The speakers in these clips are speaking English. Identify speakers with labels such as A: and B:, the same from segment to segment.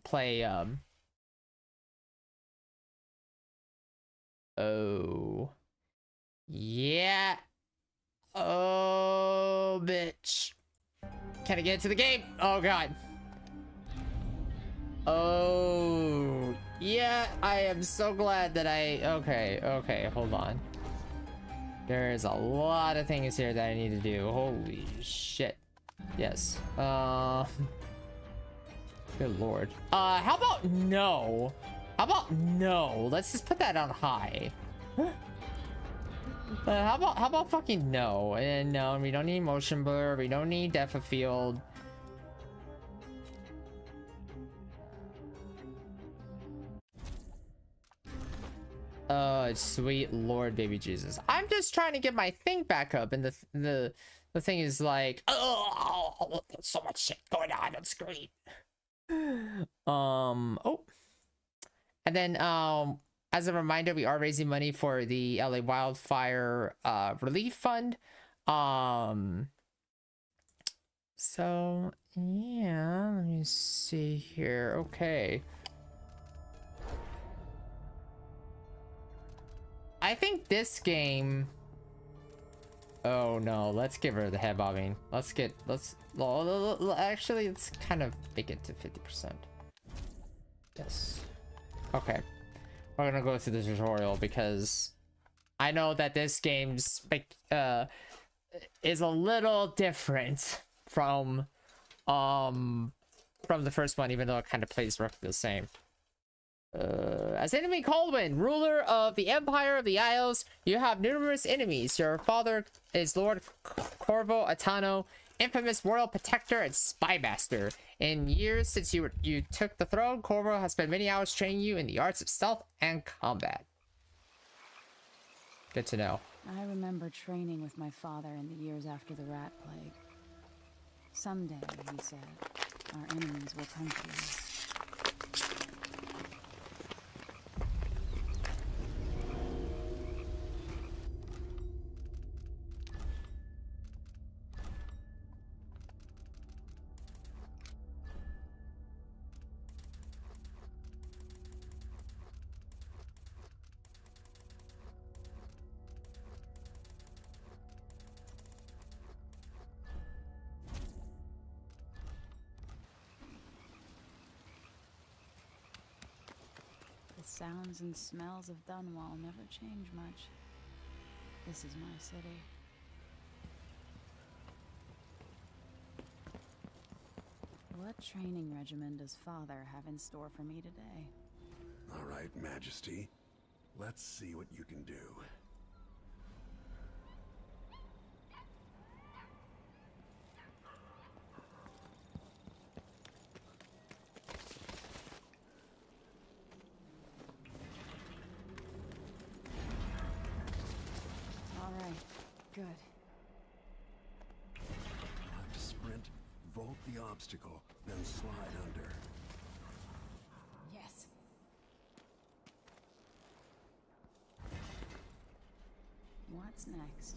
A: play oh yeah, oh bitch, can I get into the game? Oh god. Oh yeah, I am so glad that okay, hold on. There's a lot of things here that I need to do. Holy shit. Yes. Good lord. How about no? How about no? Let's just put that on high. How about fucking no? And no, we don't need motion blur. We don't need depth of field. Sweet lord, baby Jesus. I'm just trying to get my thing back up, and the thing is like, oh, there's so much shit going on screen. Oh, and then as a reminder, we are raising money for the LA wildfire relief fund. So yeah, let me see here. Okay, I think this game, oh no, let's give her the head bobbing. Actually, let's kind of make it to 50%. Yes. Okay, we're gonna go through the tutorial because I know that this game's is a little different from the first one, even though it kind of plays roughly the same. As enemy Colwyn, ruler of the Empire of the Isles, you have numerous enemies. Your father is Lord Corvo Atano, infamous royal protector and spy master. In years since you took the throne, Corvo has spent many hours training you in the arts of stealth and combat. Good to know.
B: I remember training with my father in the years after the rat plague. Someday, he said, our enemies will come to us. Sounds and smells of Dunwall never change much. This is my city. What training regimen does Father have in store for me today?
C: All right, Majesty. Let's see what you can do.
B: Good.
C: You'll have to sprint, vault the obstacle, then slide under.
B: Yes. What's next?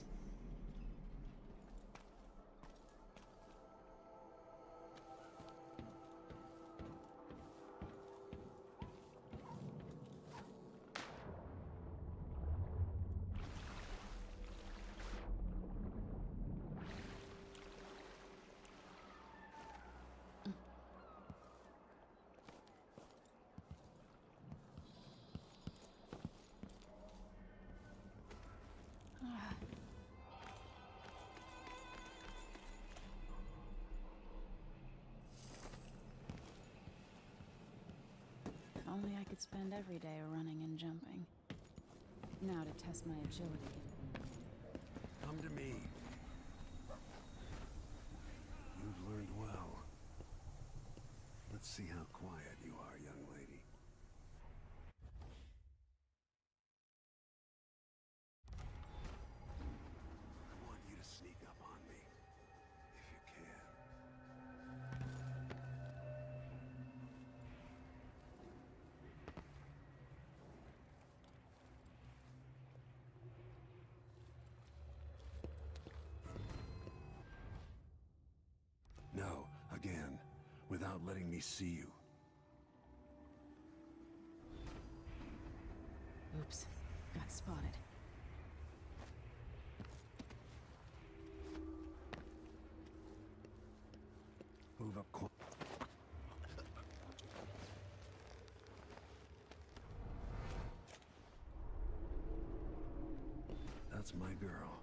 B: If only I could spend every day running and jumping. Now to test my agility.
C: Come to me. You've learned well. Let's see how quiet you are, young lady. I want you to sneak up on me, if you can. No, again, without letting me see you.
B: Oops. Got spotted.
C: Move up quick. That's my girl.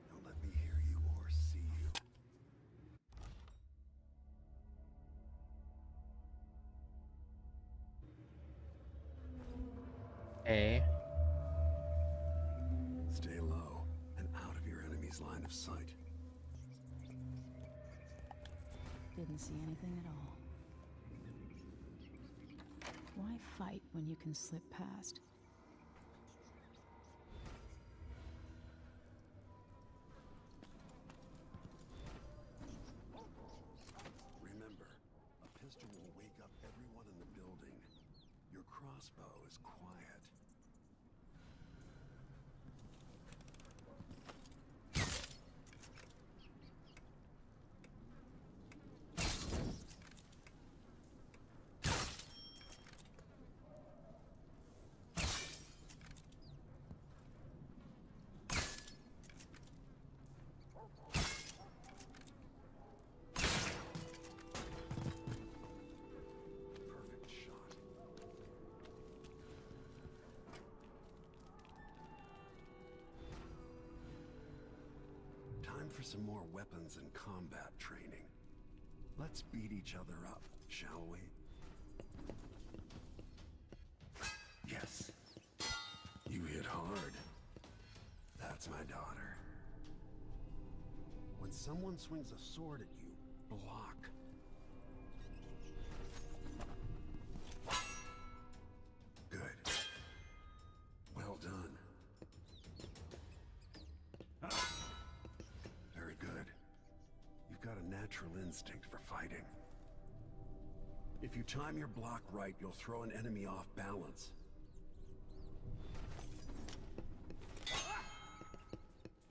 C: Don't let me hear you or see you.
A: Hey.
C: Stay low and out of your enemy's line of sight.
B: Didn't see anything at all. Why fight when you can slip past?
C: Remember, a pistol will wake up everyone in the building. Your crossbow is quiet. Perfect shot. Time for some more weapons and combat training. Let's beat each other up, shall we? Yes. You hit hard. That's my daughter. When someone swings a sword at you, block. Good. Well done. Very good. You've got a natural instinct for fighting. If you time your block right, you'll throw an enemy off balance.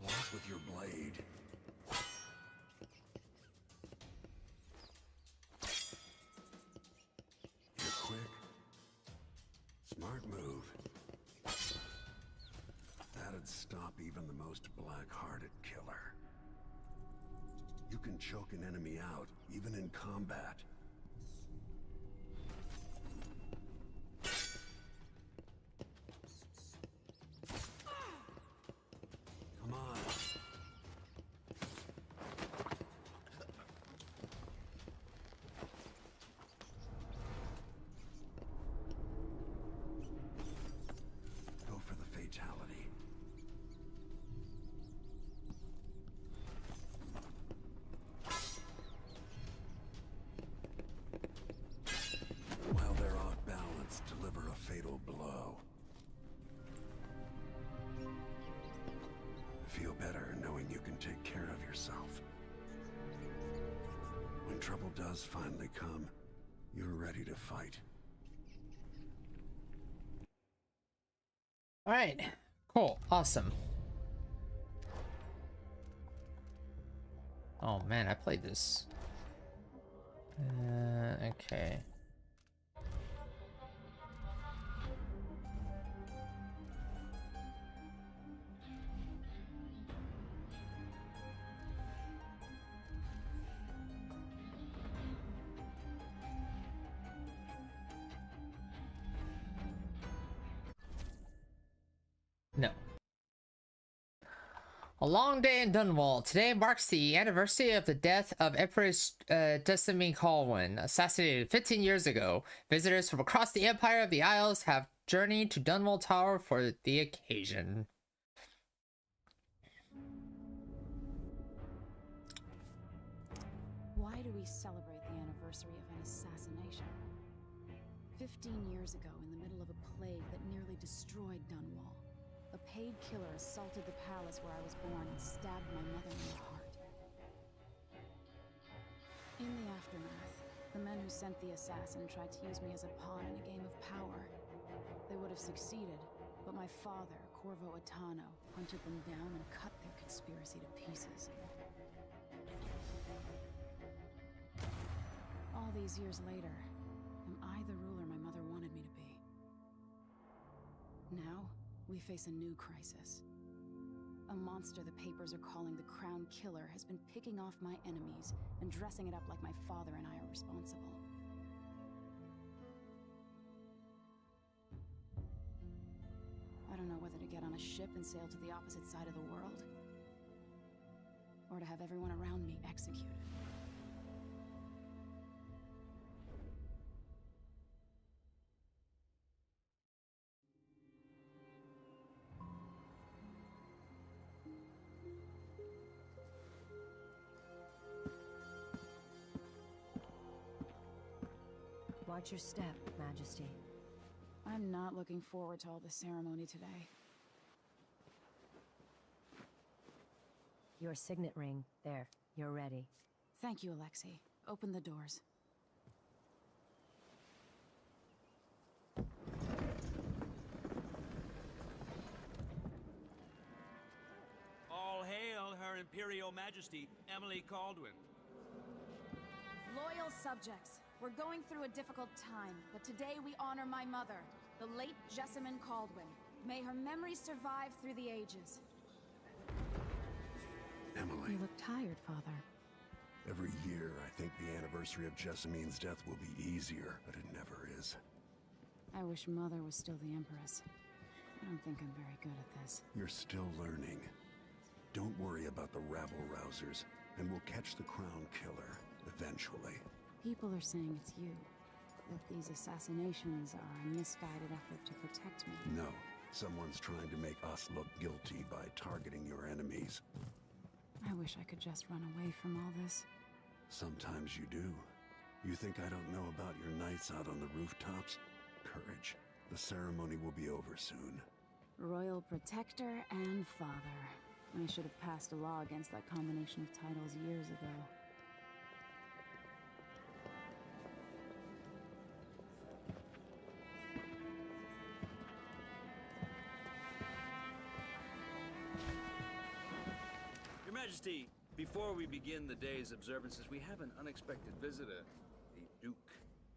C: Block with your blade. You're quick. Smart move. That'd stop even the most black-hearted killer. You can choke an enemy out, even in combat. Come on. Go for the fatality. While they're off balance, deliver a fatal blow. Feel better knowing you can take care of yourself. When trouble does finally come, you're ready to fight.
A: All right. Cool. Awesome. Oh man, I played this. Okay. No. A long day in Dunwall. Today marks the anniversary of the death of Empress Decimine Colwyn, assassinated 15 years ago. Visitors from across the Empire of the Isles have journeyed to Dunwall Tower for the occasion.
B: Why do we celebrate the anniversary of an assassination? 15 years ago, in the middle of a plague that nearly destroyed Dunwall, a paid killer assaulted the palace where I was born and stabbed my mother in the heart. In the aftermath, the men who sent the assassin tried to use me as a pawn in a game of power. They would have succeeded, but my father, Corvo Attano, hunted them down and cut their conspiracy to pieces. All these years later, am I the ruler my mother wanted me to be? Now, we face a new crisis. A monster the papers are calling the Crown Killer has been picking off my enemies and dressing it up like my father and I are responsible. I don't know whether to get on a ship and sail to the opposite side of the world, or to have everyone around me executed.
D: Watch your step, Majesty.
B: I'm not looking forward to all the ceremony today.
D: Your signet ring. There, you're ready.
B: Thank you, Alexei. Open the doors.
E: All hail Her Imperial Majesty, Emily Caldwin.
B: Loyal subjects, we're going through a difficult time, but today we honor my mother, the late Jessamine Caldwin. May her memory survive through the ages.
C: Emily,
B: You look tired, Father.
C: every year I think the anniversary of Jessamine's death will be easier, but it never is.
B: I wish Mother was still the Empress. I don't think I'm very good at this.
C: You're still learning. Don't worry about the rabble-rousers, and we'll catch the Crown Killer, eventually.
B: People are saying it's you. That these assassinations are a misguided effort to protect me.
C: No, someone's trying to make us look guilty by targeting your enemies.
B: I wish I could just run away from all this.
C: Sometimes you do. You think I don't know about your nights out on the rooftops? Courage. The ceremony will be over soon.
B: Royal Protector and Father. I should have passed a law against that combination of titles years ago.
E: Your Majesty, before we begin the day's observances, we have an unexpected visitor, the Duke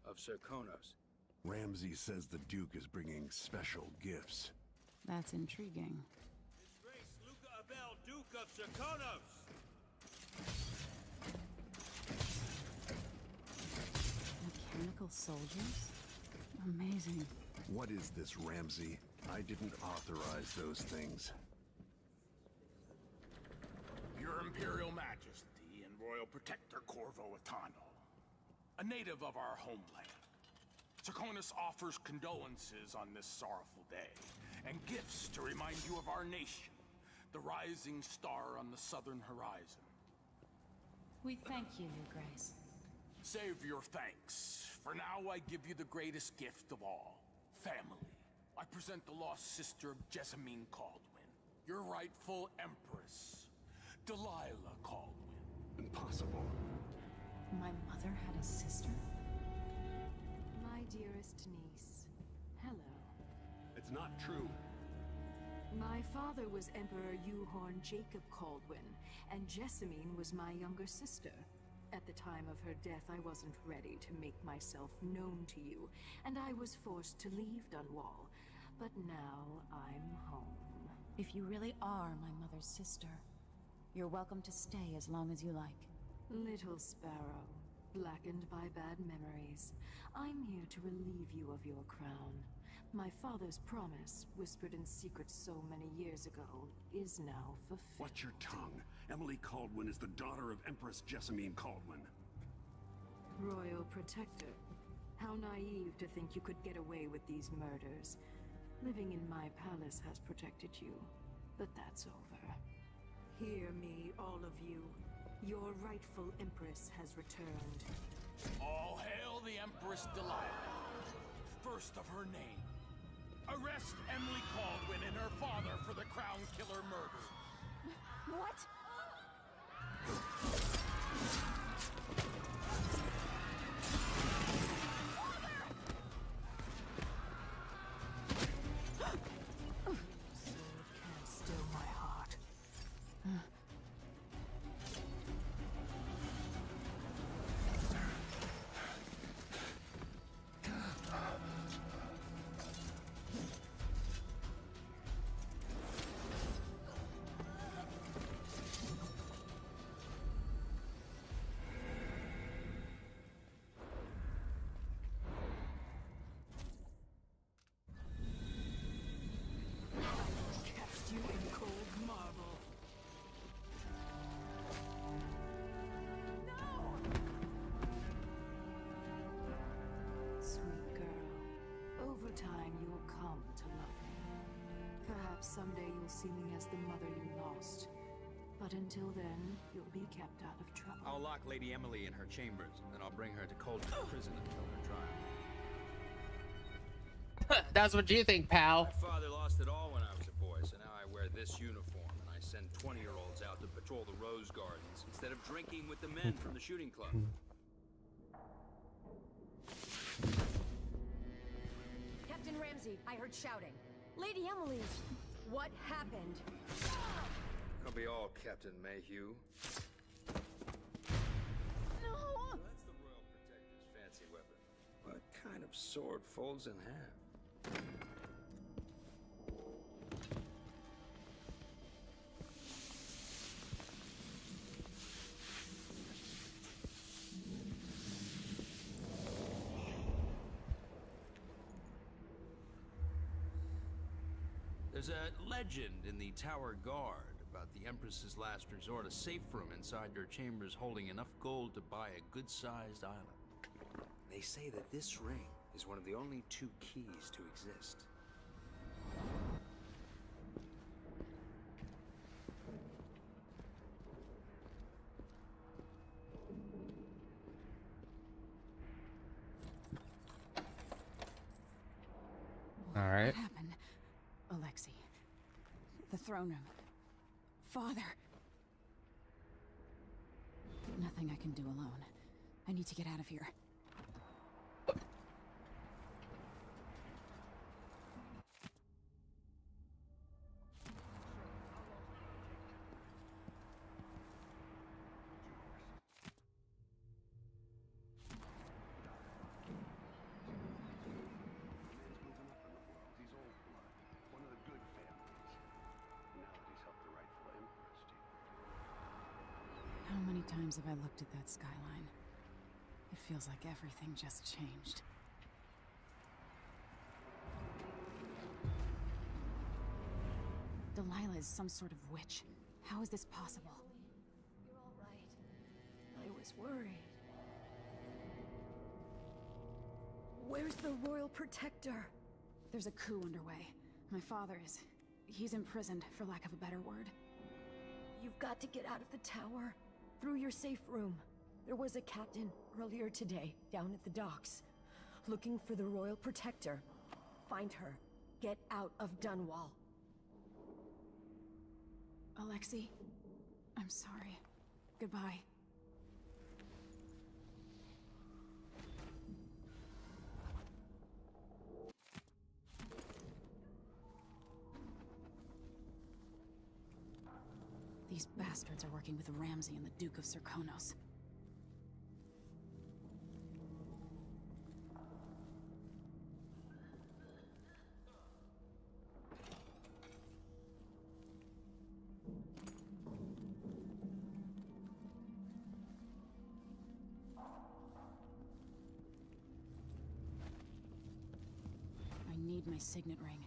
E: of Serkonos.
C: Ramsay says the Duke is bringing special gifts.
B: That's intriguing.
E: His Grace Luca Abel, Duke of Serkonos!
B: Mechanical soldiers? Amazing.
C: What is this, Ramsay? I didn't authorize those things.
F: Your Imperial Majesty and Royal Protector Corvo Atano, a native of our homeland. Serkonos offers condolences on this sorrowful day, and gifts to remind you of our nation, the rising star on the southern horizon.
D: We thank you, Your Grace.
F: Save your thanks. For now, I give you the greatest gift of all, family. I present the lost sister of Jessamine Caldwin, your rightful Empress, Delilah Caldwin.
C: Impossible.
B: My mother had a sister?
G: My dearest niece, hello.
C: It's not true.
G: My father was Emperor Yuhorn Jacob Caldwin, and Jessamine was my younger sister. At the time of her death, I wasn't ready to make myself known to you, and I was forced to leave Dunwall. But now I'm home.
B: If you really are my mother's sister, you're welcome to stay as long as you like.
G: Little sparrow, blackened by bad memories, I'm here to relieve you of your crown. My father's promise, whispered in secret so many years ago, is now fulfilled.
C: Watch your tongue. Emily Caldwin is the daughter of Empress Jessamine Caldwin.
G: Royal Protector, how naive to think you could get away with these murders. Living in my palace has protected you, but that's over. Hear me, all of you. Your rightful Empress has returned.
F: All hail the Empress Delilah, first of her name. Arrest Emily Caldwin and her father for the Crown Killer murder.
B: What?
G: Sword can't still my heart. seeming as the mother you lost. But until then, you'll be kept out of trouble.
E: I'll lock Lady Emily in her chambers, then I'll bring her to Coldwood Prison until her trial.
A: That's what you think, pal.
E: My father lost it all when I was a boy, so now I wear this uniform, and I send 20-year-olds out to patrol the Rose Gardens instead of drinking with the men from the shooting club.
D: Captain Ramsey, I heard shouting. Lady Emily, what happened?
E: I'll be all Captain Mayhew.
D: No!
E: That's the Royal Protector's fancy weapon. What kind of sword folds in half? There's a legend in the Tower Guard about the Empress's last resort, a safe room inside your chambers holding enough gold to buy a good-sized island. They say that this ring is one of the only 2 keys to exist.
A: All right.
B: What happened? Alexei. The throne room. Father. Nothing I can do alone. I need to get out of here.
C: He's old blood, one of the good families. Now that he's helped the rightful empress,
B: How many times have I looked at that skyline? It feels like everything just changed. Delilah is some sort of witch. How is this possible?
D: You're all right. I was worried. Where's the Royal Protector?
B: There's a coup underway. My father is... he's imprisoned, for lack of a better word.
D: You've got to get out of the tower. Through your safe room. There was a captain earlier today, down at the docks. Looking for the Royal Protector. Find her. Get out of Dunwall.
B: Alexei, I'm sorry. Goodbye. These bastards are working with Ramsey and the Duke of Serkonos. I need my signet ring.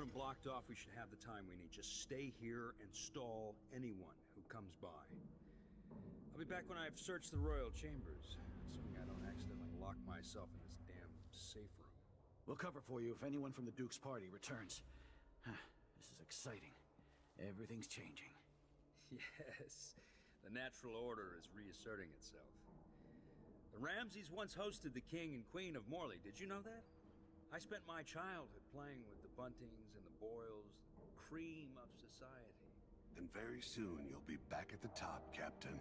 H: room blocked off. We should have the time we need. Just stay here and stall anyone who comes by. I'll be back when I've searched the royal chambers, assuming I don't accidentally lock myself in this damn safe room.
I: We'll cover for you if anyone from the Duke's party returns. This is exciting. Everything's changing.
H: Yes, the natural order is reasserting itself. The Ramseys once hosted the king and queen of Morley. Did you know that? I spent my childhood playing with the Buntings and the Boyles, the cream of society.
C: Then very soon you'll be back at the top, Captain.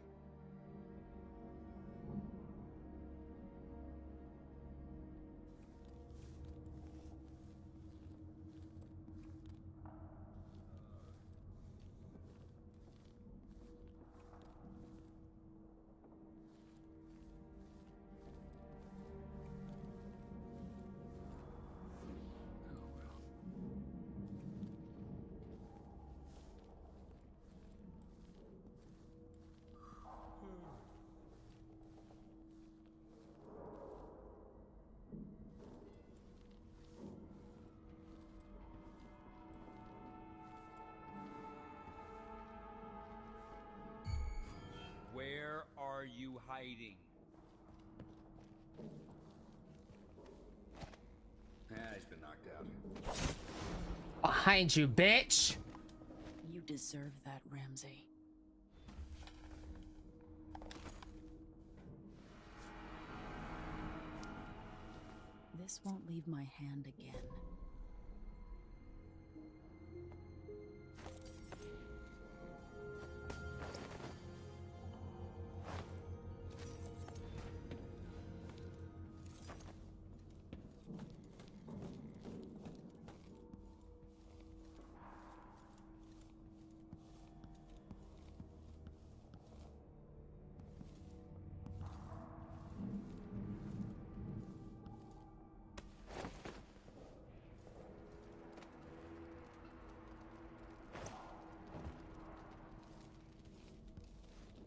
H: Where are you hiding? He's been knocked out.
A: Behind you, bitch!
B: You deserve that, Ramsey. This won't leave my hand again.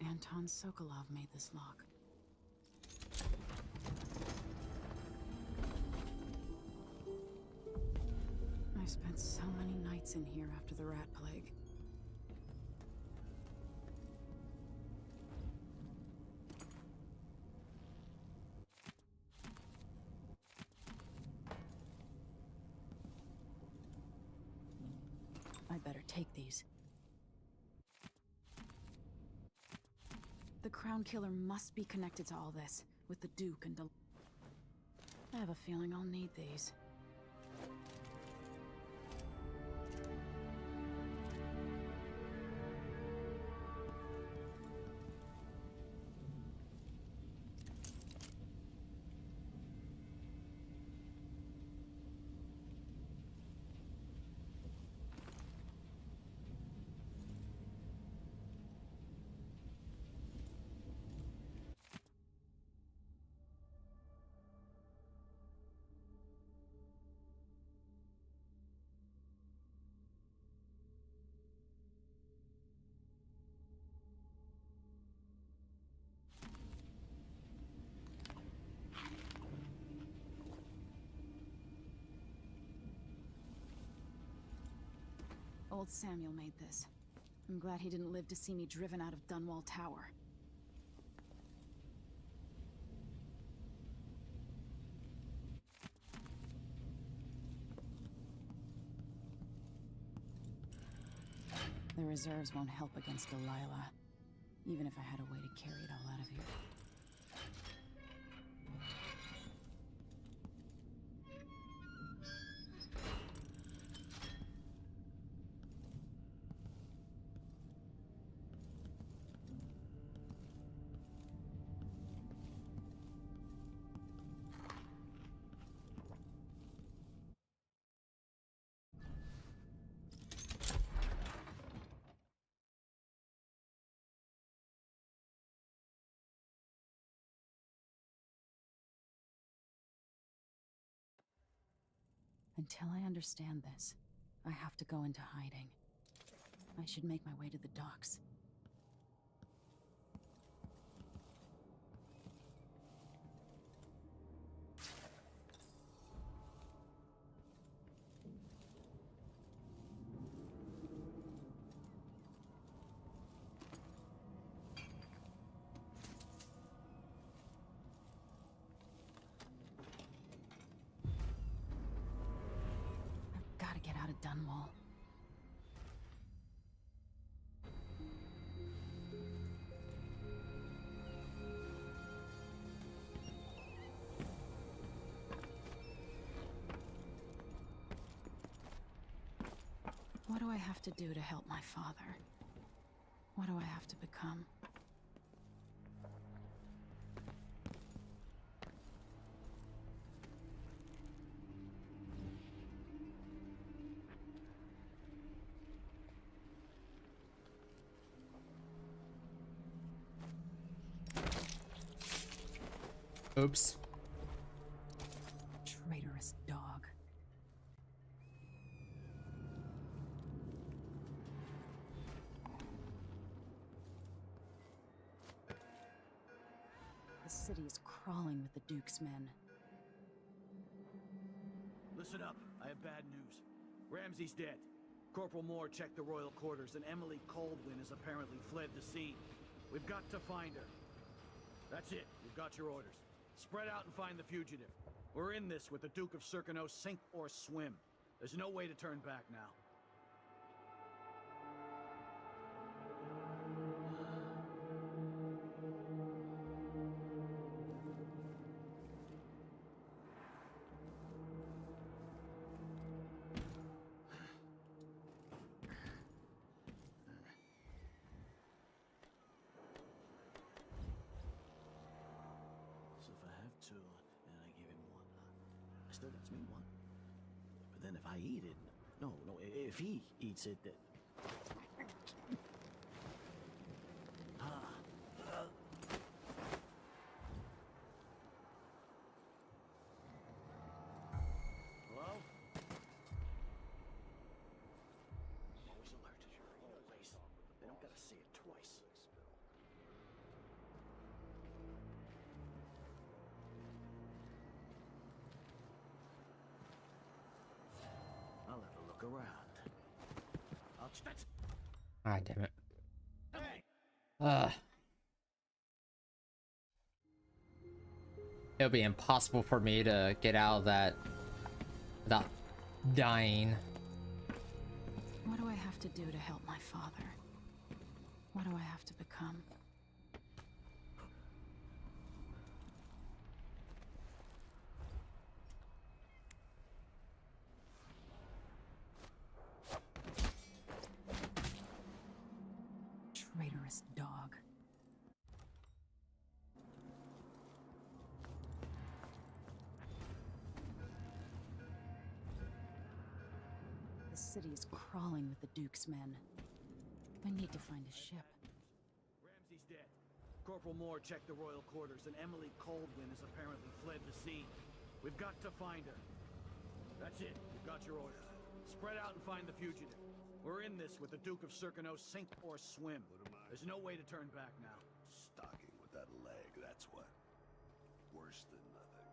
B: Anton Sokolov made this lock. I spent so many nights in here after the rat plague. I better take these. The Crown Killer must be connected to all this, with the Duke and I have a feeling I'll need these. Old Samuel made this. I'm glad he didn't live to see me driven out of Dunwall Tower. The reserves won't help against Delilah, even if I had a way to carry it all out of here. Until I understand this, I have to go into hiding. I should make my way to the docks. Dunwall. What do I have to do to help my father? What do I have to become?
A: Oops.
B: Traitorous dog. The city is crawling with the Duke's men.
I: Listen up. I have bad news. Ramsey's dead. Corporal Moore checked the royal quarters, and Emily Coldwin has apparently fled the scene. We've got to find her. That's it. You've got your orders. Spread out and find the fugitive. We're in this with the Duke of Circano, sink or swim. There's no way to turn back now. So if I have two, and I give him one, I still gets me one. But then if I eat it, no, if he eats it, then... Hello? Always alert. Always. They don't gotta say it twice. I'll have a look around. That's...
A: Ah, damn it.
I: Hey!
A: It'll be impossible for me to get out of that without dying.
B: What do I have to do to help my father? What do I have to become? Traitorous dog. The city is crawling with the Duke's men. I need to find a ship.
I: Ramsey's dead. Corporal Moore checked the royal quarters, and Emily Coldwin has apparently fled the scene. We've got to find her. That's it. You've got your orders. Spread out and find the fugitive. We're in this with the Duke of Circano, sink or swim. There's no way to turn back now.
C: Stocking with that leg, that's what. Worse than nothing.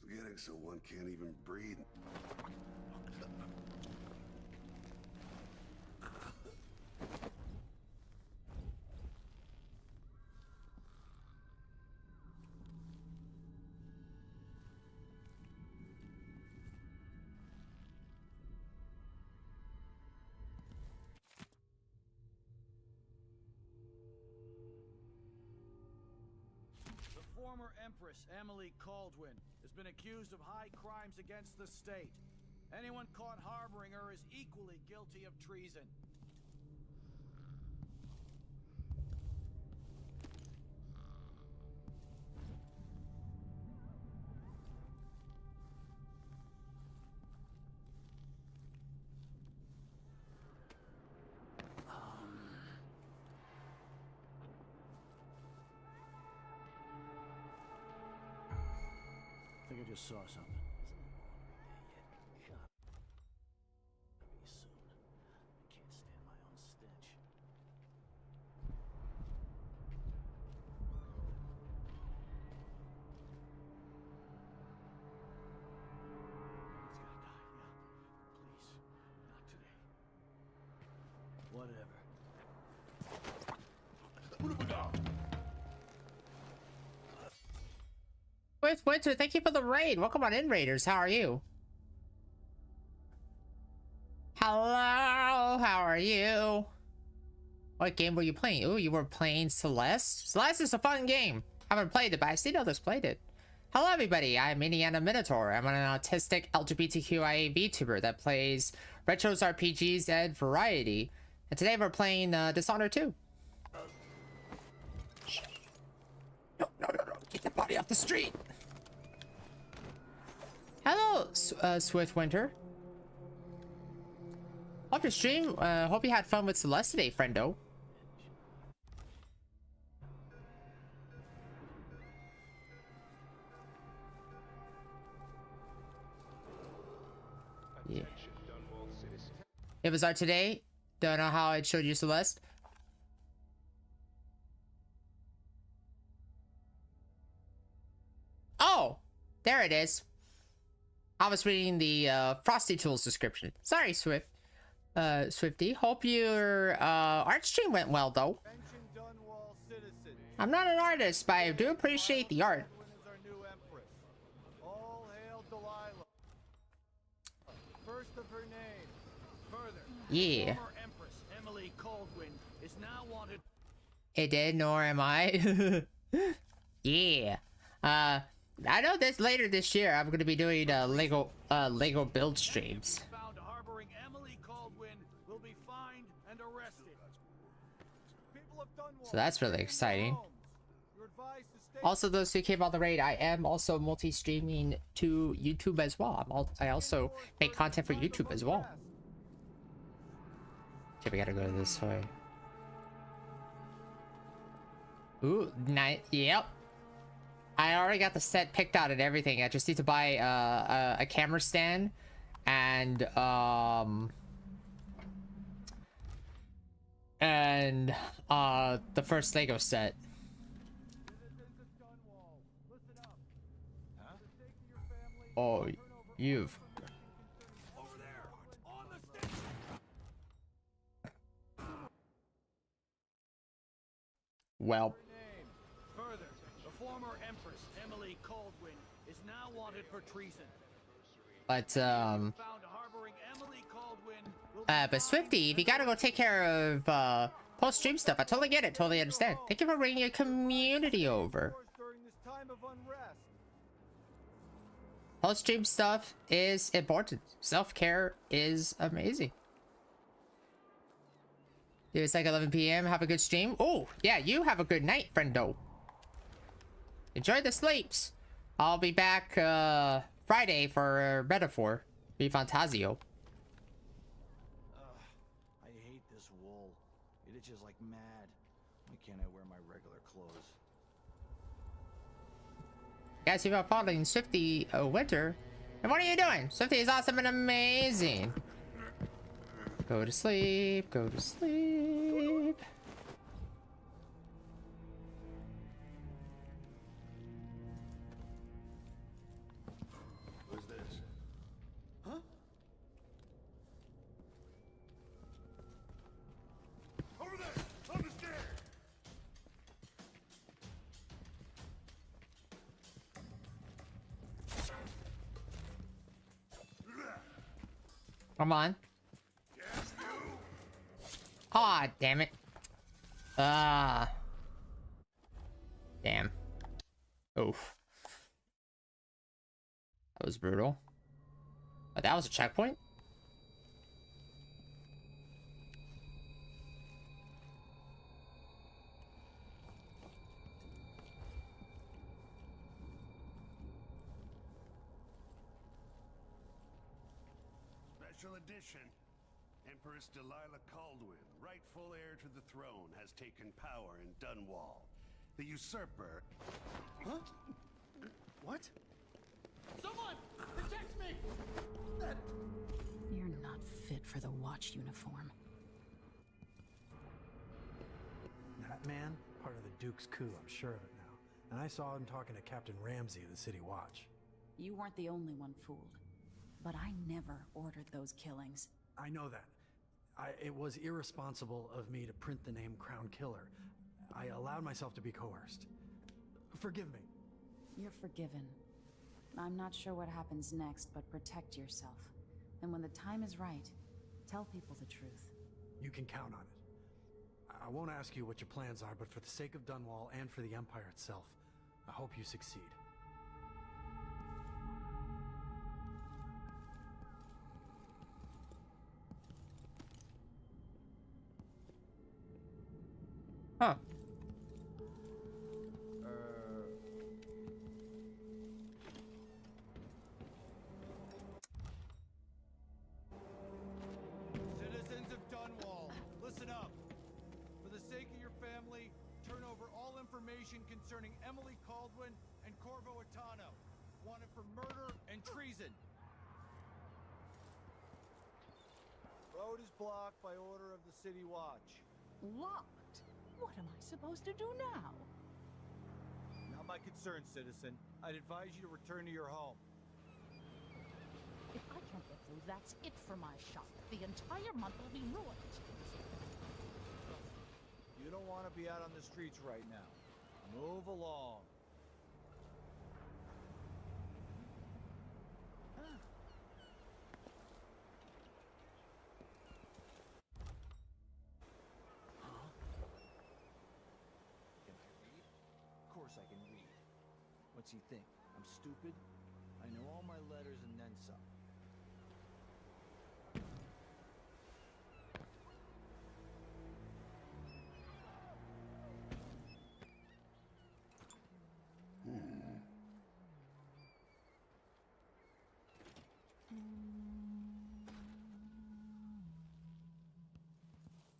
C: It's getting so one can't even breathe.
I: The former Empress, Emily Coldwin, has been accused of high crimes against the state. Anyone caught harboring her is equally guilty of treason. I think I just saw something. God. Be soon. I can't stand my own stench. It's gonna die, yeah. Please, not today. Whatever.
A: With Winter, thank you for the raid. Welcome on in, Raiders. How are you? Hello, how are you? What game were you playing? Oh, you were playing Celeste? Celeste is a fun game. Haven't played it, but I've seen others played it. Hello, everybody. I'm Minotaur. I'm an autistic LGBTQIA VTuber that plays retros, RPGs, and variety. And today we're playing Dishonored 2. No. Get the body off the street. Hello, Swift Winter. Hope your stream. Hope you had fun with Celeste today, friendo. Yeah. It was art today. Don't know how I showed you Celeste. Oh, there it is. I was reading the Frosty Tools description. Sorry, Swifty. Hope your art stream went well, though. I'm not an artist, but I do appreciate the art. Yeah. It did, nor am I. Yeah. I know this later this year I'm gonna be doing Lego build streams. So that's really exciting. Also, those who came on the raid, I am also multi-streaming to YouTube as well. I also make content for YouTube as well. Okay, we gotta go this way. Ooh, nice. Yep. I already got the set picked out and everything. I just need to buy a camera stand and the first Lego set. Oh, you've. Well.
I: Further, the former Empress Emily Caldwin is now wanted for treason.
A: But Swifty, if you gotta go take care of post-stream stuff, I totally get it, totally understand. Thank you for bringing your community over. Post-stream stuff is important. Self-care is amazing. Dude, it's like 11 p.m. Have a good stream. Oh, yeah, you have a good night, friendo. Enjoy the sleeps. I'll be back Friday for Metaphor. Be Fantasio.
I: I hate this wool. It itches like mad. Why can't I wear my regular clothes?
A: Guys, you've been following Swifty Winter. And what are you doing? Swifty is awesome and amazing. Go to sleep. Go to sleep.
C: Who's this? Huh? Over there! On the stairs!
A: Come on. Aw, damn it. Damn. Oof. That was brutal. But that was a checkpoint?
C: Special edition. Empress Delilah Caldwin, rightful heir to the throne, has taken power in Dunwall. The usurper...
I: Huh? What? Someone! Protect me!
B: You're not fit for the Watch uniform.
J: That man, part of the Duke's coup, I'm sure of it now. And I saw him talking to Captain Ramsey of the City Watch.
B: You weren't the only one fooled. But I never ordered those killings.
J: I know that. It was irresponsible of me to print the name Crown Killer. I allowed myself to be coerced. Forgive me.
B: You're forgiven. I'm not sure what happens next, but protect yourself. And when the time is right, tell people the truth.
J: You can count on it. I won't ask you what your plans are, but for the sake of Dunwall and for the Empire itself, I hope you succeed.
A: Huh.
K: Citizens of Dunwall, listen up. For the sake of your family, turn over all information concerning Emily Caldwin and Corvo Attano, wanted for murder and treason. Road is blocked by order of the City Watch.
L: Locked? What am I supposed to do now?
K: Not my concern, citizen. I'd advise you to return to your home.
L: If I can't get through, that's it for my shop. The entire month will be ruined.
K: You don't want to be out on the streets right now. Move along. I can read. What's he think? I'm stupid? I know all my letters and then some.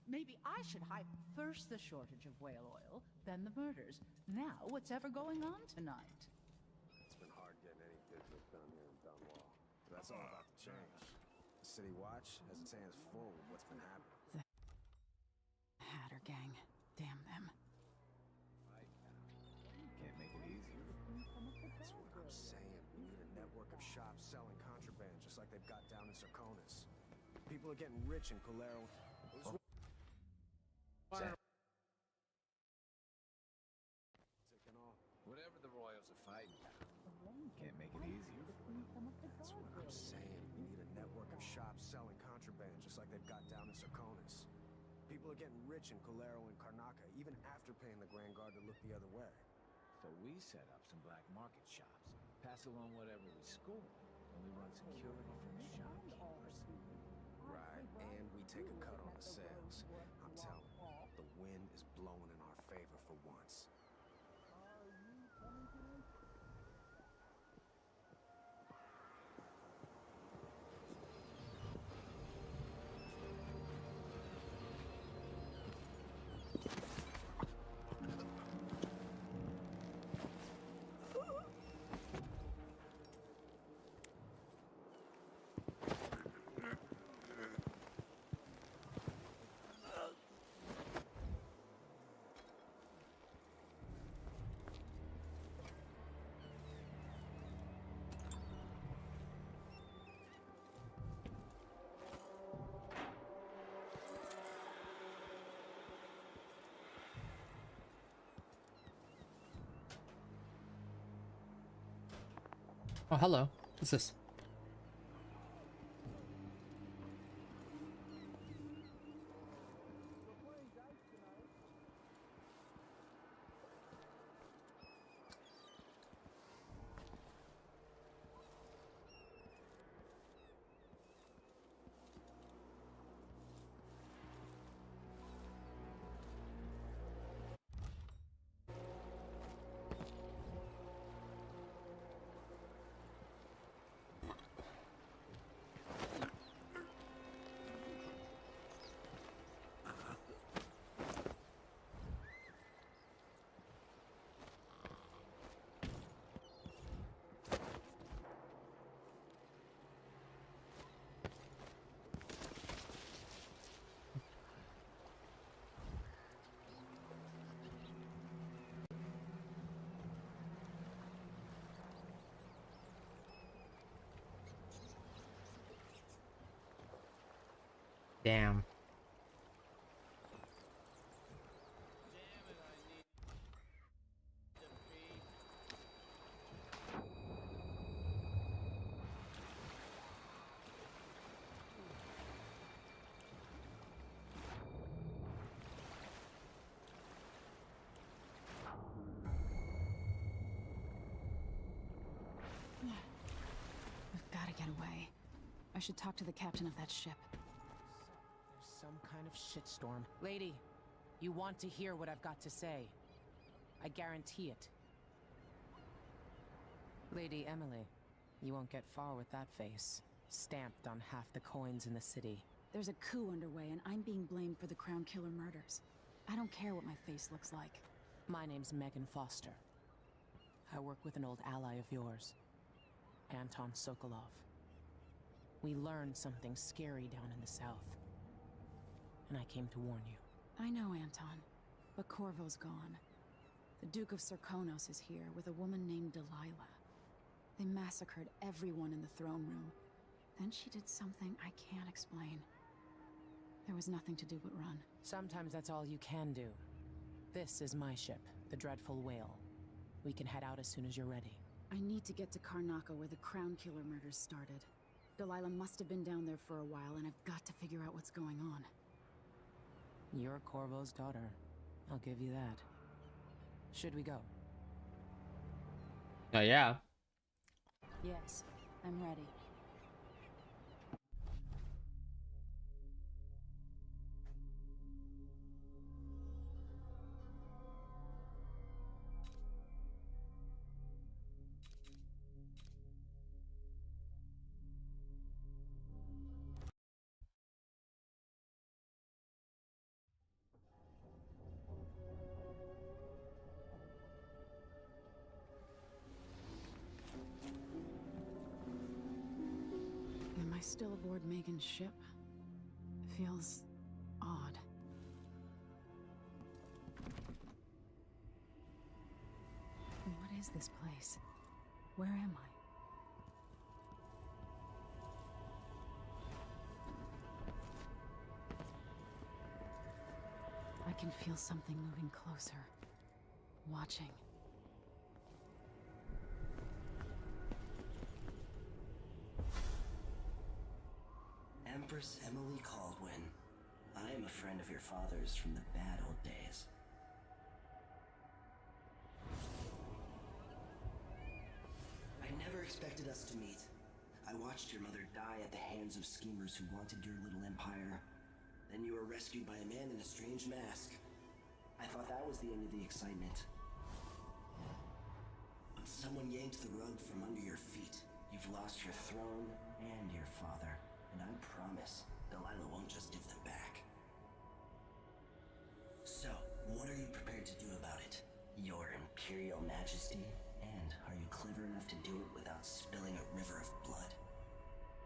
L: Maybe I should hide first the shortage of whale oil, then the murders. Now, what's ever going on tonight?
M: It's been hard getting any business done here in Dunwall. But that's all about to change. The City Watch has its hands full with what's been happening.
B: The Hatter Gang. Damn them.
M: Right now. Can't make it easier. That's what I'm saying. We need a network of shops selling contraband, just like they've got down in Serconis. People are getting rich in Calero. Taking off. Whatever the Royals are fighting, can't make it easier for them. That's what I'm saying. We need a network of shops selling contraband, just like they've got down in Serconis. People are getting rich in Calero and Karnaca, even after paying the Grand Guard to look the other way.
N: So we set up some black market shops, pass along whatever we score, and we run security for the shopkeepers.
M: Right, and we take a cut on the sales. I'm telling you, the wind is blowing in our favor for once.
A: Oh, hello. What's this? Damn.
B: I should talk to the captain of that ship.
O: There's some kind of shitstorm. Lady, you want to hear what I've got to say. I guarantee it. Lady Emily, you won't get far with that face. Stamped on half the coins in the city.
B: There's a coup underway, and I'm being blamed for the Crown Killer murders. I don't care what my face looks like.
O: My name's Megan Foster. I work with an old ally of yours, Anton Sokolov. We learned something scary down in the south, and I came to warn you.
B: I know, Anton, but Corvo's gone. The Duke of Serkonos is here with a woman named Delilah. They massacred everyone in the throne room. Then she did something I can't explain. There was nothing to do but run.
O: Sometimes that's all you can do. This is my ship, the Dreadful Whale. We can head out as soon as you're ready.
B: I need to get to Karnaca where the Crown Killer murders started. Delilah must have been down there for a while, and I've got to figure out what's going on.
O: You're Corvo's daughter. I'll give you that. Should we go?
A: Oh, yeah.
B: Yes, I'm ready. Am I still aboard Megan's ship? Feels odd. What is this place? Where am I? I can feel something moving closer. Watching.
P: Empress Emily Caldwin. I am a friend of your father's from the bad old days. I never expected us to meet. I watched your mother die at the hands of schemers who wanted your little empire. Then you were rescued by a man in a strange mask. I thought that was the end of the excitement. But someone yanked the rug from under your feet. You've lost your throne and your father. And I promise, Delilah won't just give them back. So, what are you prepared to do about it? Your Imperial Majesty? And are you clever enough to do it without spilling a river of blood?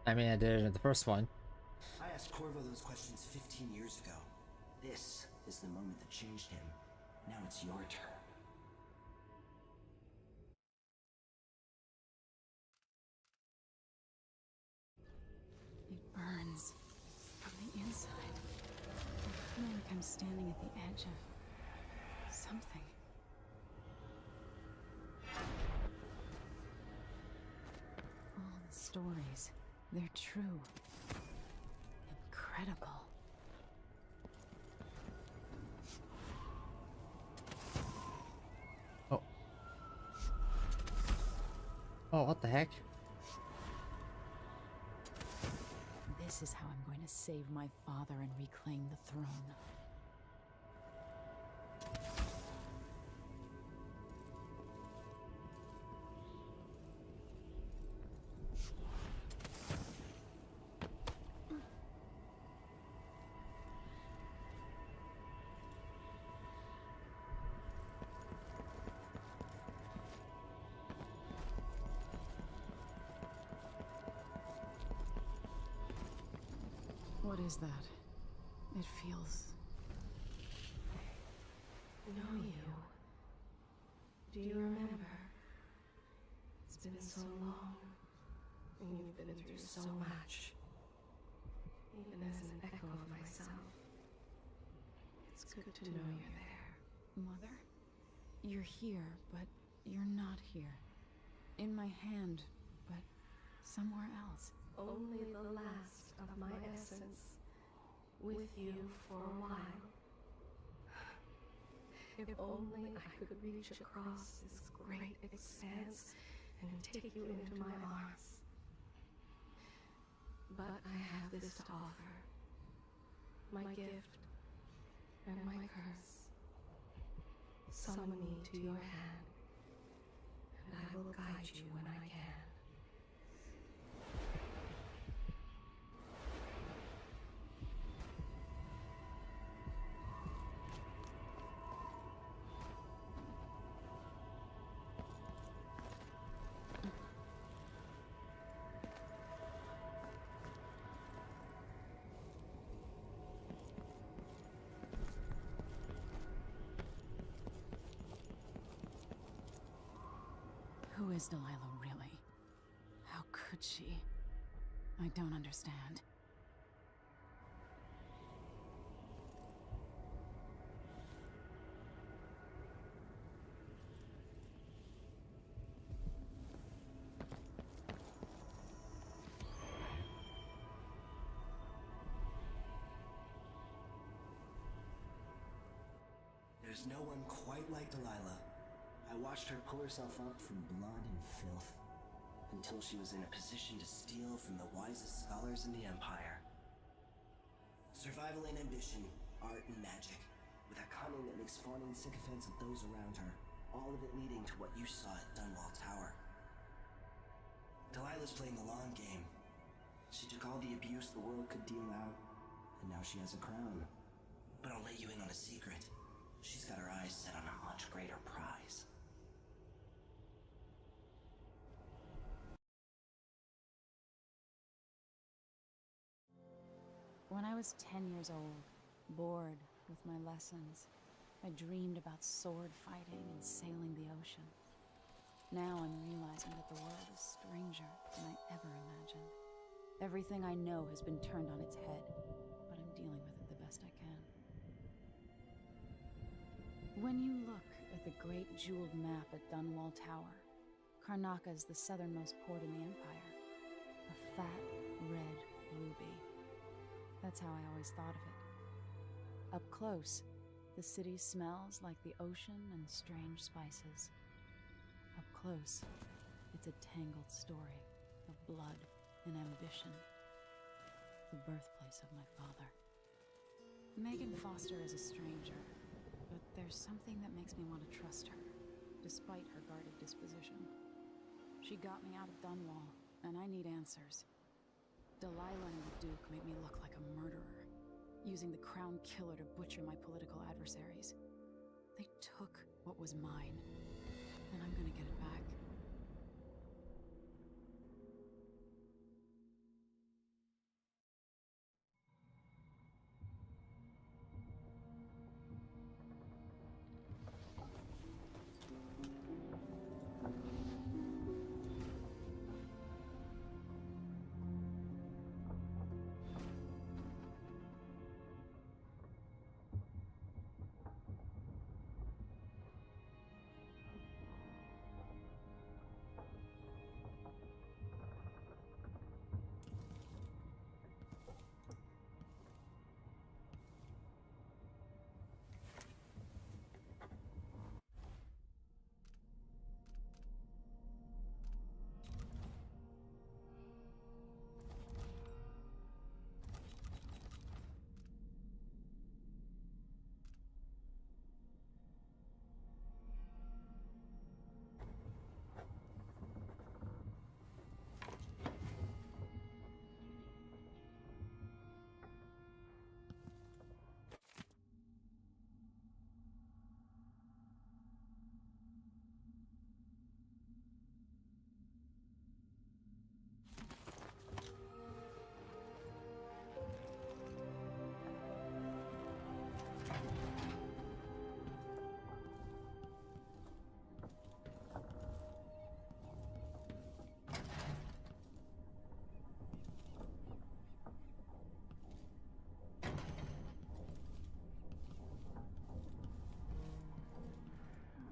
A: I mean, I did it in the first one.
P: I asked Corvo those questions 15 years ago. This is the moment that changed him. Now it's your turn.
B: It burns from the inside. I feel like I'm standing at the edge of something. All the stories, they're true. Incredible.
A: Oh. Oh, what the heck?
B: This is how I'm going to save my father and reclaim the throne. What is that? It feels...
Q: Know you. Do you remember? It's been so long, and you've been through so much. Even as an echo of myself, it's good to know you're there.
B: Mother? You're here, but you're not here. In my hand, but somewhere else.
Q: Only the last of my essence, with you for a while. If only I could reach across this great expanse and take you into my arms. But I have this to offer. My gift and my curse. Summon me to your hand, and I will guide you when I can.
B: Who is Delilah really? How could she? I don't understand.
P: There's no one quite like Delilah. I watched her pull herself up from blood and filth until she was in a position to steal from the wisest scholars in the Empire. Survival and ambition, art and magic, with a cunning that makes fawning sycophants of those around her, all of it leading to what you saw at Dunwall Tower. Delilah's playing the long game. She took all the abuse the world could deal out, and now she has a crown. But I'll let you in on a secret. She's got her eyes set on a much greater prize.
B: When I was 10 years old, bored with my lessons, I dreamed about sword fighting and sailing the ocean. Now I'm realizing that the world is stranger than I ever imagined. Everything I know has been turned on its head, but I'm dealing with it the best I can. When you look at the great jeweled map at Dunwall Tower, Karnaca is the southernmost port in the Empire. A fat, red ruby. That's how I always thought of it. Up close, the city smells like the ocean and strange spices. Up close, it's a tangled story of blood and ambition. The birthplace of my father. Megan Foster is a stranger, but there's something that makes me want to trust her, despite her guarded disposition. She got me out of Dunwall, and I need answers. Delilah and the Duke made me look like a murderer, using the Crown Killer to butcher my political adversaries. They took what was mine, and I'm gonna get it back.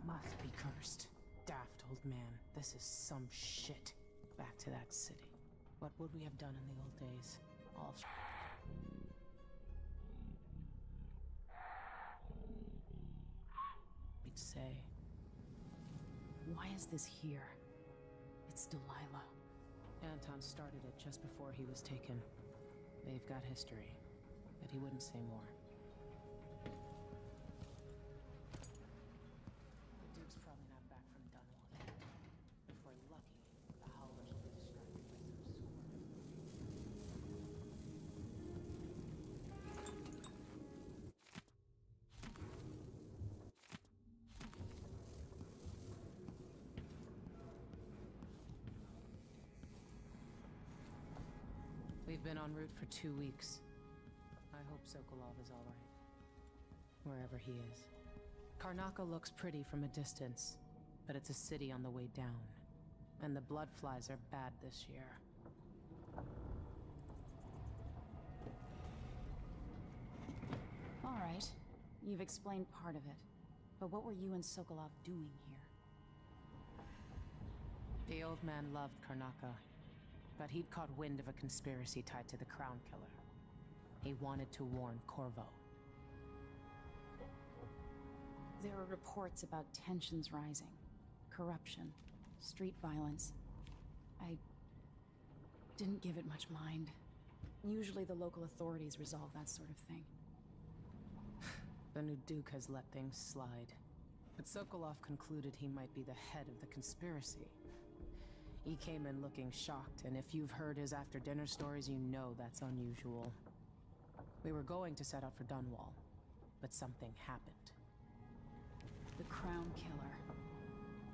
O: Must be cursed. Daft old man, this is some shit. Back to that city. What would we have done in the old days? All we'd say.
B: Why is this here? It's Delilah.
O: Anton started it just before he was taken. They've got history, but he wouldn't say more. The Duke's probably not back from Dunwall yet. If we're lucky, the Howlers will be distracted by some swarm. We've been en route for 2 weeks. I hope Sokolov is all right. Wherever he is. Karnaca looks pretty from a distance, but it's a city on the way down. And the blood flies are bad this year.
B: All right. You've explained part of it. But what were you and Sokolov doing here?
O: The old man loved Karnaca, but he'd caught wind of a conspiracy tied to the Crown Killer. He wanted to warn Corvo.
B: There are reports about tensions rising, corruption, street violence. I didn't give it much mind. Usually the local authorities resolve that sort of thing.
O: The new Duke has let things slide. But Sokolov concluded he might be the head of the conspiracy. He came in looking shocked, and if you've heard his after-dinner stories, you know that's unusual. We were going to set out for Dunwall, but something happened.
B: The Crown Killer.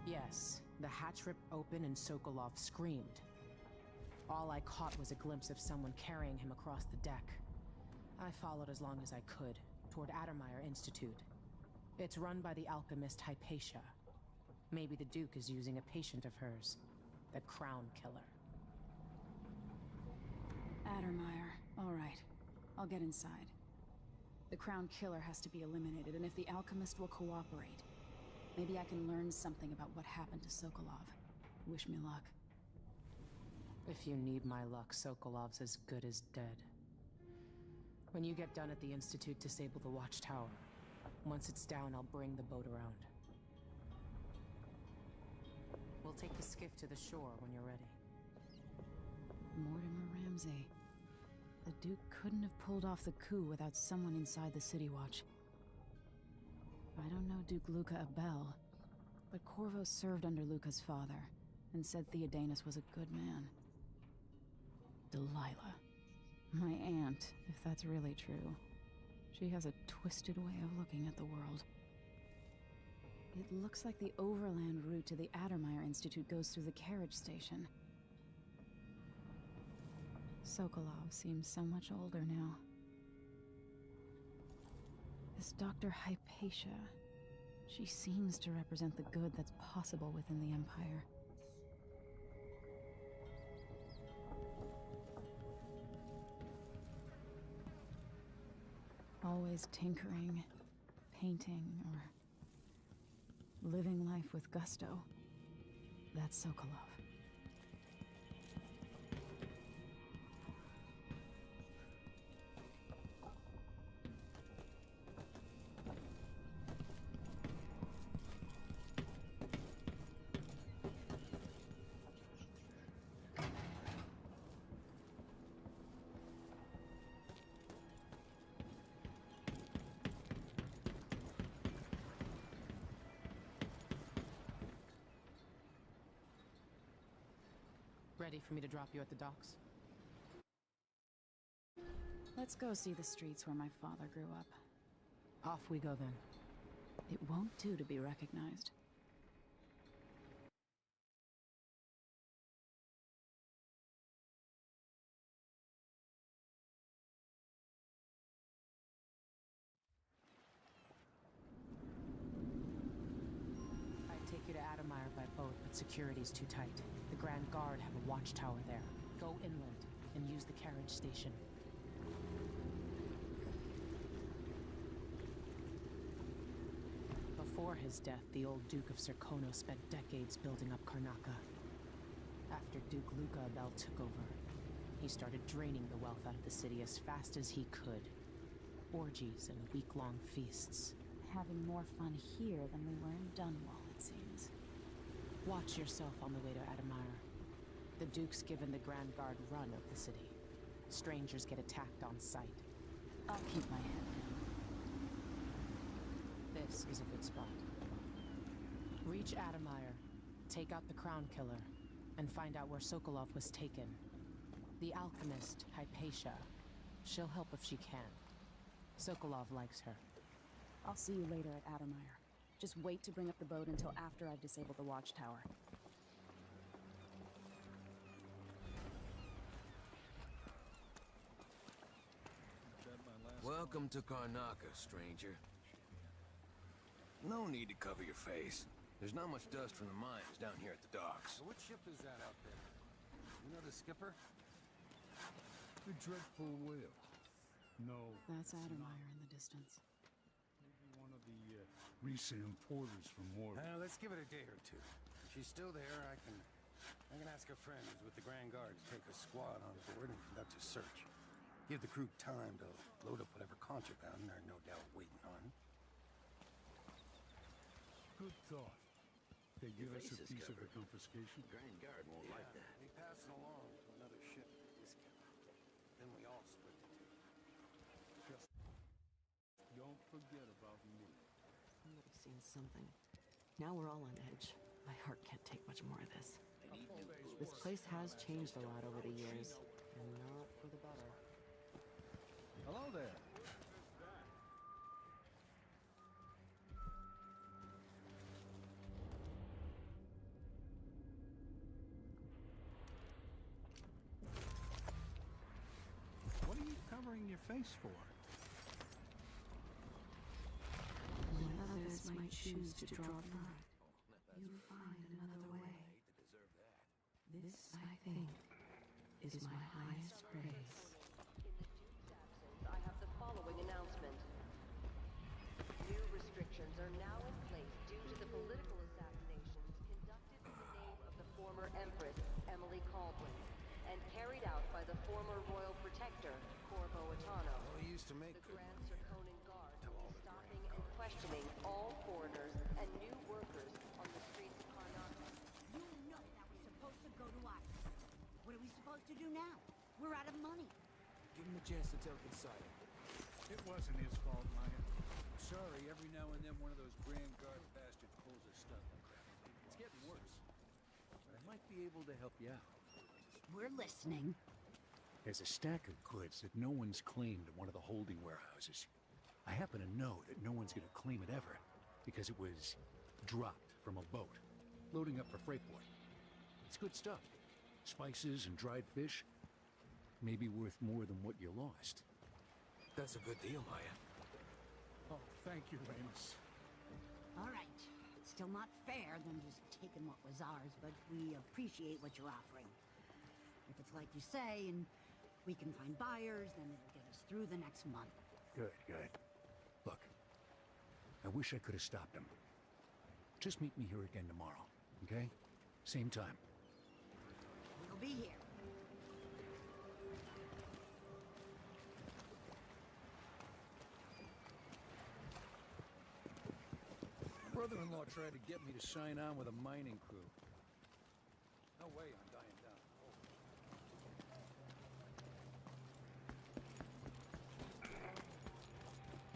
O: Yes, the hatch ripped open and Sokolov screamed. All I caught was a glimpse of someone carrying him across the deck. I followed as long as I could, toward Addermeyer Institute. It's run by the alchemist Hypatia. Maybe the Duke is using a patient of hers, the Crown Killer.
B: Addermeyer. All right. I'll get inside. The Crown Killer has to be eliminated, and if the alchemist will cooperate, maybe I can learn something about what happened to Sokolov. Wish me luck.
O: If you need my luck, Sokolov's as good as dead. When you get done at the Institute, disable the watchtower. Once it's down, I'll bring the boat around. We'll take the skiff to the shore when you're ready.
B: Mortimer Ramsey. The Duke couldn't have pulled off the coup without someone inside the City Watch. I don't know Duke Luca Abel, but Corvo served under Luca's father, and said Theodanis was a good man. Delilah. My aunt, if that's really true. She has a twisted way of looking at the world. It looks like the overland route to the Addermeyer Institute goes through the carriage station. Sokolov seems so much older now. This Dr. Hypatia, she seems to represent the good that's possible within the Empire. Always tinkering, painting, or living life with gusto. That's Sokolov.
O: Ready for me to drop you at the docks?
B: Let's go see the streets where my father grew up.
O: Off we go then.
B: It won't do to be recognized.
O: I'd take you to Addermeyer by boat, but security's too tight. The Grand Guard have a watchtower there. Go inland and use the carriage station. Before his death, the old Duke of Serkono spent decades building up Karnaca. After Duke Luca Abel took over, he started draining the wealth out of the city as fast as he could. Orgies and week-long feasts.
B: Having more fun here than we were in Dunwall, it seems.
O: Watch yourself on the way to Addermeyer. The Duke's given the Grand Guard run of the city. Strangers get attacked on sight.
B: I'll keep my head down.
O: This is a good spot. Reach Adamire, take out the Crown Killer, and find out where Sokolov was taken. The alchemist, Hypatia. She'll help if she can. Sokolov likes her.
B: I'll see you later at Adamire. Just wait to bring up the boat until after I've disabled the watchtower.
M: Welcome to Karnaka, stranger. No need to cover your face. There's not much dust from the mines down here at the docks.
K: What ship is that out there? You know the skipper? The Dreadful Whale. No.
B: That's Adamire in the distance.
K: Maybe one of the recent importers from Morley.
M: Let's give it a day or two. If she's still there, I can ask a friend who's with the Grand Guard to take a squad on board and conduct a search. Give the crew time to load up whatever contraband they're no doubt waiting on.
K: Good thought. They give us a piece of the confiscation.
M: Grand Guard won't like that. We pass it along to another ship at a discount. Then we all split the two.
K: Just don't forget about me.
D: I've seen something. Now we're all on edge. My heart can't take much more of this. This place has changed a lot over the years, and not for the better.
K: Hello there. What are you covering your face for?
G: When others might choose to draw blood, you find another way. This, I think, is my highest praise.
R: I have the following announcement. New restrictions are now in place due to the political assassinations conducted in the name of the former Empress, Emily Caldwin, and carried out by the former Royal Protector, Corvo Attano.
M: Well, he used to make
R: the Grand Circonan Guard will be stopping and questioning all foreigners and new workers on the streets of Karnaka.
S: You know that was supposed to go to us. What are we supposed to do now? We're out of money.
N: Give him a chance to tell Consider.
K: It wasn't his fault, Maya.
H: Sorry, every now and then one of those Grand Guard bastards pulls a stunt like that. It's getting worse. But I might be able to help you out.
S: We're listening.
T: There's a stack of goods that no one's claimed at one of the holding warehouses. I happen to know that no one's going to claim it ever, because it was dropped from a boat, loading up for Freightport. It's good stuff. Spices and dried fish. Maybe worth more than what you lost.
M: That's a good deal, Maya.
K: Oh, thank you, Ramus.
S: All right. It's still not fair than just taking what was ours, but we appreciate what you're offering. If it's like you say, and we can find buyers, then it'll get us through the next month.
T: Good, good. Look, I wish I could have stopped them. Just meet me here again tomorrow, okay? Same time.
S: We'll be here.
T: Brother-in-law tried to get me to sign on with a mining crew. No way I'm dying down.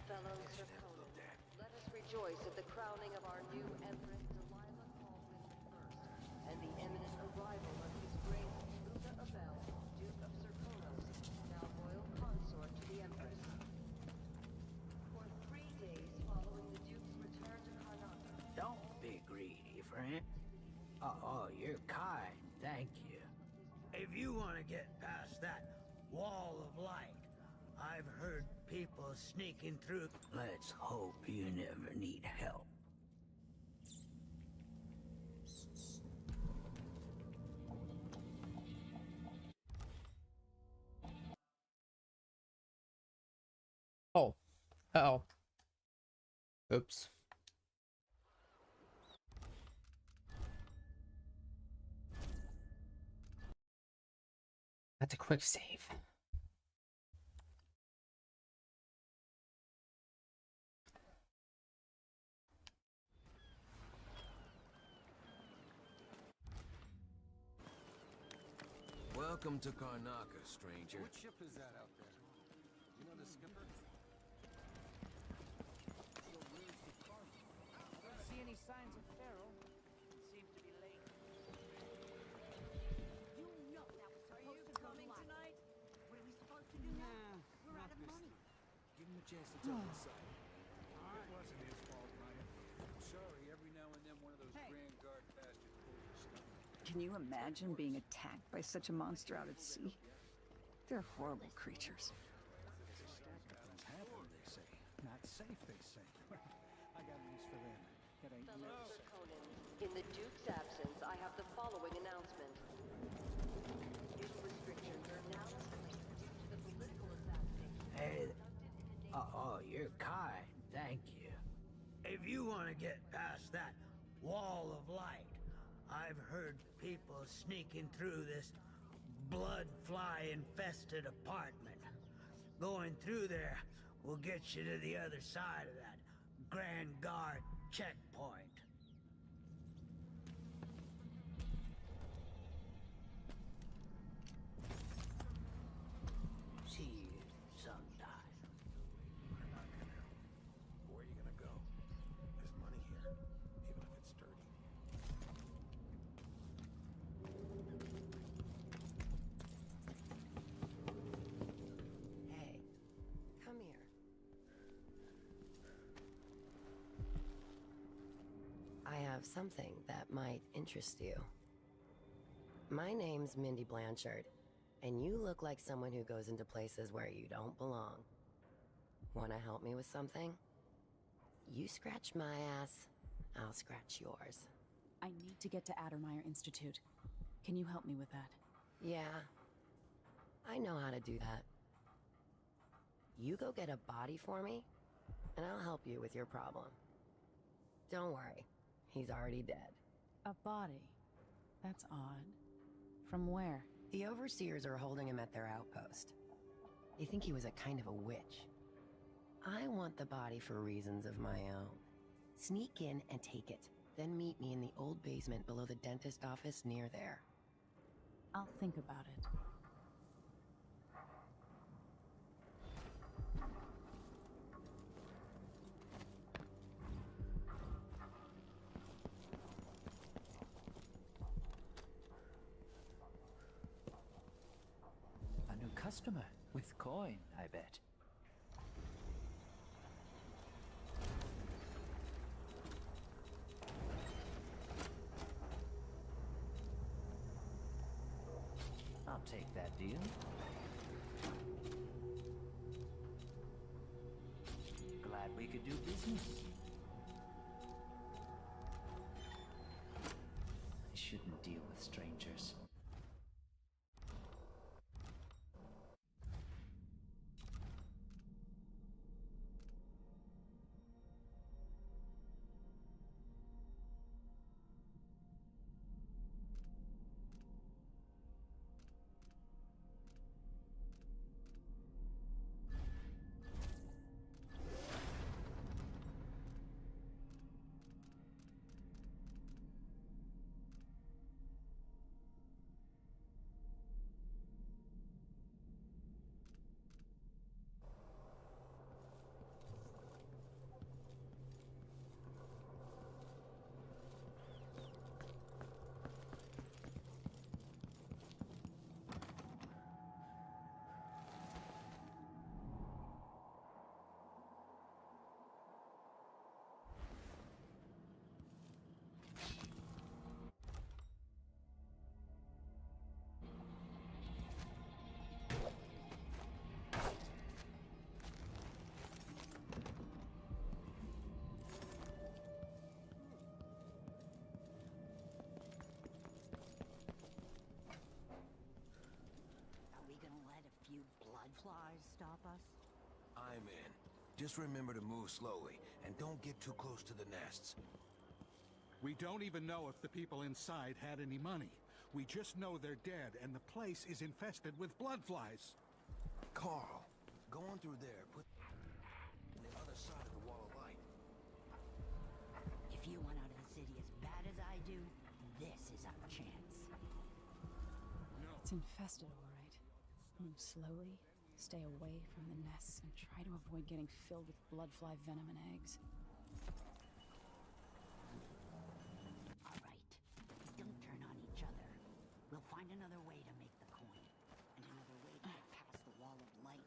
R: Fellow Circonans, let us rejoice at the crowning of our new Empress Delilah Caldwin I, and the imminent arrival of His Grace Luda Abel, Duke of Circonos, now royal consort to the Empress. For 3 days following the Duke's return to Karnaka.
N: Don't be greedy, friend. Oh, you're kind. Thank you.
I: If you want to get past that wall of light, I've heard people sneaking through.
N: Let's hope you never need help.
A: Oh. Uh-oh. Oops. That's a quick save.
M: Welcome to Karnaka, stranger.
N: What ship is that out there? You know the skipper?
U: Don't see any signs of Pharaoh. Seems to be late.
V: You know that was supposed to come tonight. What are we supposed to do now? We're out of money.
N: Give him a chance to tell his side. It wasn't his fault, Maya. I'm sorry, every now and then one of those Grand Guard bastards pulls your stuff.
W: Can you imagine being attacked by such a monster out at sea? They're horrible creatures.
T: Things happen, they say. Not safe, they say. I got news for them. It ain't
X: Fellow
T: news.
X: Sir Conan, in the Duke's absence, I have the following announcement. New restrictions are now in place due to the political assassination.
I: Hey, oh, you're kind. Thank you. If you want to get past that wall of light, I've heard people sneaking through this blood fly infested apartment. Going through there will get you to the other side of that Grand Guard checkpoint. See you sometime.
M: We're not gonna. Where are you gonna go? There's money here, even if it's dirty.
X: Hey, come here. I have something that might interest you. My name's Mindy Blanchard, and you look like someone who goes into places where you don't belong. Want to help me with something? You scratch my ass, I'll scratch yours.
B: I need to get to Addermeyer Institute. Can you help me with that?
X: Yeah, I know how to do that. You go get a body for me, and I'll help you with your problem. Don't worry, he's already dead.
B: A body? That's odd. From where?
X: The overseers are holding him at their outpost. They think he was a kind of a witch. I want the body for reasons of my own. Sneak in and take it, then meet me in the old basement below the dentist office near there.
B: I'll think about it.
U: A new customer with coin, I bet. I'll take that deal. Glad we could do business. I shouldn't deal with strangers.
V: Are we gonna let a few blood flies stop us?
M: I'm in. Just remember to move slowly, and don't get too close to the nests.
T: We don't even know if the people inside had any money. We just know they're dead, and the place is infested with blood flies.
M: Carl, go on through there. Put on the other side of the wall of light.
V: If you want out of the city as bad as I do, this is our chance.
T: No,
B: It's infested, all right. Move slowly, stay away from the nests, and try to avoid getting filled with bloodfly venom and eggs.
S: All right. Don't turn on each other. We'll find another way to make the coin. And another way to get past the wall of light.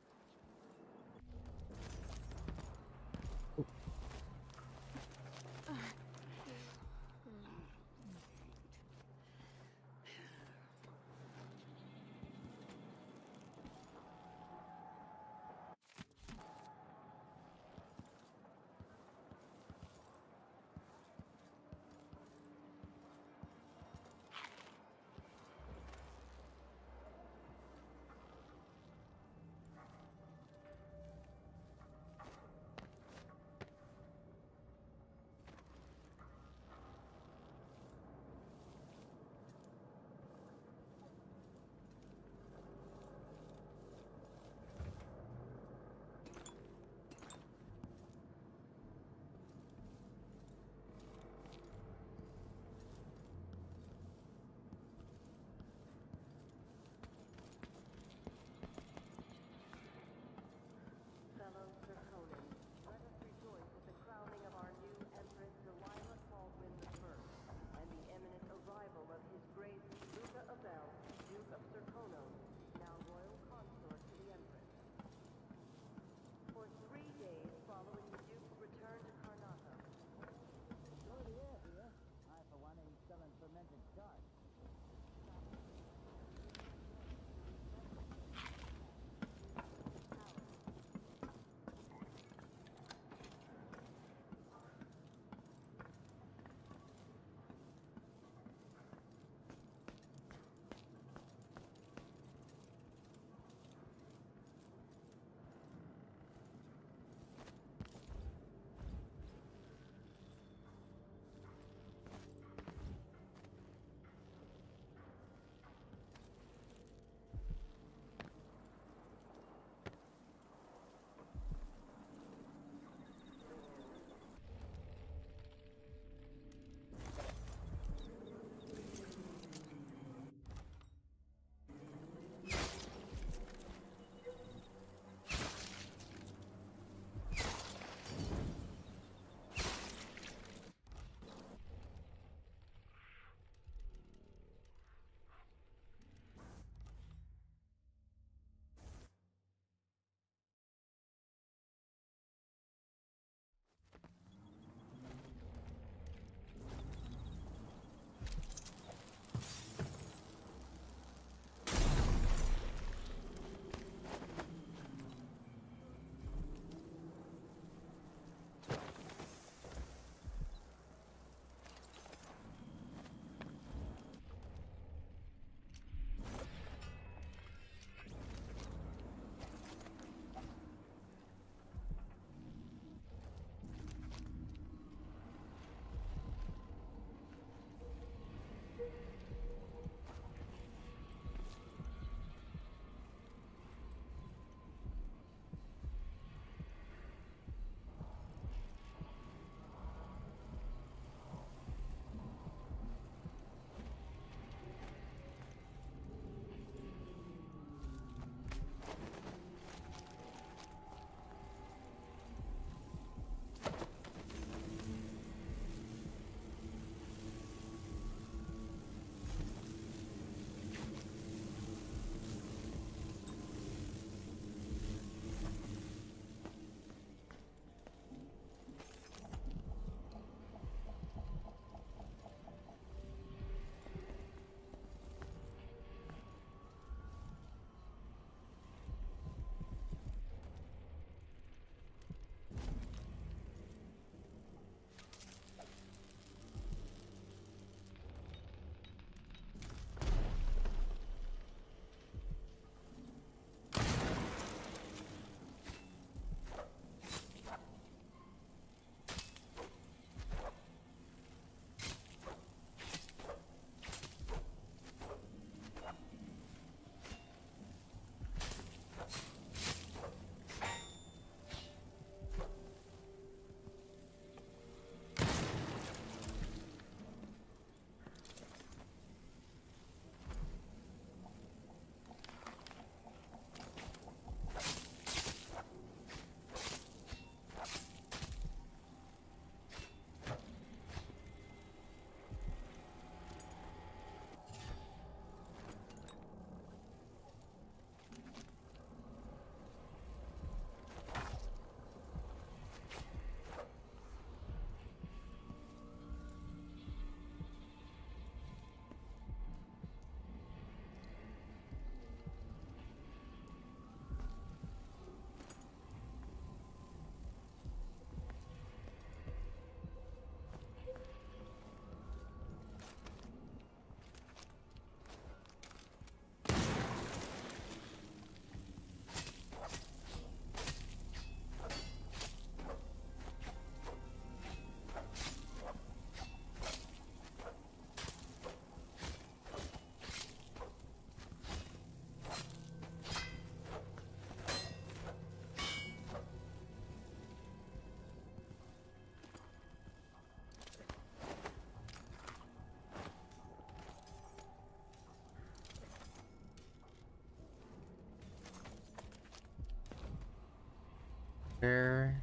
A: Where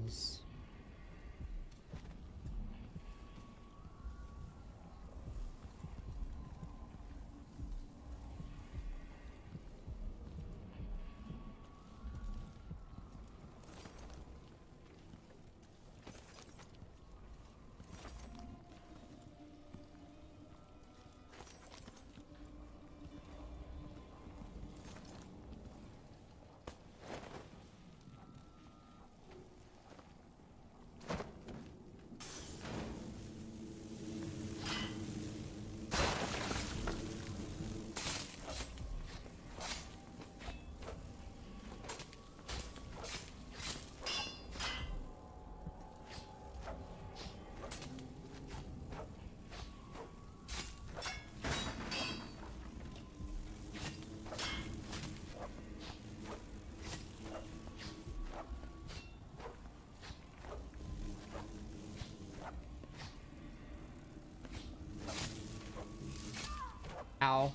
A: is... Ow.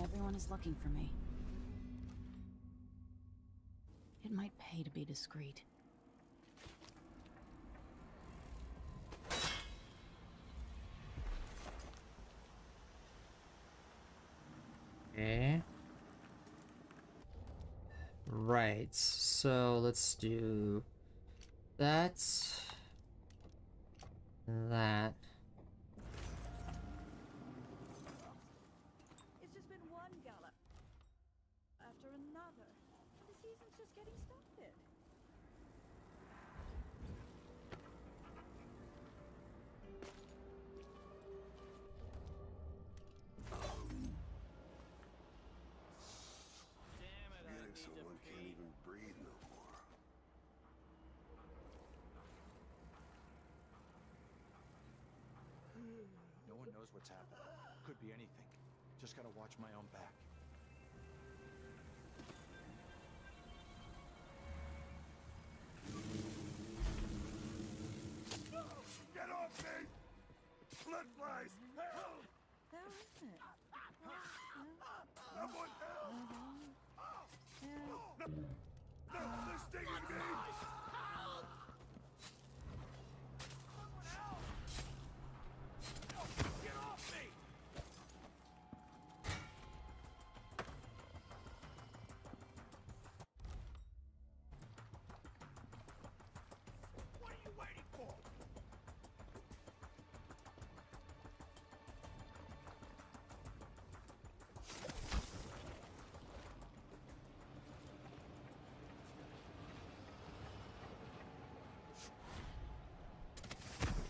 B: Everyone is looking for me. It might pay to be discreet.
A: Okay. Right, so let's do that. That.
V: It's just been one gala after another. The season's just getting started.
M: Getting so one can't even breathe no more.
I: No one knows what's happening. Could be anything. Just gotta watch my own back.
M: Get off me! Blood flies! Help!
V: There isn't it?
M: Someone help! No, they're stinging me! Get off me! What are you waiting for?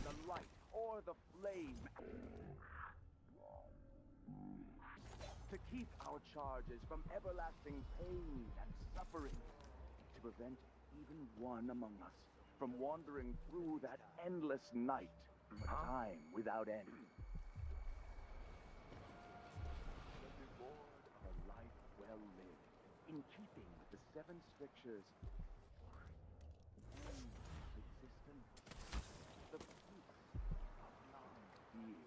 C: The light or the flame to keep our charges from everlasting pain and suffering, to prevent even one among us from wandering through that endless night, time without end. The reward of a life well lived, in keeping with the seven strictures of existence, the peace of non-being.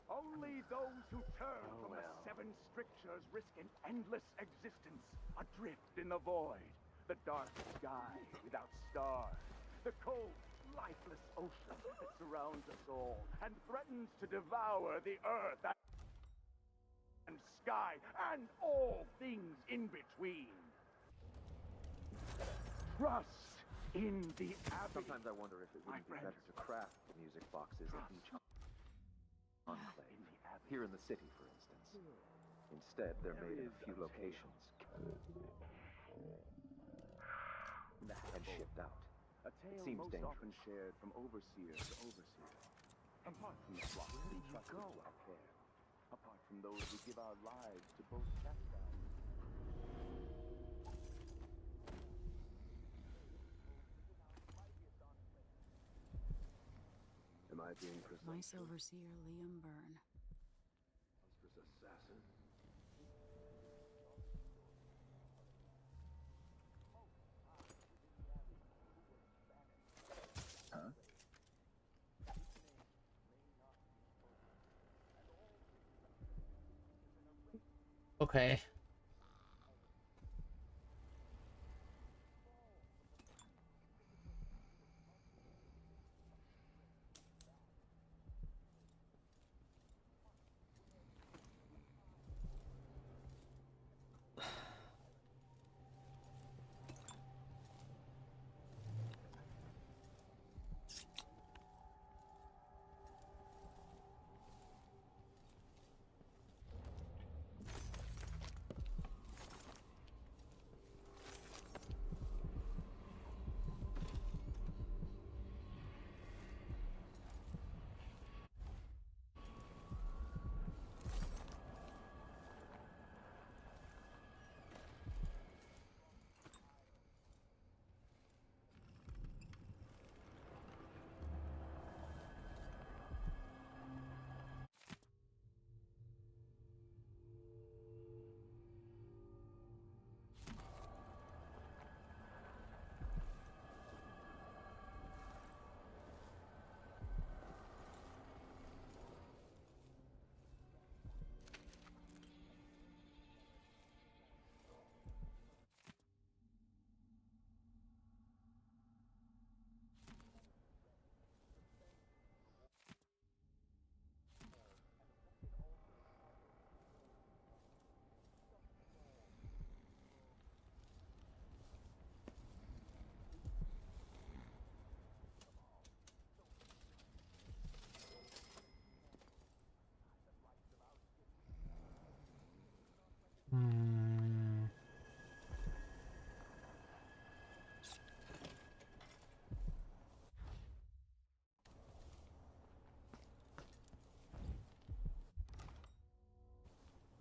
C: Only those who turn from the seven strictures risk an endless existence, adrift in the void, the dark sky without stars, the cold, lifeless ocean that surrounds us all and threatens to devour the earth and sky and all things in between. Trust in the abyss.
E: Sometimes I wonder if it wouldn't be better to craft the music boxes in each enclave. Here in the city, for instance. Instead, they're made in a few locations and shipped out. A tale most often shared from overseer to overseer. Apart from the flock we trusted to our care. Apart from those we give our lives to both chastise. Am I being presumptuous?
B: Mice Overseer Liam Byrne.
E: Monstrous assassin? Huh?
A: Okay.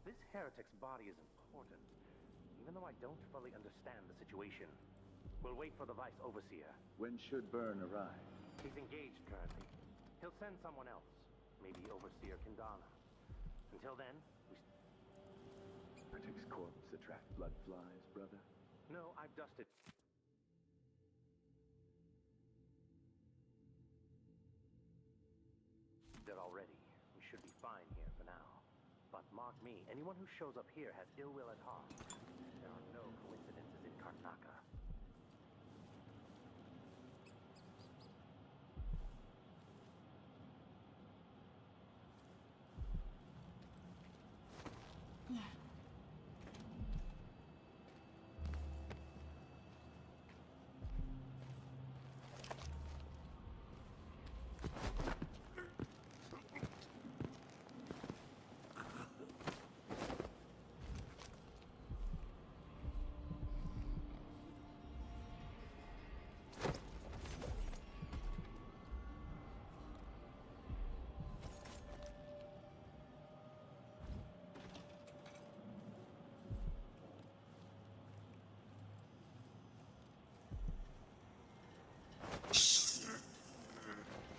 E: This heretic's body is important, even though I don't fully understand the situation. We'll wait for the Vice Overseer. When should Byrne arrive? He's engaged currently. He'll send someone else, maybe Overseer Kendana. Until then, we... Heretic's corpse attract blood flies, brother? No, I've dusted... They're already. We should be fine here for now. But mark me, anyone who shows up here has ill will at heart. There are no coincidences in Karnaka.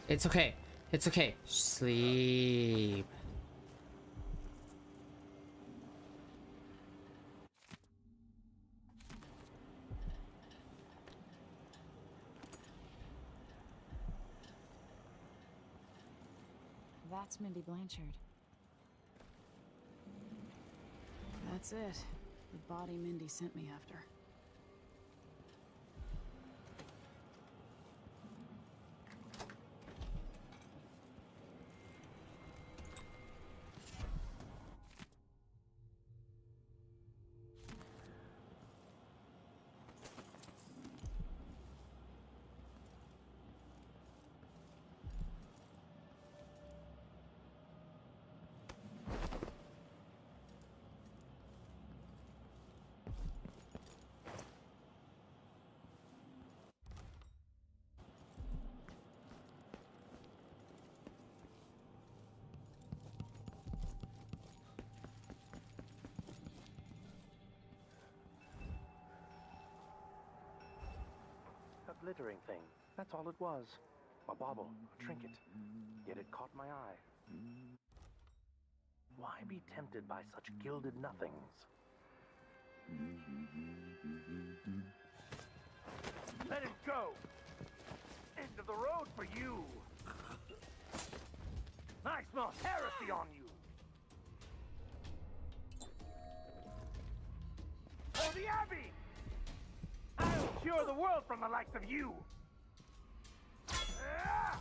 A: It's okay. It's okay. Sleep.
B: That's Mindy Blanchard. That's it. The body Mindy sent me after.
E: glittering thing. That's all it was. A bauble, a trinket. Yet it caught my eye. Why be tempted by such gilded nothings? Let it go! End of the road for you! I smell heresy on you! For the Abbey! I'll cure the world from the likes of you! Ah!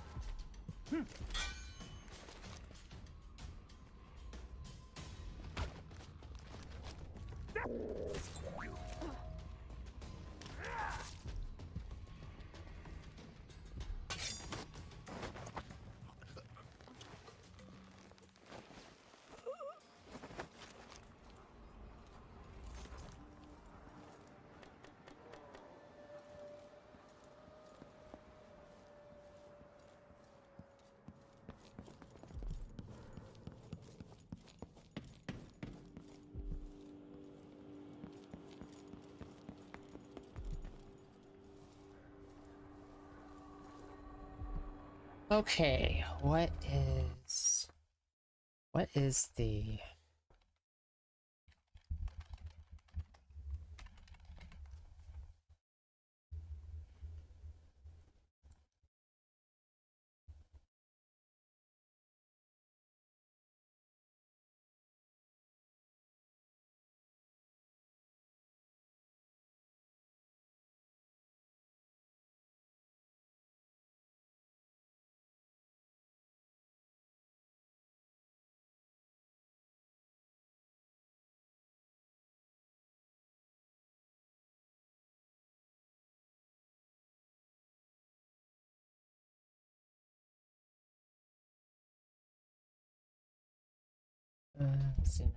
A: Okay, what is the let's see now.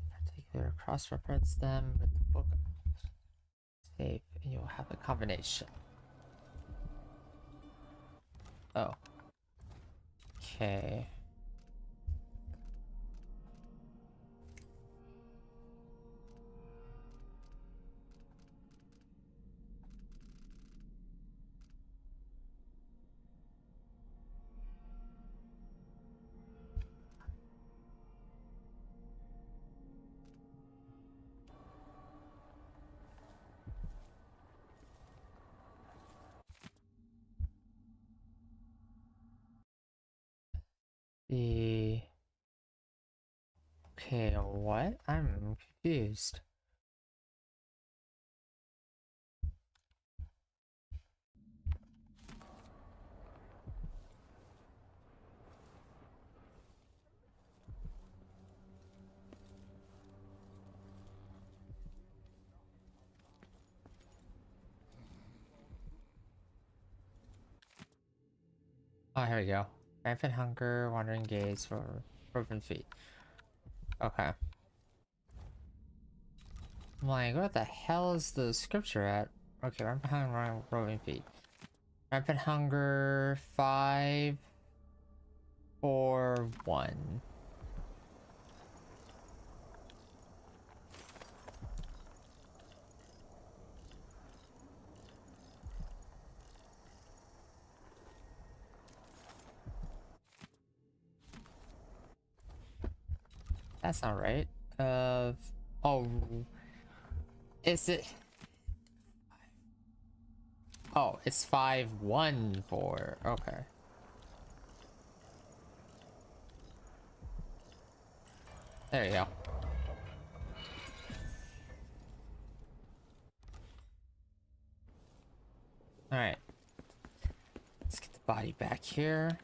A: In particular, cross-reference them with the book save, and you'll have a combination. Oh. Okay. The okay, what? I'm confused. Oh, here we go. Rampant hunger, wandering gaze, for broken feet. Okay. I'm like, what the hell is the scripture at? Okay, rampant hunger, roving feet. Rampant hunger 5, 4, 1. That's not right. Oh, is it? Oh, it's 5, 1, 4. Okay. There you go. All right. Let's get the body back here.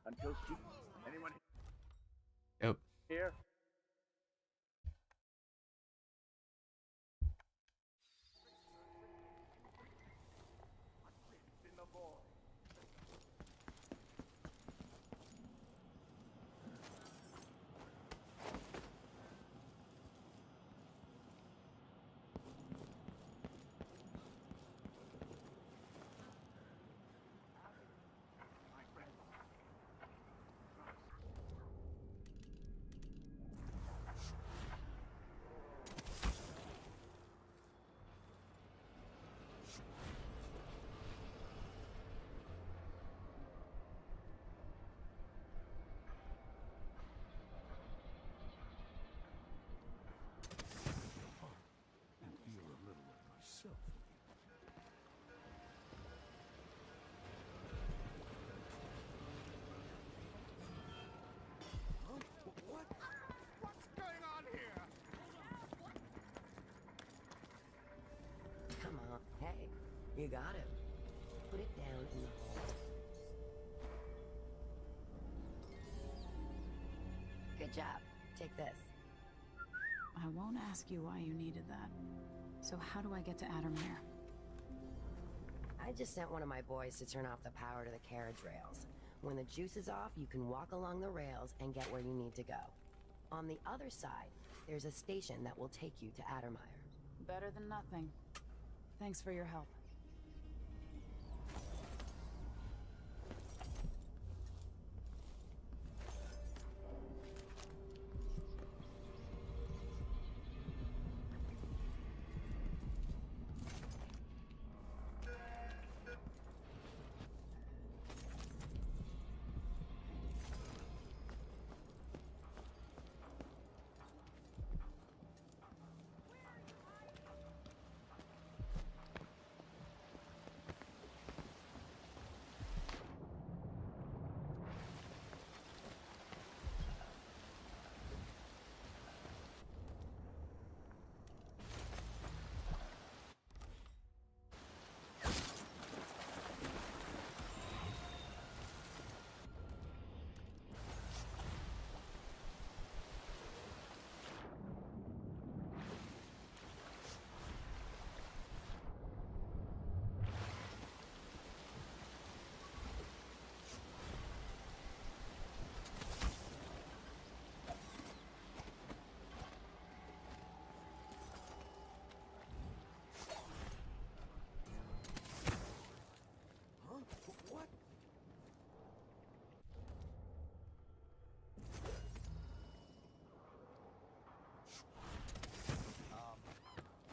C: Until she... Anyone
A: Yep.
C: here? In the void.
T: And feel a little like myself.
C: What? What's going on here?
X: Come on. Hey, you got it. Put it down in the hole. Good job. Take this.
B: I won't ask you why you needed that. So how do I get to Addermire?
X: I just sent one of my boys to turn off the power to the carriage rails. When the juice is off, you can walk along the rails and get where you need to go. On the other side, there's a station that will take you to Addermire.
B: Better than nothing. Thanks for your help.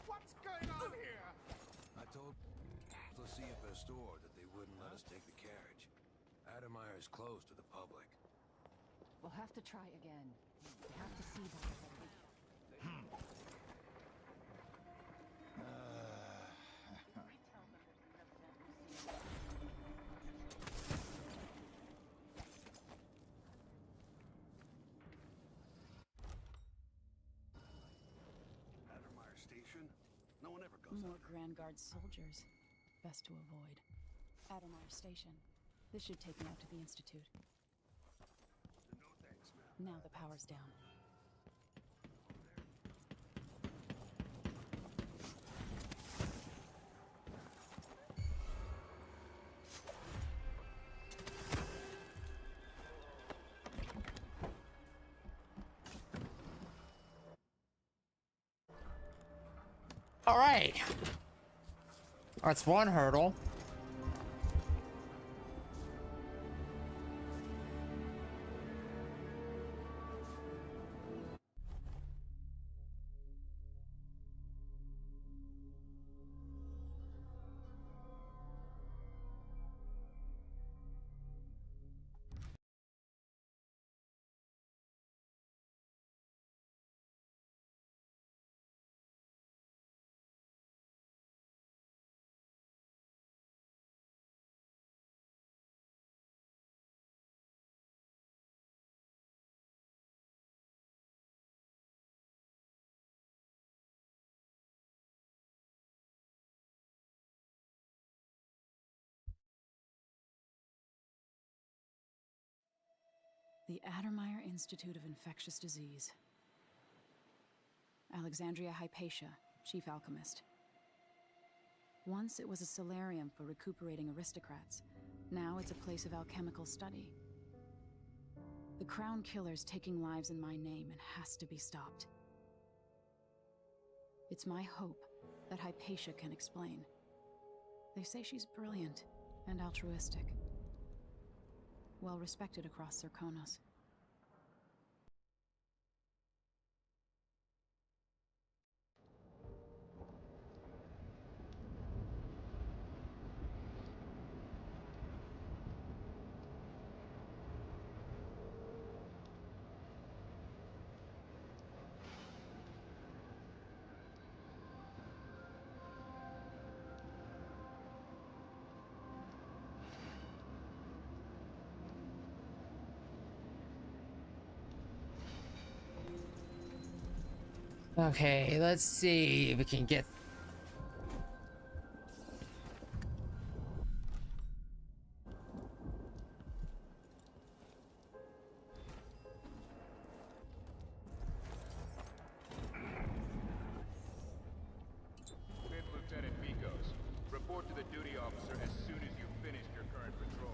C: What's going on here?
M: I told the store that they wouldn't let us take the carriage. Addermire is closed to the public.
B: We'll have to try again. We have to see that.
M: Addermire Station? No one ever goes
B: More
M: out there.
B: Grand Guard soldiers. Best to avoid. Addermire Station. This should take me out to the Institute.
M: No thanks, ma'am.
B: Now the power's down.
A: All right. That's one hurdle.
B: The Addermeyer Institute of Infectious Disease. Alexandria Hypatia, chief alchemist. Once it was a solarium for recuperating aristocrats. Now it's a place of alchemical study. The Crown Killer's taking lives in my name and has to be stopped. It's my hope that Hypatia can explain. They say she's brilliant and altruistic. Well respected across Zirconos.
A: Okay, let's see if we can get.
F: Fifth Lieutenant Mikos, report to the duty officer as soon as you've finished your current patrol.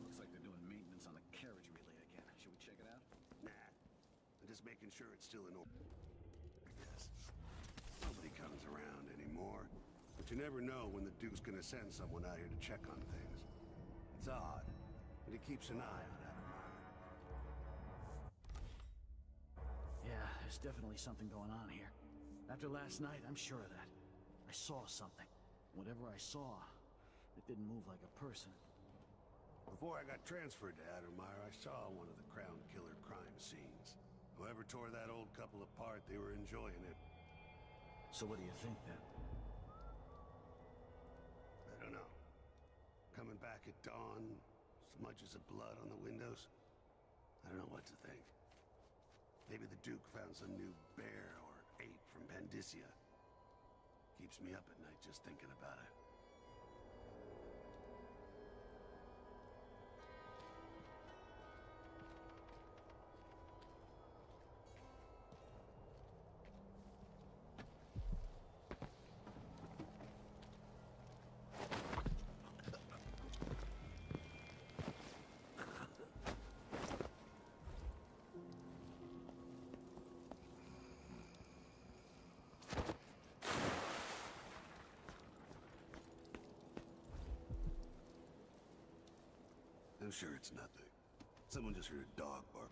I: Looks like they're doing maintenance on the carriage relay again. Should we check it out?
J: Nah. I'm just making sure it's still in order. I guess. Nobody comes around anymore. But you never know when the Duke's gonna send someone out here to check on things. It's odd, but he keeps an eye on Addermeyer.
I: Yeah, there's definitely something going on here. After last night, I'm sure of that. I saw something. Whatever I saw, it didn't move like a person.
J: Before I got transferred to Addermeyer, I saw one of the Crown Killer crime scenes. Whoever tore that old couple apart, they were enjoying it.
I: So what do you think, then?
J: I don't know. Coming back at dawn, smudges of blood on the windows. I don't know what to think. Maybe the Duke found some new bear or ape from Pandysia. Keeps me up at night just thinking about it. I'm sure it's nothing. Someone just heard a dog bark.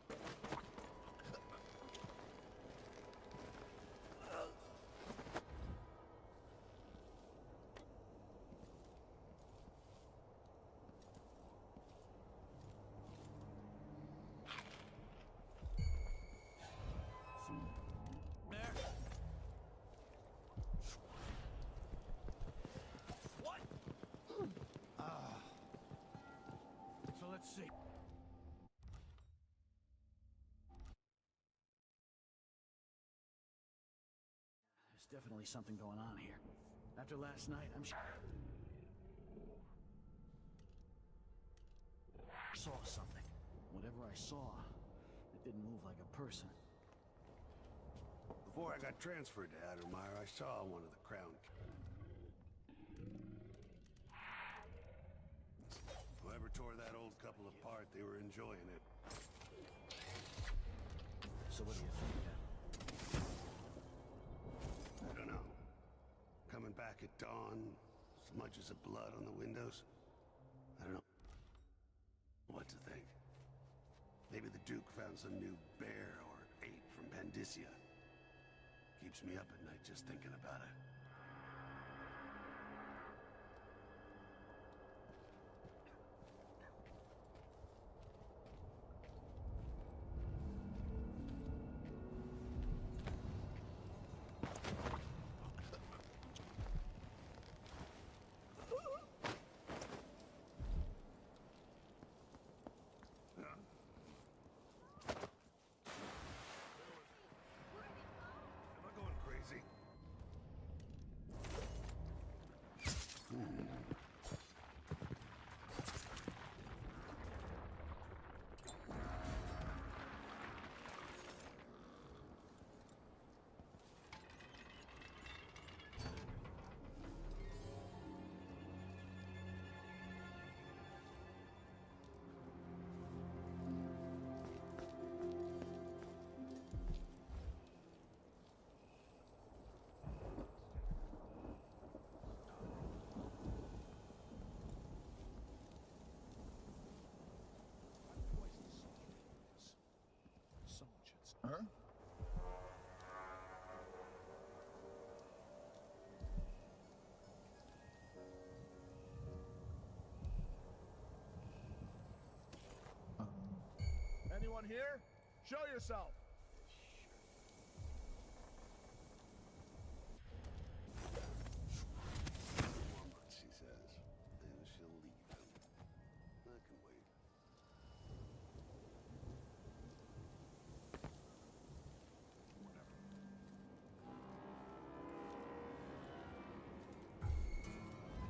I: So let's see. There's definitely something going on here. After last night, I'm sure. Saw something. Whatever I saw, it didn't move like a person.
J: Before I got transferred to Addermeyer, I saw one of the Crown. Whoever tore that old couple apart, they were enjoying it.
I: So what do you think, then?
J: I don't know. Coming back at dawn, smudges of blood on the windows. I don't know what to think. Maybe the Duke found some new bear or ape from Pandysia. Keeps me up at night just thinking about it. Am I going crazy?
K: Uh-huh. Anyone here? Show yourself!
J: Once, he says. Then she'll leave him. I can wait.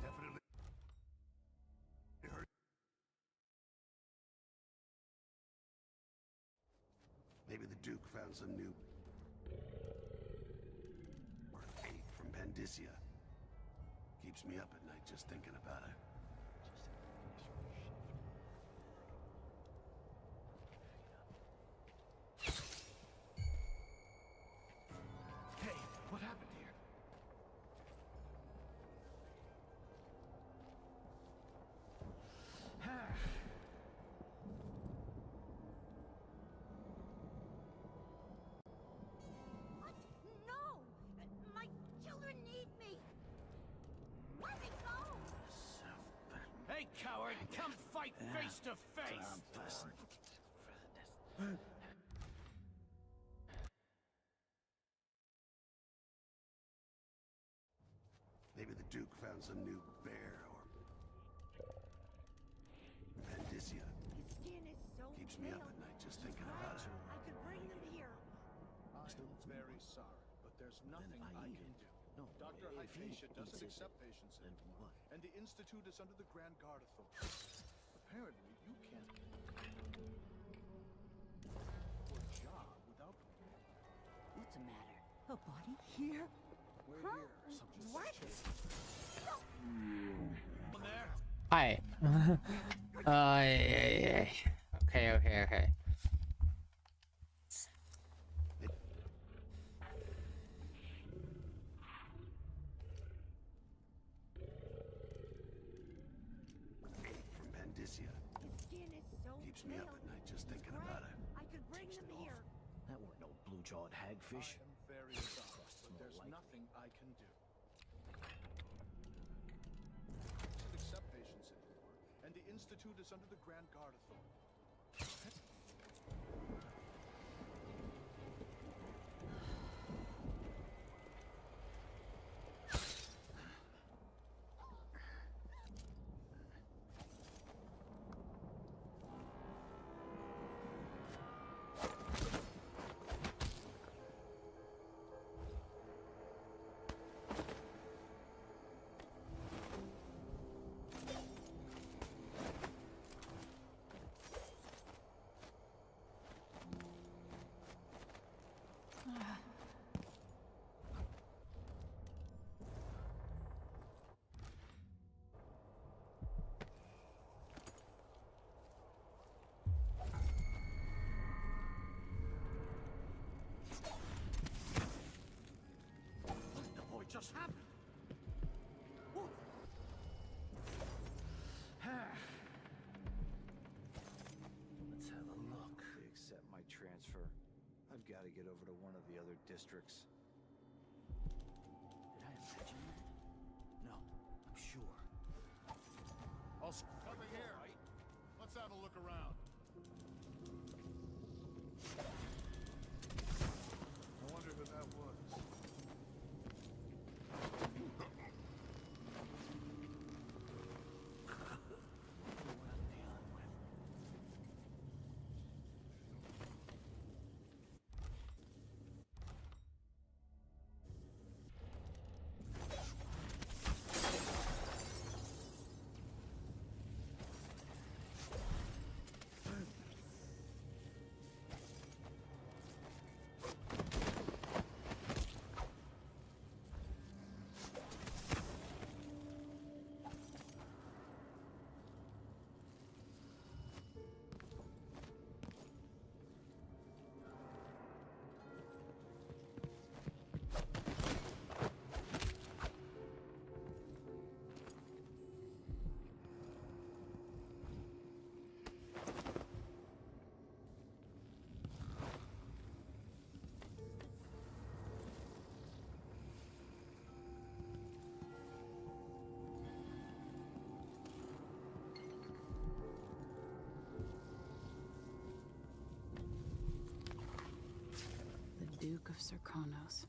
J: Definitely hurt. Maybe the Duke found some new aid from Pandysia. Keeps me up at night just thinking about it.
I: Hey, what happened here?
S: What? No! My children need me! Let me go!
I: Hey, coward! Come fight face to face!
J: Maybe the Duke found some new bear or Pandysia.
S: His skin is so
J: Keeps me up
S: pale.
J: at night just thinking about it.
S: I could bring them here.
K: I'm very sorry, but there's nothing I can do.
I: No,
K: Dr.
I: if he
K: Hypatia doesn't
I: eats it,
K: accept patients
I: then
K: anymore,
I: what?
K: and the Institute is under the Grand Guard authority. Apparently, you can't do a job without
S: What's the matter? A body here?
K: We're
S: Huh?
K: here. Something
S: What?
K: there.
A: Hi. Yeah. Okay.
J: From Pandysia.
S: His skin is so
J: Keeps me up
S: pale.
J: at night just thinking
S: It's
J: about
S: gray.
J: it.
S: I could bring them here.
I: That weren't no blue-jawed hagfish.
K: I am very sorry, but there's
I: like
K: nothing I can do. Doesn't accept patients anymore, and the Institute is under the Grand Guard authority.
I: What just happened?
E: Let's have a look. They accept my transfer. I've got to get over to one of the other districts.
I: Did I imagine that? No, I'm sure.
K: Cover here. Let's have a look around. I wonder who that was.
B: Duke of Serkonos.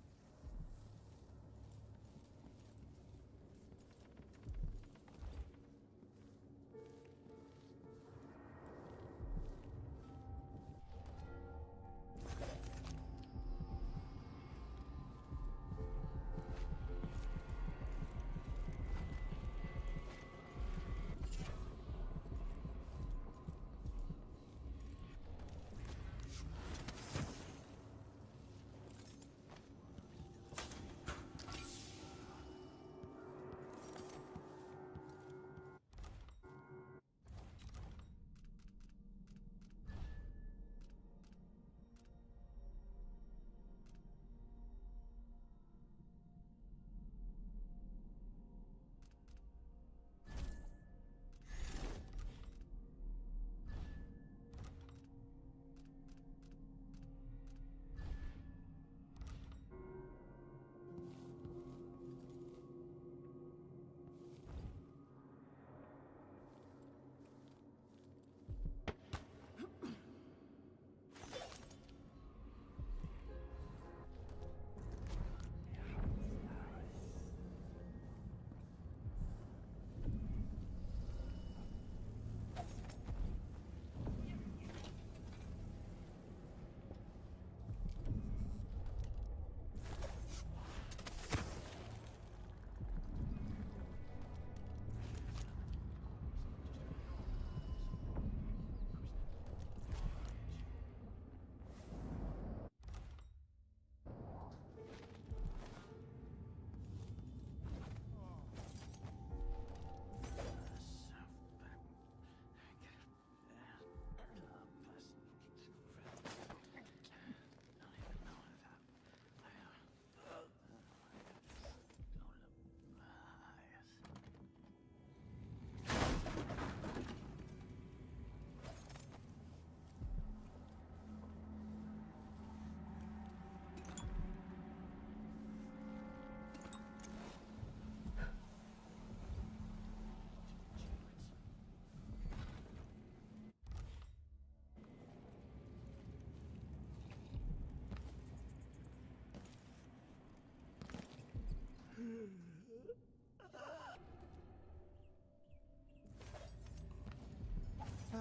I: I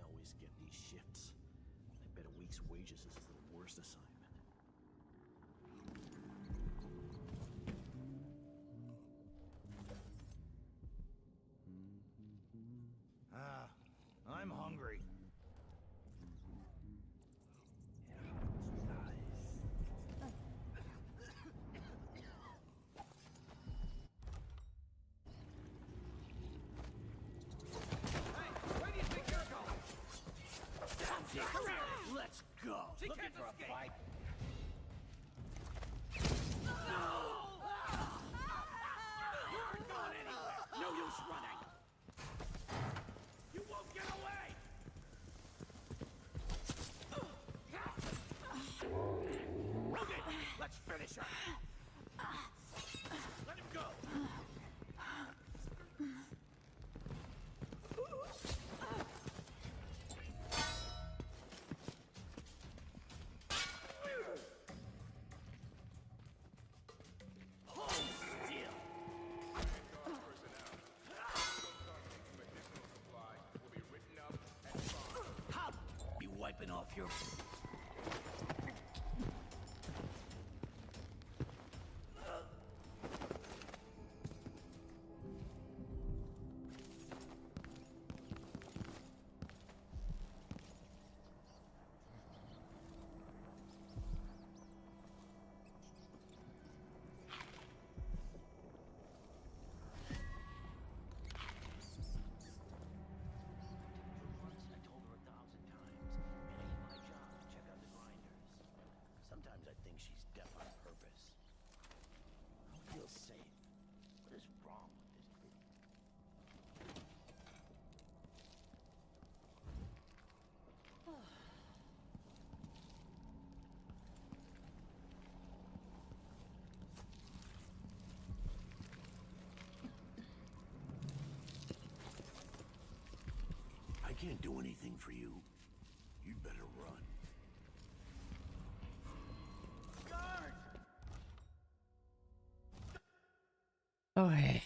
I: always get these shifts. I bet a week's wages is the worst assignment. I'm hungry.
E: Where do you think you're going?
I: Let's go.
E: She
I: Looking
E: can't
I: for a
E: escape.
I: fight?
E: You aren't going anywhere.
I: No use running.
E: You won't get away.
I: Okay, let's finish her. Let him go. You wiping off your...
E: Sometimes I think she's deaf on purpose. I don't feel safe. What is wrong with this group?
J: I can't do anything for you. You'd better run.
A: Okay.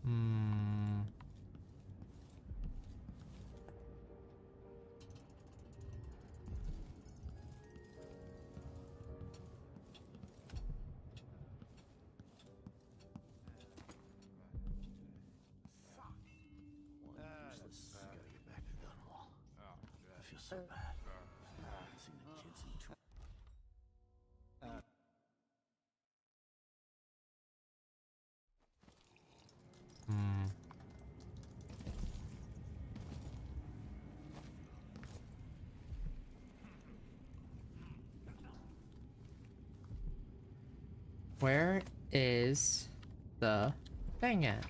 A: Hmm.
I: Useless. I gotta get back to Dunwall. I feel so bad. Seeing the kids in
A: Hmm. Where is the thing at?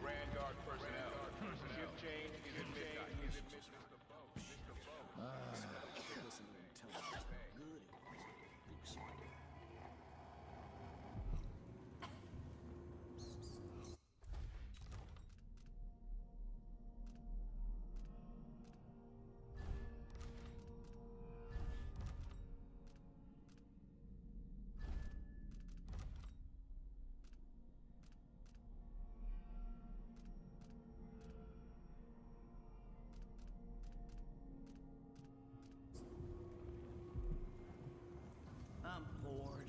F: Grand Guard personnel. Ship change is at midnight. Mr. Boat.
I: listen to him tell me how good it was. I'm bored.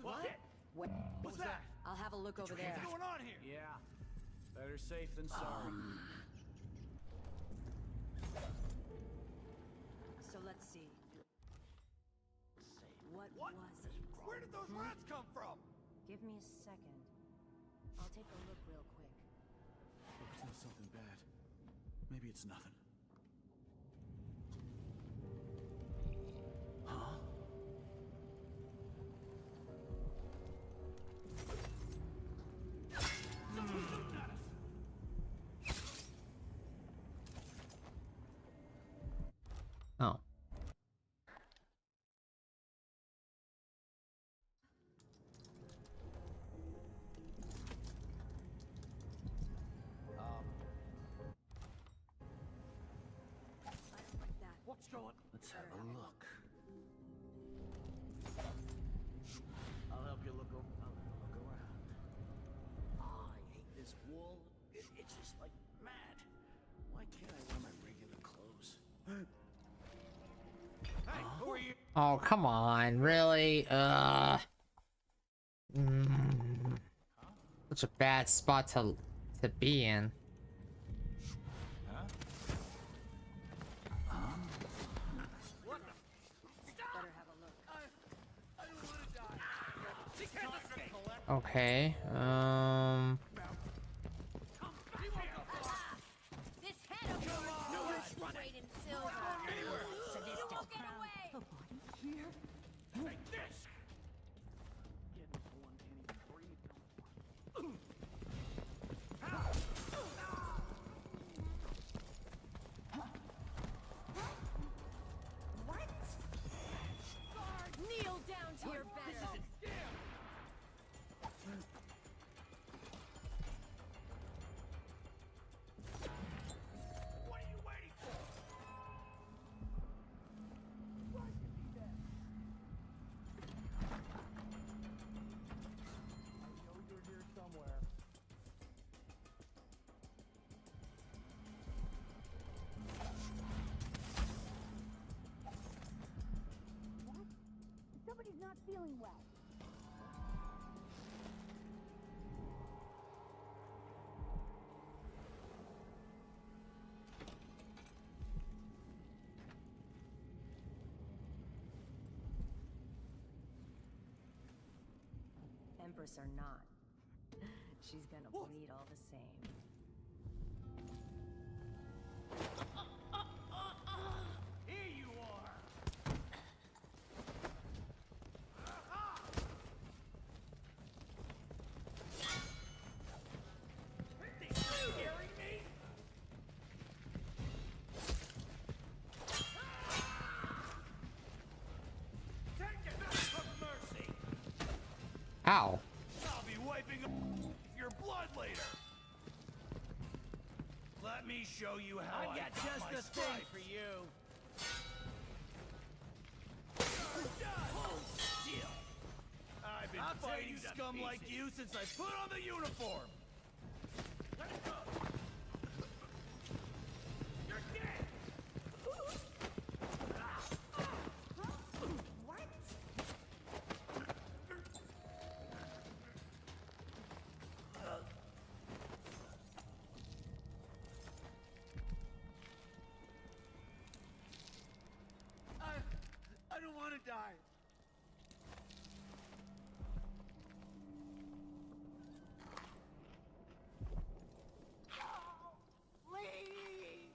D: What? Wait,
I: What's that?
D: I'll have a look over there.
I: What's going on here? Yeah. Better safe than sorry.
D: So let's see. What
K: What?
D: was it?
K: Where did those rats come from?
D: Give me a second. I'll take a look real quick.
I: Hope it's not something bad. Maybe it's nothing. Huh?
A: Oh.
I: What's going? Let's have a look. I'll help you look around. I hate this wool. It itches like mad. Why can't I wear my regular clothes?
K: Hey, who are you?
A: Oh, come on, really? Such a bad spot to be in. Okay,
D: This head of yours is worth weight in silver. Sadistic. You won't get away.
I: A body here? Like this. Get this one can't even breathe.
D: What? Guard, kneel down to your battle.
I: What are you waiting for?
K: I know you're here somewhere.
D: Somebody's not feeling well. Empress or not. She's gonna bleed all the same.
I: Here you are! Think you're scaring me? Take it of mercy!
A: Ow.
I: I'll be wiping your blood later. Let me show you how I got just the thing for you. Hold still. I've been fighting scum like you since I put on the uniform. Let it go. You're dead.
D: What?
I: I don't want to die. Please.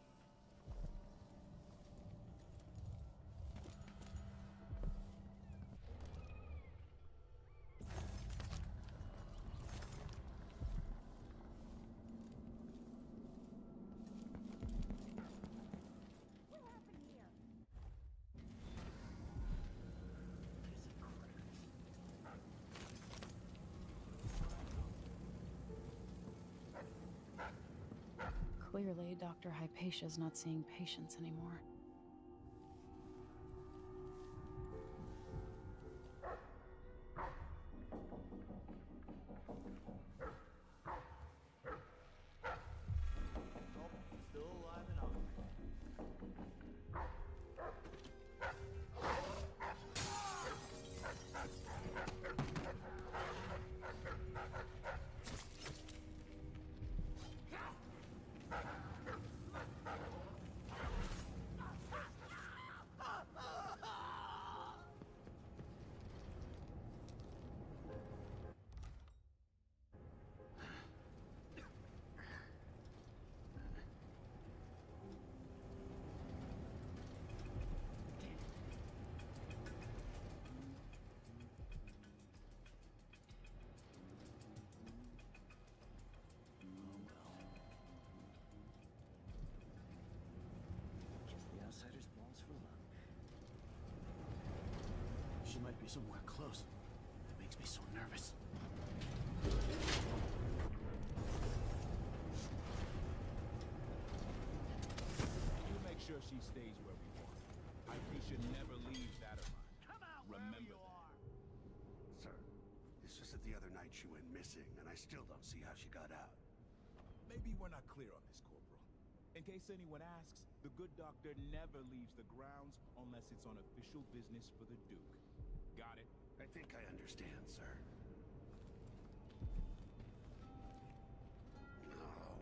B: Clearly, Dr. Hypatia's not seeing patients anymore.
I: Still alive and on. Guess the outsider's balls for luck. She might be somewhere close. That makes me so nervous.
F: You make sure she stays where we want. Hypatia never leaves that of mine. Remember that.
J: Sir, it's just that the other night she went missing, and I still don't see how she got out.
F: Maybe we're not clear on this, Corporal. In case anyone asks, the good doctor never leaves the grounds unless it's on official business for the Duke. Got it?
J: I think I understand, sir. No.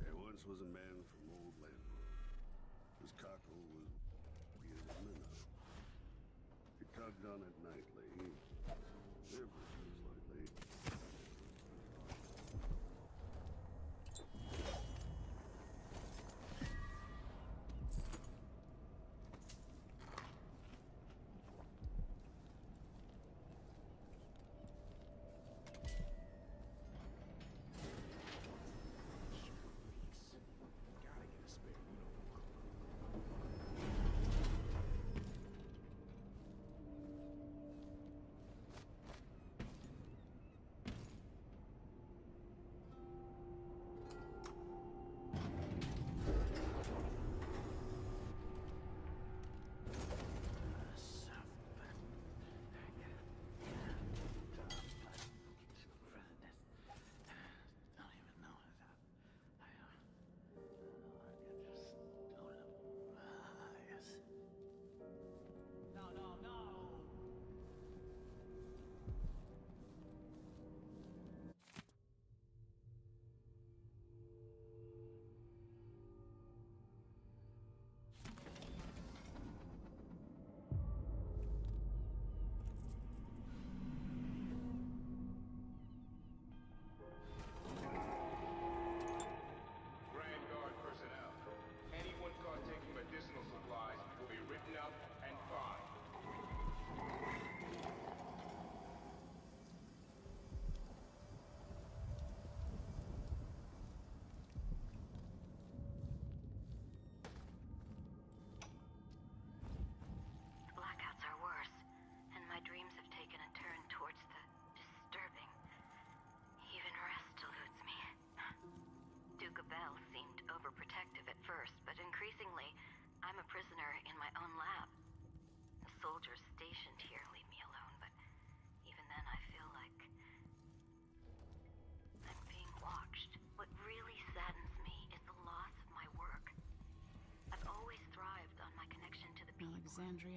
J: There once was a man from Old Landlord. His cockle was weird as Minotaur. He tugged on it nightly, ever so slightly.
F: Gotta get a spare uniform.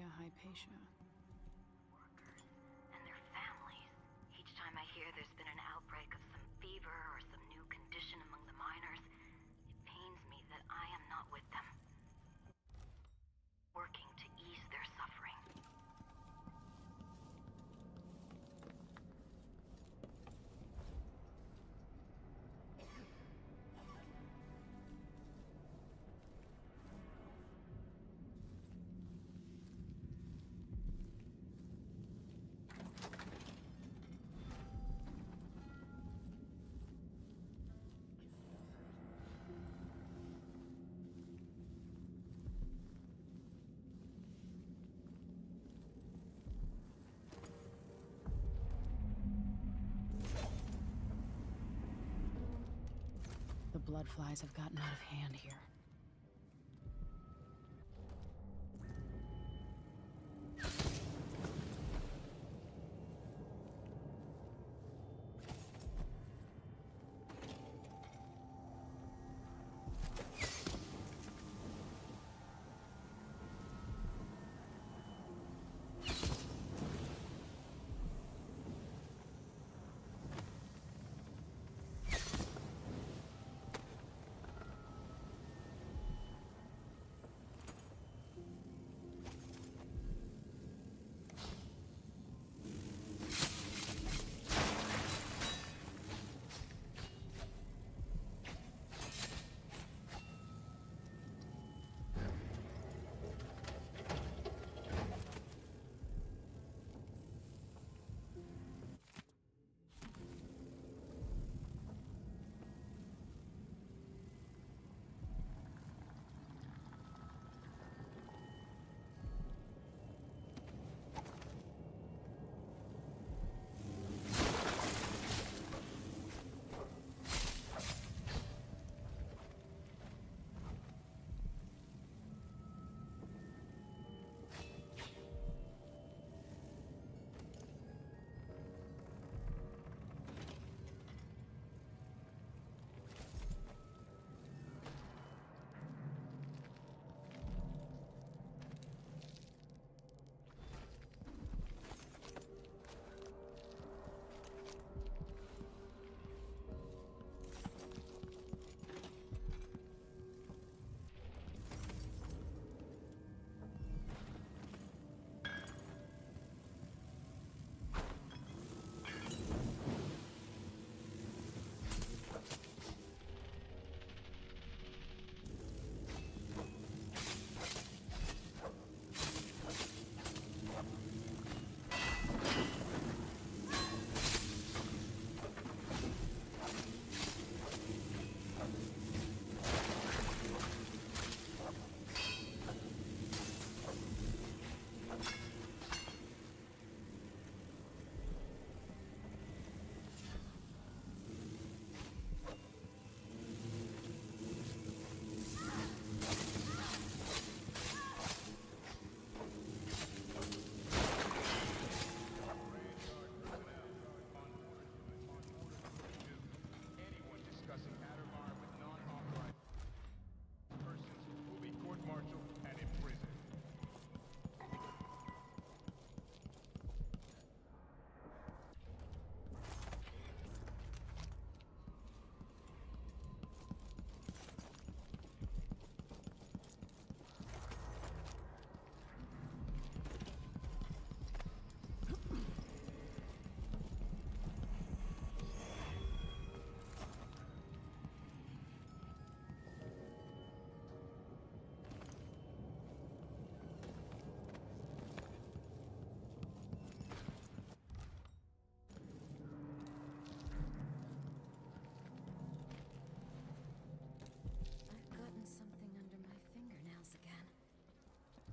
B: Hypatia.
X: Workers and their families. Each time I hear there's been an outbreak of some fever or some new condition among the miners, it pains me that I am not with them, working to ease their suffering.
B: The blood flies have gotten out of hand here.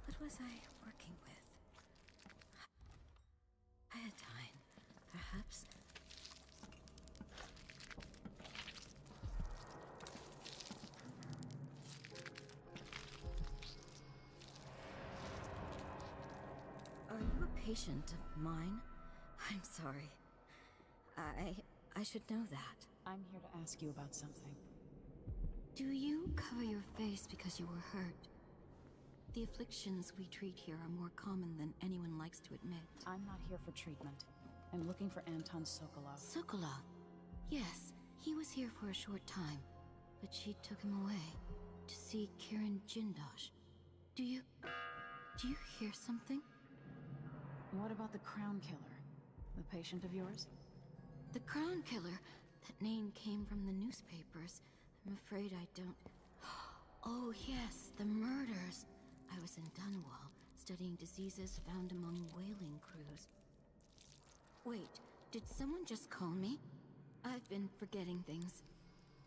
D: What was I working with? Iodine, perhaps? Are you a patient of mine? I'm sorry. I should know that.
B: I'm here to ask you about something.
D: Do you cover your face because you were hurt?
B: The afflictions we treat here are more common than anyone likes to admit.
L: I'm not here for treatment. I'm looking for Anton Sokolov.
B: Sokolov? Yes, he was here for a short time, but she took him away to see Kirin Jindosh. Do you hear something?
L: What about the Crown Killer? The patient of yours?
B: The Crown Killer? That name came from the newspapers. I'm afraid I don't... Oh yes, the murders. I was in Dunwall, studying diseases found among whaling crews. Wait, did someone just call me? I've been forgetting things.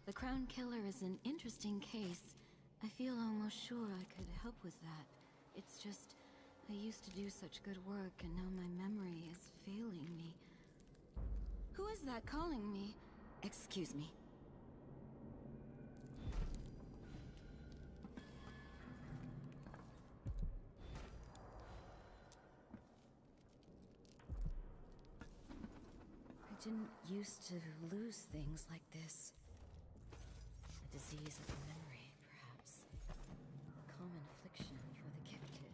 B: The Crown Killer is an interesting case. I feel almost sure I could help with that. It's just, I used to do such good work and now my memory is failing me. Who is that calling me? Excuse me. I didn't used to lose things like this. A disease of the memory, perhaps. A common affliction for the gifted.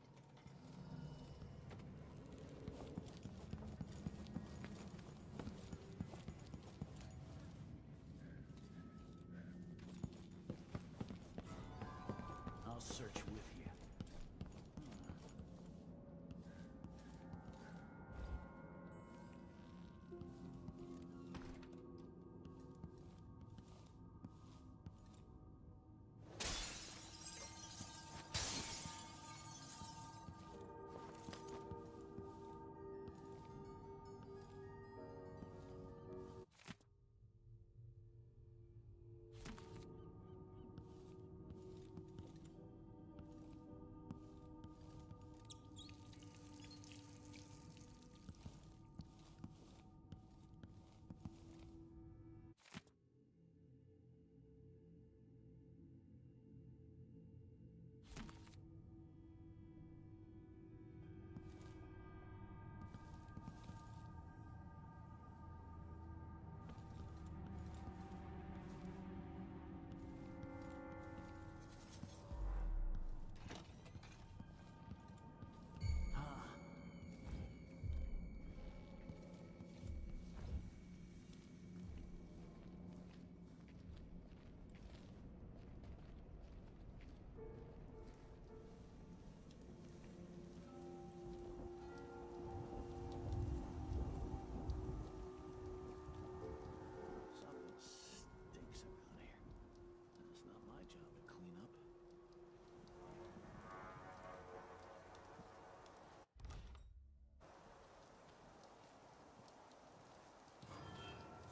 I: I'll search with you.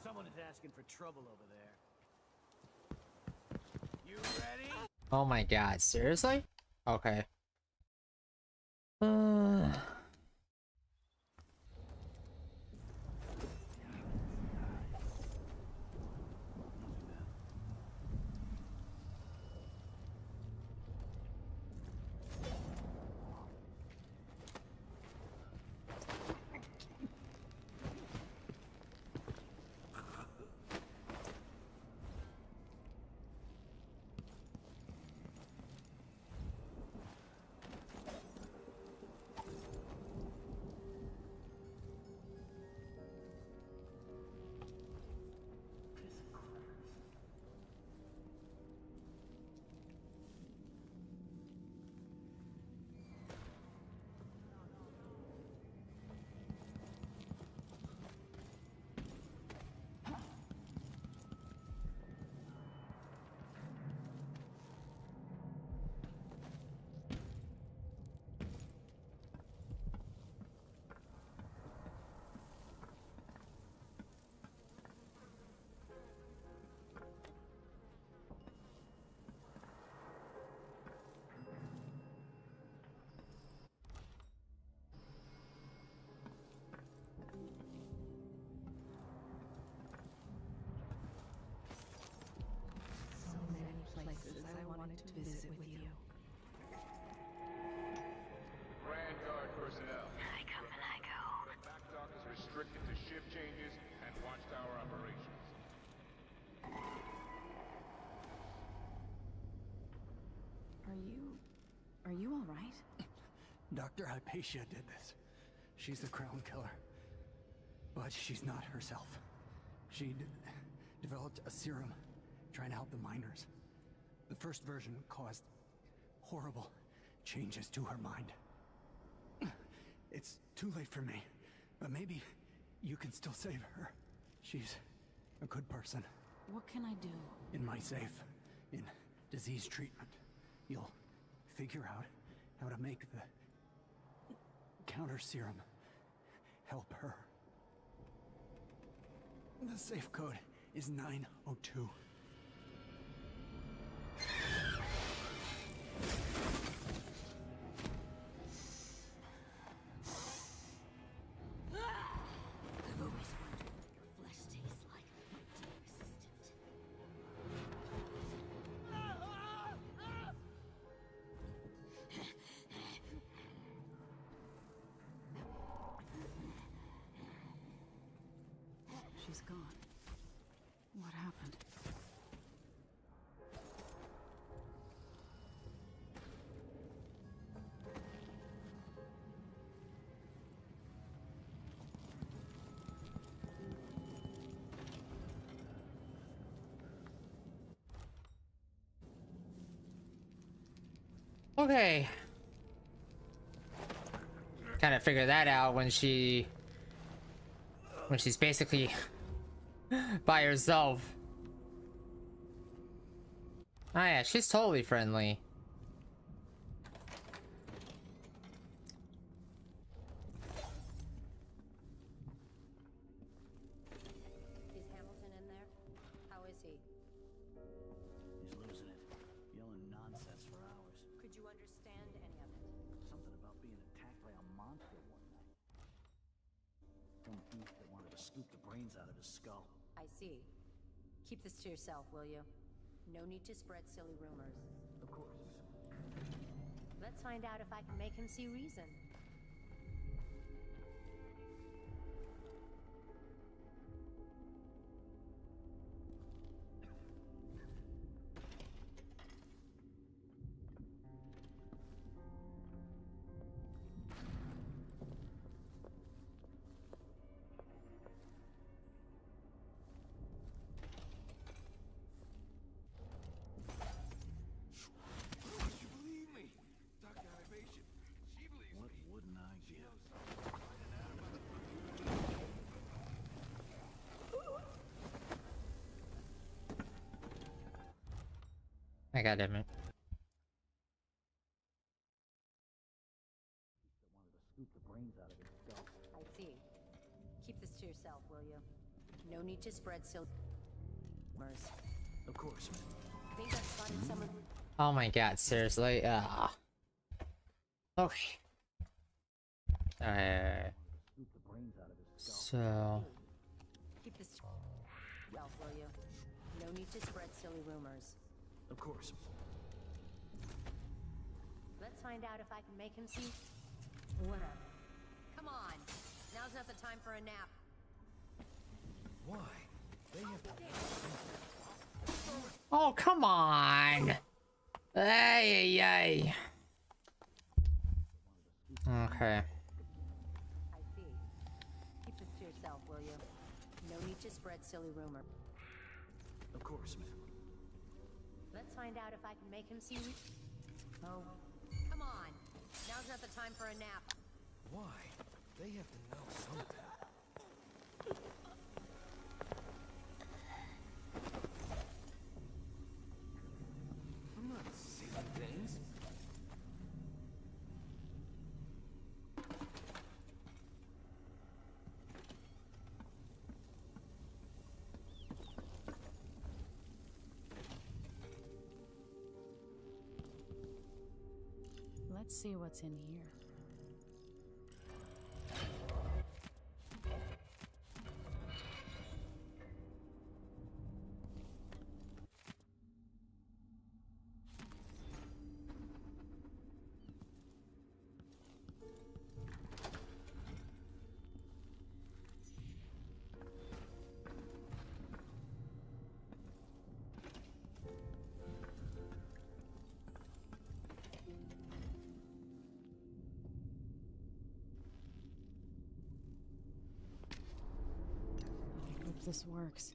I: Someone is asking for trouble over there. You ready?
A: Oh my god, seriously? Okay.
B: To visit with you.
C: Grand Guard personnel.
B: I come and I go.
C: The back dock is restricted to shift changes and watchtower operations.
L: Are you all right?
G: Dr. Hypatia did this. She's the crown killer. But she's not herself. She developed a serum trying to help the miners. The first version caused horrible changes to her mind. It's too late for me, but maybe you can still save her. She's a good person.
L: What can I do?
G: In my safe, in disease treatment, you'll figure out how to make the counter serum help her. The safe code is 902.
S: I've always wondered what your flesh tastes like, my dear assistant.
L: She's gone. What happened?
A: Okay. Kind of figure that out when she's basically by herself. Oh yeah, she's totally friendly.
R: Is Hamilton in there? How is he?
I: He's losing it. Yelling nonsense for hours.
R: Could you understand any of it?
I: Something about being attacked by a monster one night. Some beast that wanted to scoop the brains out of his skull.
R: I see. Keep this to yourself, will you? No need to spread silly rumors.
I: Of course, ma'am.
R: Let's find out if I can make him see reason.
N: You believe me? Dr. Hypatia, she believes
I: What
N: me.
I: wouldn't I
N: She
I: give?
N: knows something. Finding out about the
A: I got it, man.
I: Scoop the brains out of his skull.
R: I see. Keep this to yourself, will you? No need to spread silly rumors.
I: Of course, ma'am.
R: Think I've spotted someone.
A: Oh my god, seriously? Okay. Alright.
I: Scoop the brains out of his skull.
A: So...
R: Keep this to yourself, will you? No need to spread silly rumors.
I: Of course.
R: Let's find out if I can make him see. Whatever. Come on. Now's not the time for a nap.
M: Why? They have to...
A: Oh, come on! Ay, ay, ay. Okay.
R: I see. Keep this to yourself, will you? No need to spread silly rumor.
I: Of course, ma'am.
R: Let's find out if I can make him see. Oh. Come on. Now's not the time for a nap.
M: Why? They have to know something. I'm not seeing things.
L: Let's see what's in here.
B: if this works.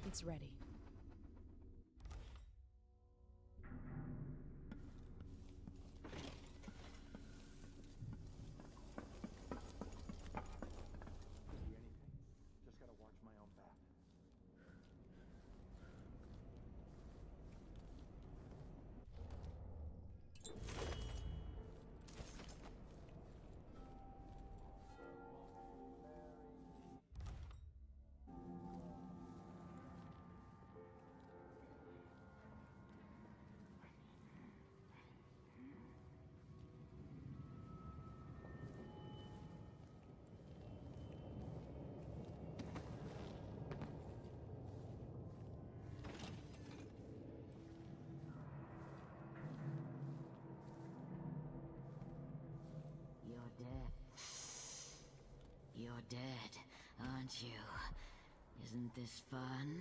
B: It's ready.
E: Just gotta watch my own back.
S: You're dead. You're dead, aren't you? Isn't this fun?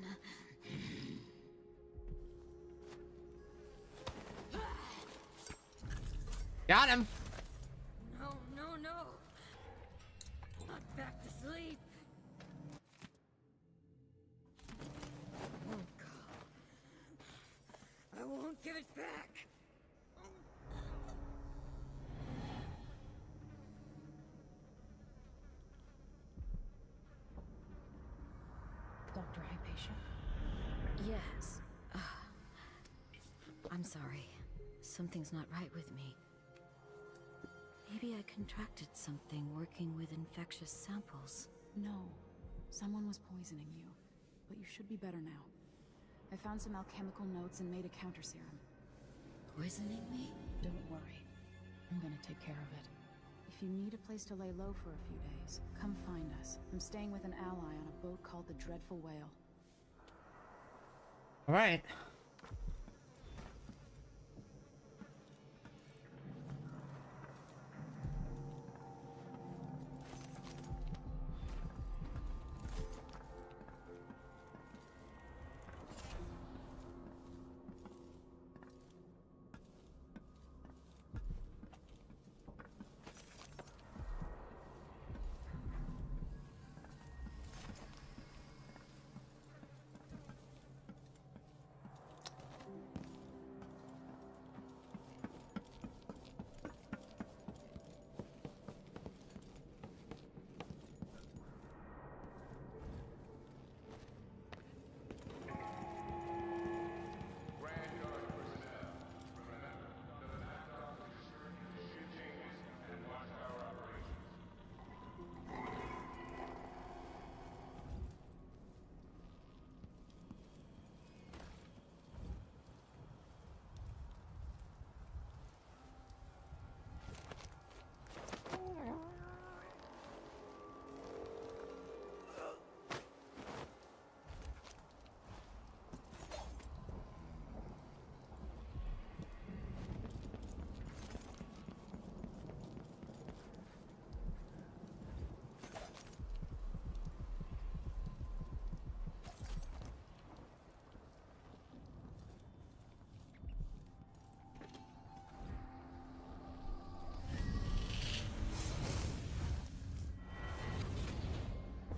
A: Got him.
S: No, no, no. Not back to sleep. Oh, God. I won't give it back.
B: Dr. Hypatia?
S: Yes. I'm sorry. Something's not right with me. Maybe I contracted something working with infectious samples.
B: No. Someone was poisoning you. But you should be better now. I found some alchemical notes and made a counter serum.
S: Poisoning me?
B: Don't worry. I'm gonna take care of it. If you need a place to lay low for a few days, come find us. I'm staying with an ally on a boat called the Dreadful Whale.
A: All right.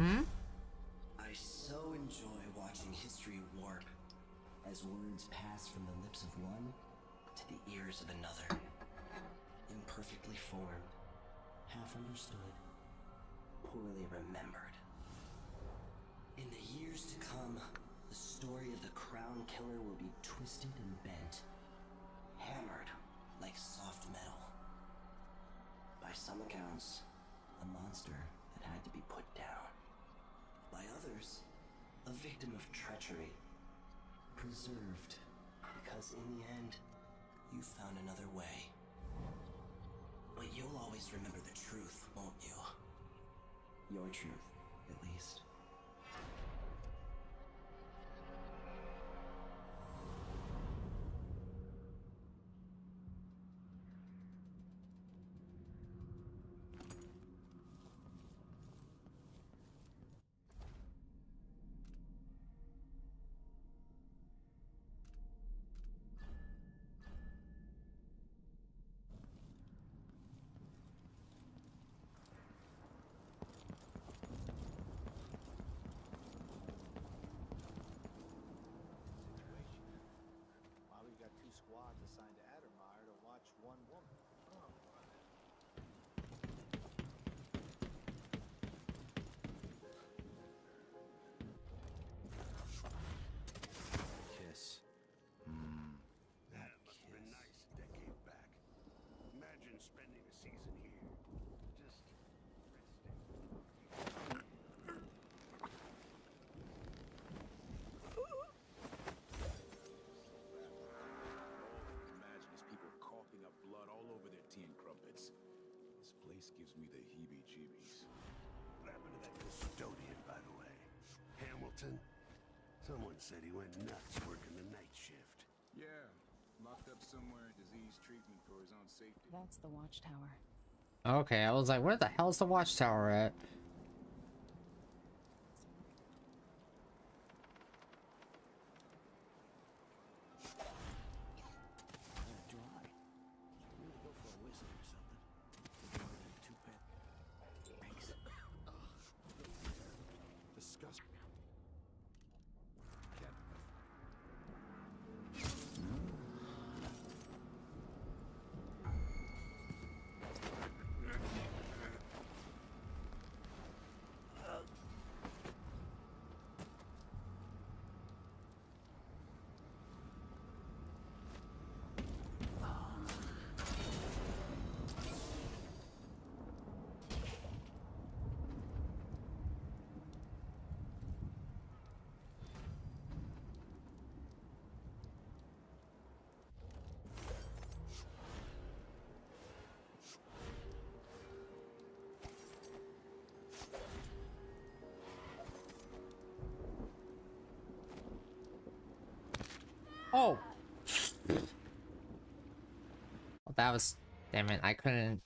H: I so enjoy watching history warp as words pass from the lips of one to the ears of another. Imperfectly formed, half understood, poorly remembered. In the years to come, the story of the Crown Killer will be twisted and bent, hammered like soft metal. By some accounts, a monster that had to be put down. By others, a victim of treachery, preserved because in the end, you found another way. But you'll always remember the truth, won't you? Your truth, at least.
O: Why we got 2 squads assigned to Addermeyer to watch 1 woman?
J: Kiss. That must have been nice a decade back. Imagine spending a season here. Just
F: Imagine as people coughing up blood all over their tea and crumpets. This place gives me the heebie-jeebies.
J: What happened to that custodian, by the way? Hamilton? Someone said he went nuts working the night shift.
F: Yeah, locked up somewhere in disease treatment for his own safety.
L: That's the watchtower.
A: Okay, I was like, where the hell's the watchtower at?
G: Dry. Really go for a whiskey or something. Thanks.
F: Disgusting.
A: Oh! Well, that was... Damn it, I couldn't...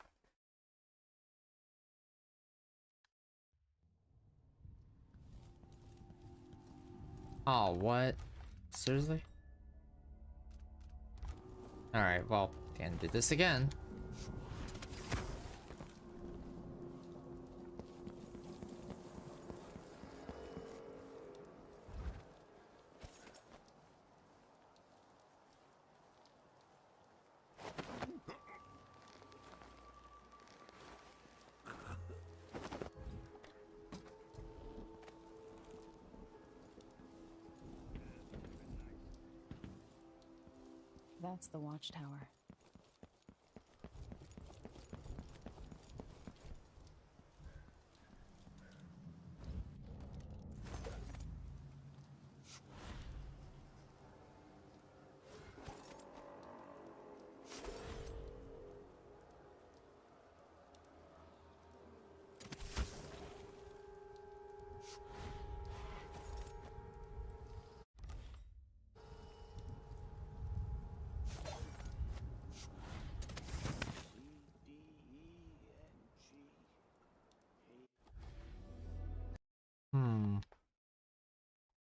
A: Oh, what? Seriously? Alright, well, can't do this again.
L: That's the watchtower.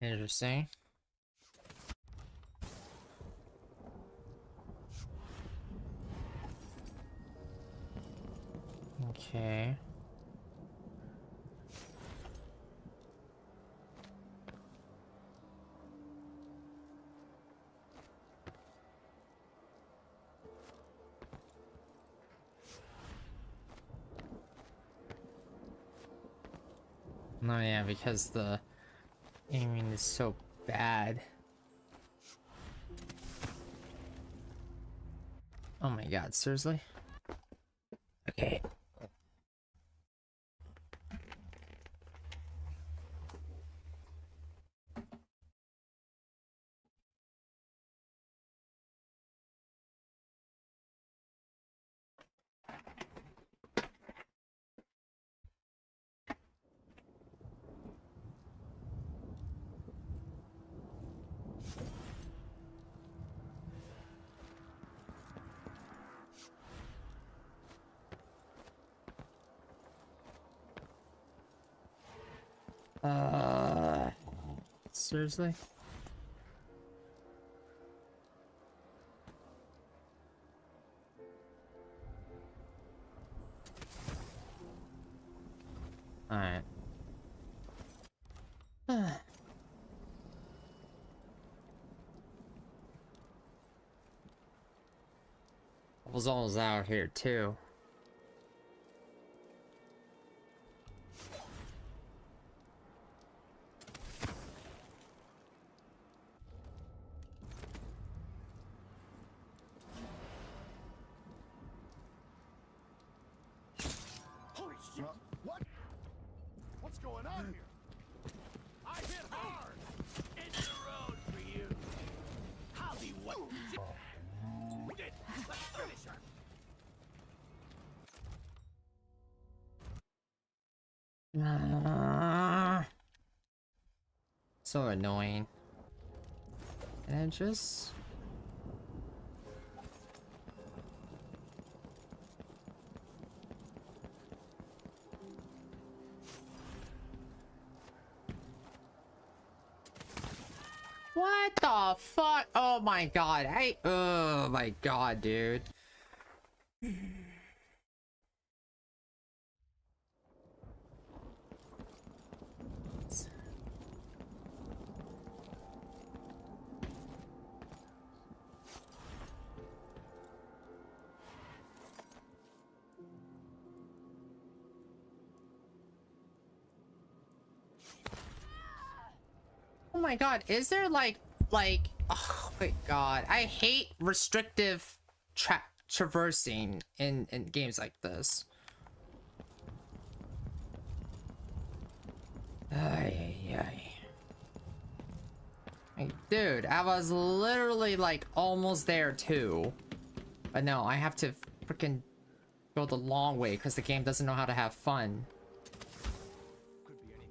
A: Interesting. Okay. Oh yeah, because the aiming is so bad. Oh my god, seriously? Okay. Seriously? Alright. I was almost out here too.
C: Holy shit! What? What's going on here? I hit hard! Into the road for you! I'll be waiting. Let's finish her!
A: So annoying. And just... What the fuck? Oh my god. Oh my god, dude. Oh my god, is there like, oh my god, I hate restrictive traversing in games like this. Ay, ay, ay. Like, dude, I was literally like almost there too. But no, I have to freaking go the long way because the game doesn't know how to have fun.
K: Could be anything.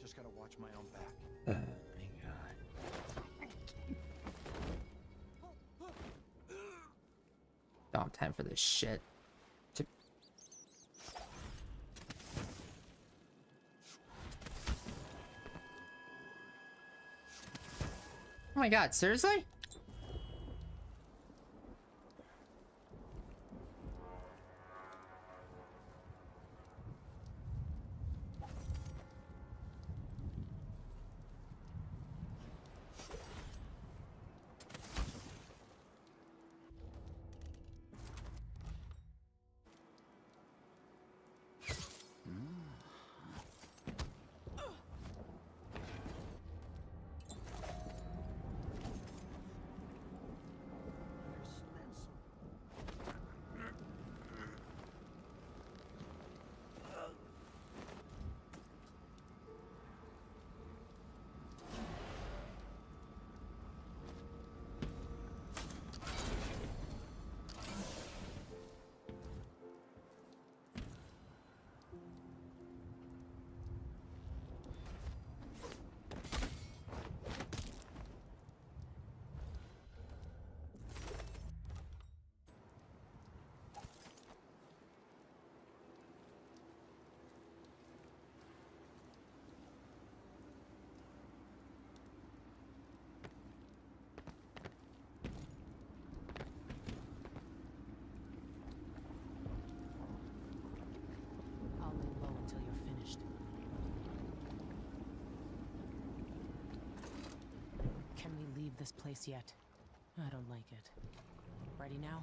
K: Just gotta watch my own back.
A: Oh my god. Don't have time for this shit. Oh my god, seriously?
B: I'll lay low until you're finished. Can we leave this place yet? I don't like it. Ready now?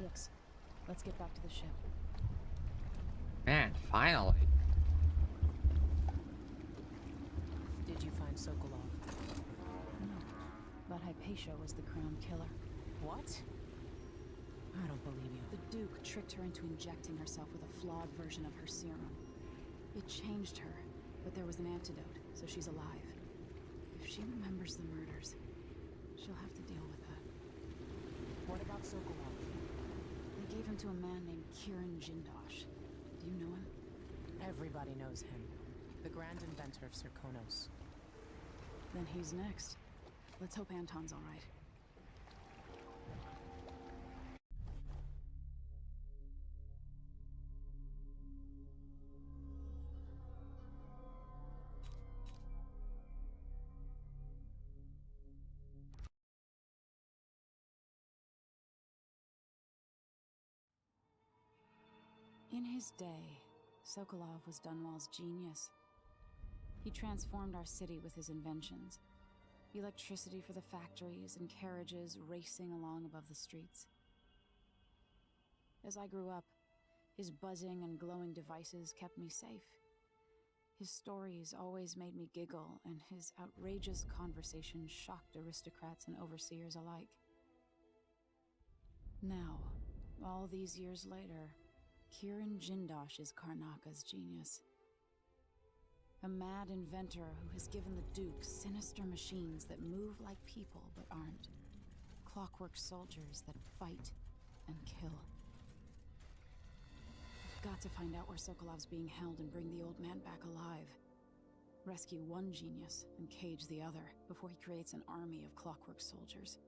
B: Yes. Let's get back to the ship.
A: Man, finally.
L: Did you find Sokolov? No, but Hypatia was the crown killer. What? I don't believe you. The Duke tricked her into injecting herself with a flawed version of her serum. It changed her, but there was an antidote, so she's alive. If she remembers the murders, she'll have to deal with that. What about Sokolov? They gave him to a man named Kirin Jindosh. Do you know him?
P: Everybody knows him. The grand inventor of Circonos.
L: Then he's next. Let's hope Anton's all right. In his day, Sokolov was Dunwall's genius. He transformed our city with his inventions. Electricity for the factories and carriages racing along above the streets. As I grew up, his buzzing and glowing devices kept me safe. His stories always made me giggle, and his outrageous conversations shocked aristocrats and overseers alike. Now, all these years later, Kirin Jindosh is Karnaka's genius. A mad inventor who has given the Duke sinister machines that move like people but aren't. Clockwork soldiers that fight and kill. I've got to find out where Sokolov's being held and bring the old man back alive. Rescue one genius and cage the other before he creates an army of clockwork soldiers.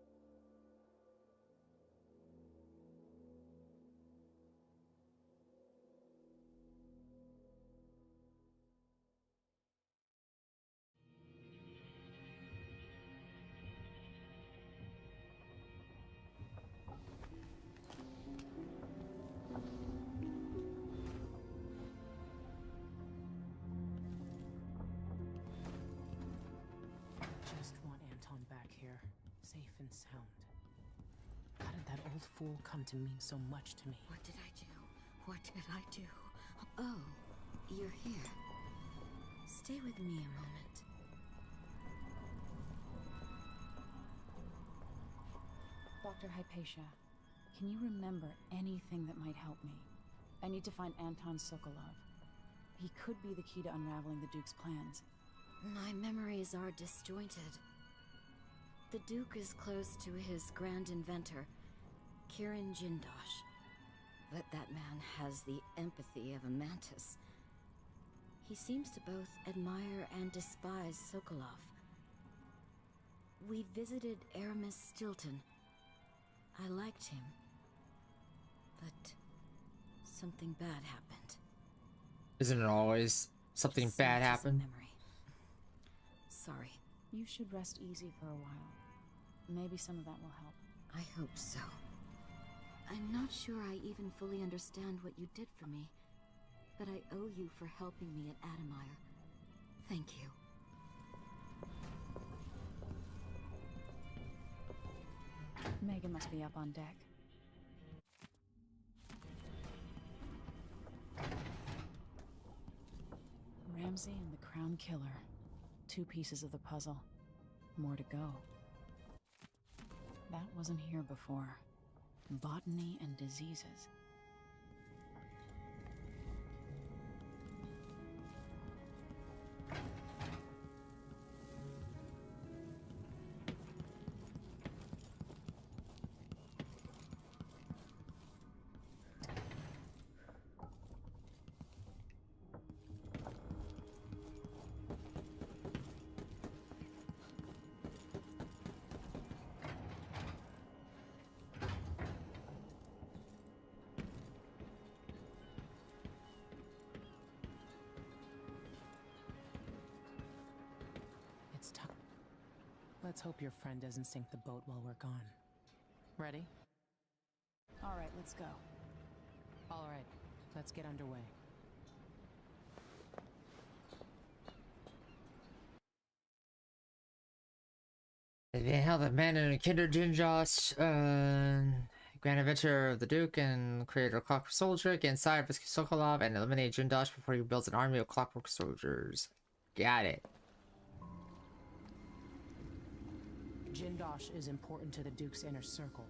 P: Safe and sound. How did that old fool come to mean so much to me?
D: What did I do? What did I do? Oh, you're here. Stay with me a moment.
L: Dr. Hypatia, can you remember anything that might help me? I need to find Anton Sokolov. He could be the key to unraveling the Duke's plans.
D: My memories are disjointed. The Duke is close to his grand inventor, Kirin Jindosh. But that man has the empathy of a mantis. He seems to both admire and despise Sokolov. We visited Aramis Stilton. I liked him. But something bad happened.
A: Isn't it always something bad happen?
D: Sorry.
L: You should rest easy for a while. Maybe some of that will help.
D: I hope so. I'm not sure I even fully understand what you did for me, but I owe you for helping me at Admire. Thank you.
L: Megan must be up on deck. Ramsey and the Crown Killer. 2 pieces of the puzzle. More to go. That wasn't here before. Botany and diseases.
P: Let's hope your friend doesn't sink the boat while we're gone. Ready?
L: All right, let's go.
P: All right, let's get underway.
A: They held a man in a Kinder Jinjosh, Grand Adventure of the Duke, and created a clockwork soldier against Sire rescue Sokolov and eliminate Jindosh before he builds an army of clockwork soldiers. Got it.
P: Jindosh is important to the Duke's inner circle.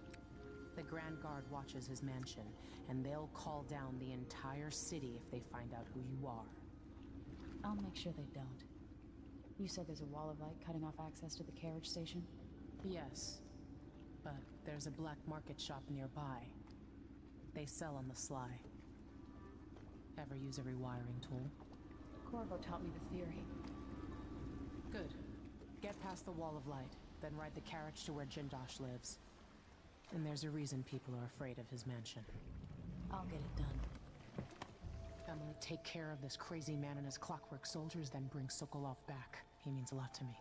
P: The Grand Guard watches his mansion, and they'll call down the entire city if they find out who you are.
L: I'll make sure they don't. You said there's a wall of light cutting off access to the carriage station?
P: Yes, but there's a black market shop nearby. They sell on the sly. Ever use a rewiring tool?
L: Corvo taught me the theory.
P: Good. Get past the wall of light, then ride the carriage to where Jindosh lives. And there's a reason people are afraid of his mansion.
L: I'll get it done.
P: Emily, take care of this crazy man and his clockwork soldiers, then bring Sokolov back. He means a lot to me.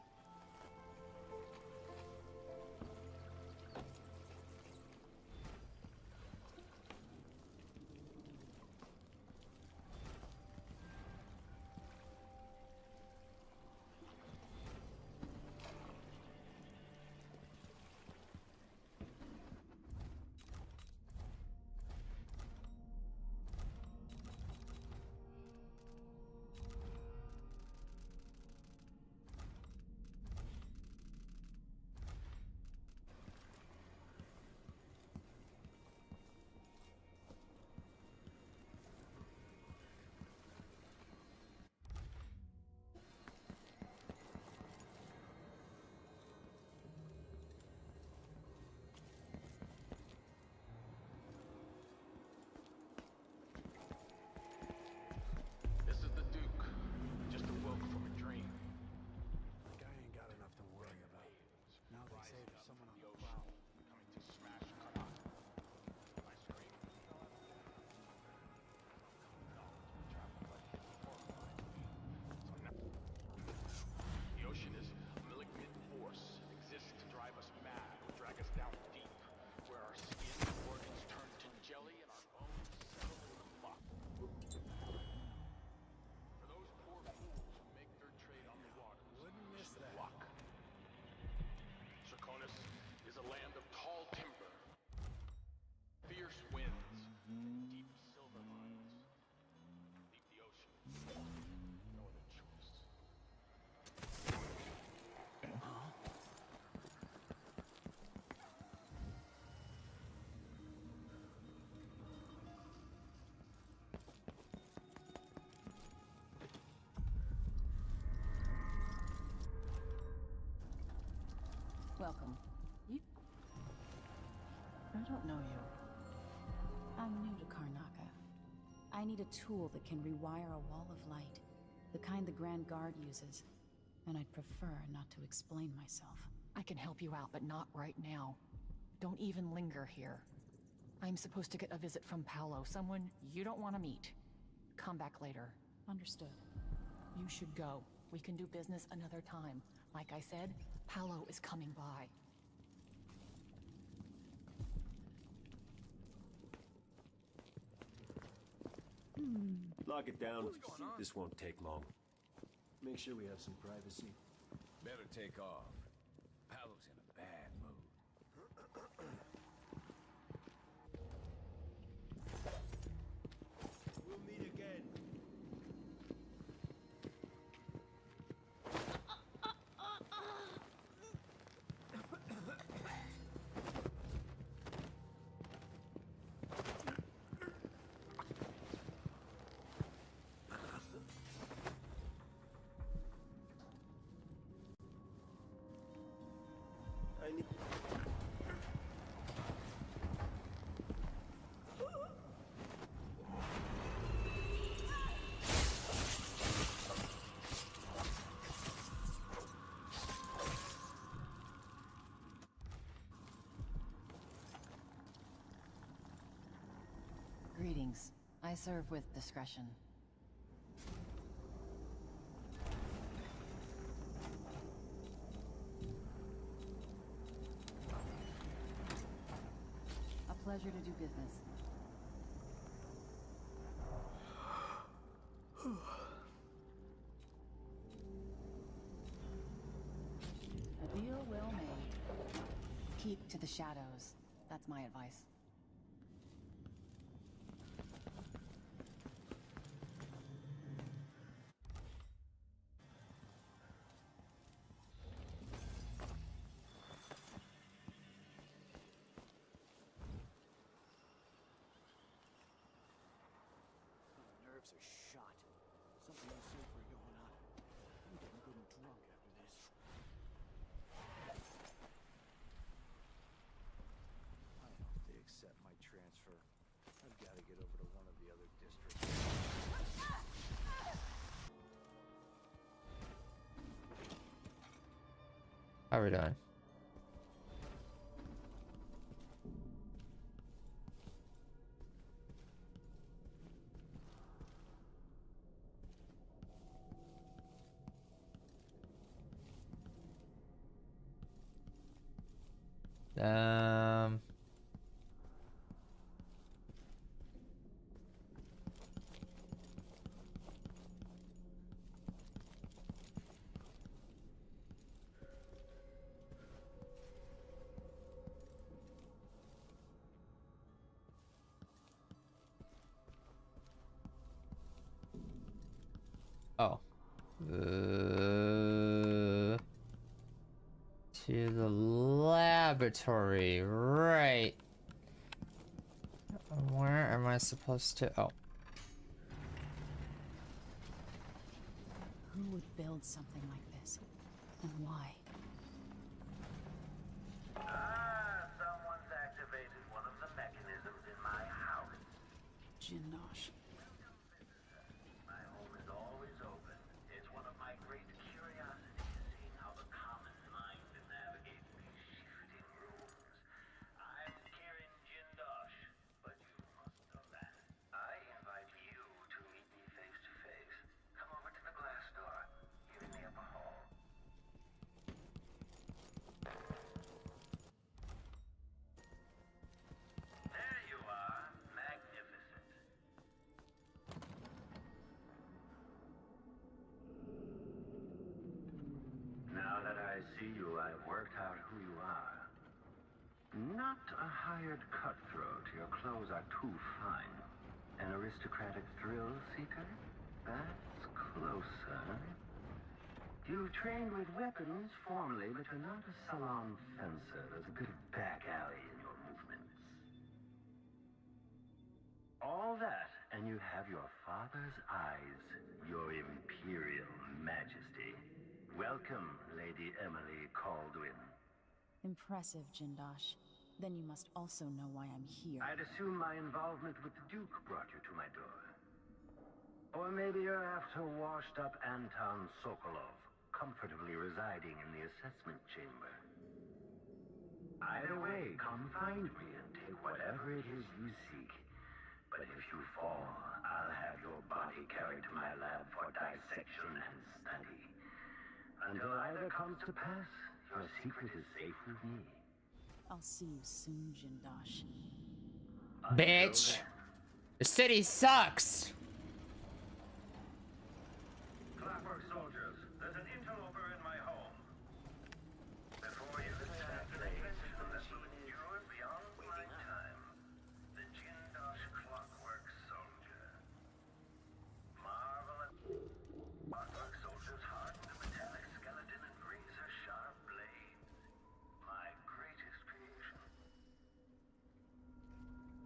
E: This is the Duke. Just awoke from a dream.
G: Guy ain't got enough to worry about. Now they say there's someone on the prowl.
E: Coming to smash Karnak. My scream. The ocean is a malignant force. It exists to drive us mad or drag us down deep, where our skin and organs turn to jelly and our bones settle in the muck. For those poor fools who make their trade on the waters,
G: Wouldn't miss that.
E: luck. Serkonis is a land of tall timber, fierce winds, deep silver mines. Deep the ocean. No other choice.
L: Welcome. You... I don't know you. I'm new to Karnaka. I need a tool that can rewire a wall of light. The kind the Grand Guard uses. And I'd prefer not to explain myself.
Q: I can help you out, but not right now. Don't even linger here. I'm supposed to get a visit from Paolo, someone you don't want to meet. Come back later.
L: Understood.
Q: You should go. We can do business another time. Like I said, Paolo is coming by.
U: Lock it down. This won't take long. Make sure we have some privacy.
M: Better take off. Paolo's in a bad mood.
K: We'll meet again.
U: I need...
Q: Greetings. I serve with discretion. A pleasure to do business. A deal well made. Keep to the shadows. That's my advice.
I: us a shot. Something unsavory going on. I'm getting good and drunk after this. I hope they accept my transfer. I've got to get over to one of the other districts.
A: How are we doing? Oh. To the laboratory, right. Where am I supposed to? Oh.
L: Who would build something like this? And why?
E: Someone's activated one of the mechanisms in my house.
L: Jindosh.
E: My home is always open. It's one of my great curiosities, seeing how the common mind navigates these shifting rooms. I'm Kirin Jindosh, but you must know that. I invite you to meet me face to face. Come over to the glass door, here in the upper hall. There you are, magnificent. Now that I see you, I've worked out who you are. Not a hired cutthroat. Your clothes are too fine. An aristocratic thrill seeker? That's closer. You've trained with weapons formally, but you're not a salon fencer. There's a bit of back alley in your movements. All that, and you have your father's eyes, your imperial majesty. Welcome, Lady Emily Caldwin.
L: Impressive, Jindosh. Then you must also know why I'm here.
E: I'd assume my involvement with the Duke brought you to my door. Or maybe you're after washed-up Anton Sokolov, comfortably residing in the assessment chamber. Either way, come find me and take whatever it is you seek. But if you fall, I'll have your body carried to my lab for dissection and study. Until either comes to pass, your secret is safe with me.
L: I'll see you soon, Jindosh.
A: Bitch! The city sucks!
E: Clockwork soldiers, there's an interloper in my home. Before you assassinate a system that will endure beyond my time, the Jindosh Clockwork Soldier. Marvel at Clockwork Soldier's hardened metallic skeleton and razor-sharp blades. My greatest creation.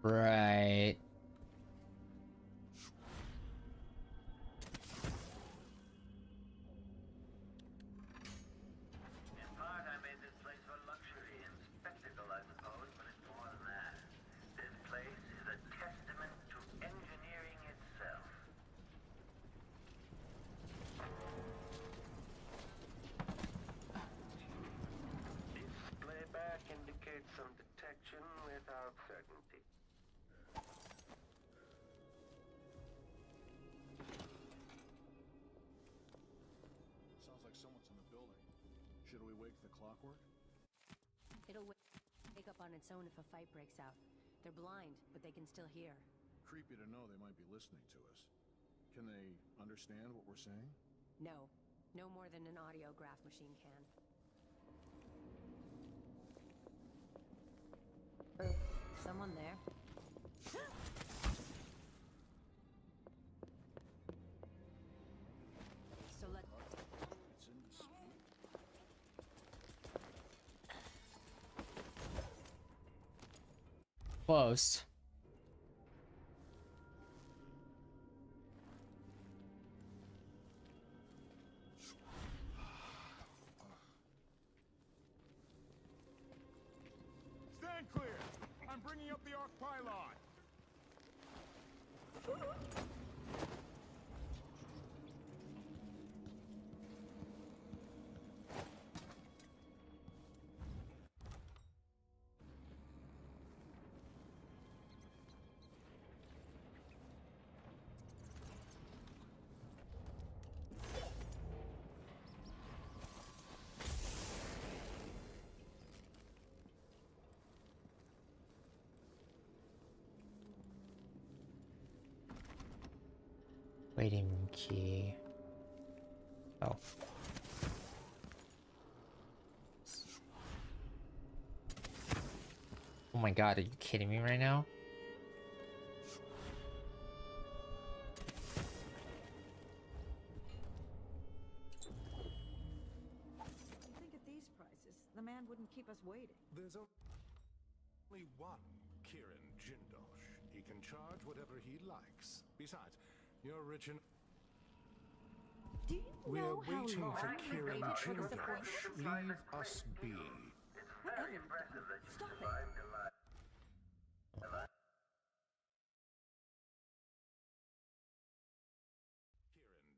A: Right.
E: In part, I made this place for luxury and spectacle, I suppose, but it's more than that. This place is a testament to engineering itself. Display back indicates some detection without certainty.
F: Sounds like someone's in the building. Should we wake the clockwork?
D: It'll wake up on its own if a fight breaks out. They're blind, but they can still hear.
F: Creepy to know they might be listening to us. Can they understand what we're saying?
D: No. No more than an audiograph machine can. Someone there? So let...
F: It's in the split.
A: Close.
C: I'm bringing up the arc pylon.
A: Waiting room key. Oh. Oh my god, are you kidding me right now?
T: You think at these prices, the man wouldn't keep us waiting.
V: There's only one Kieran Jindosh. He can charge whatever he likes. Besides, you're rich and...
T: Do you
V: We're
T: know how
V: waiting
T: long
V: for
T: we
V: Kieran
T: waited for this
V: Jindosh.
T: appointment?
V: Leave us be.
T: Whatever you've done, stop it.
V: Kieran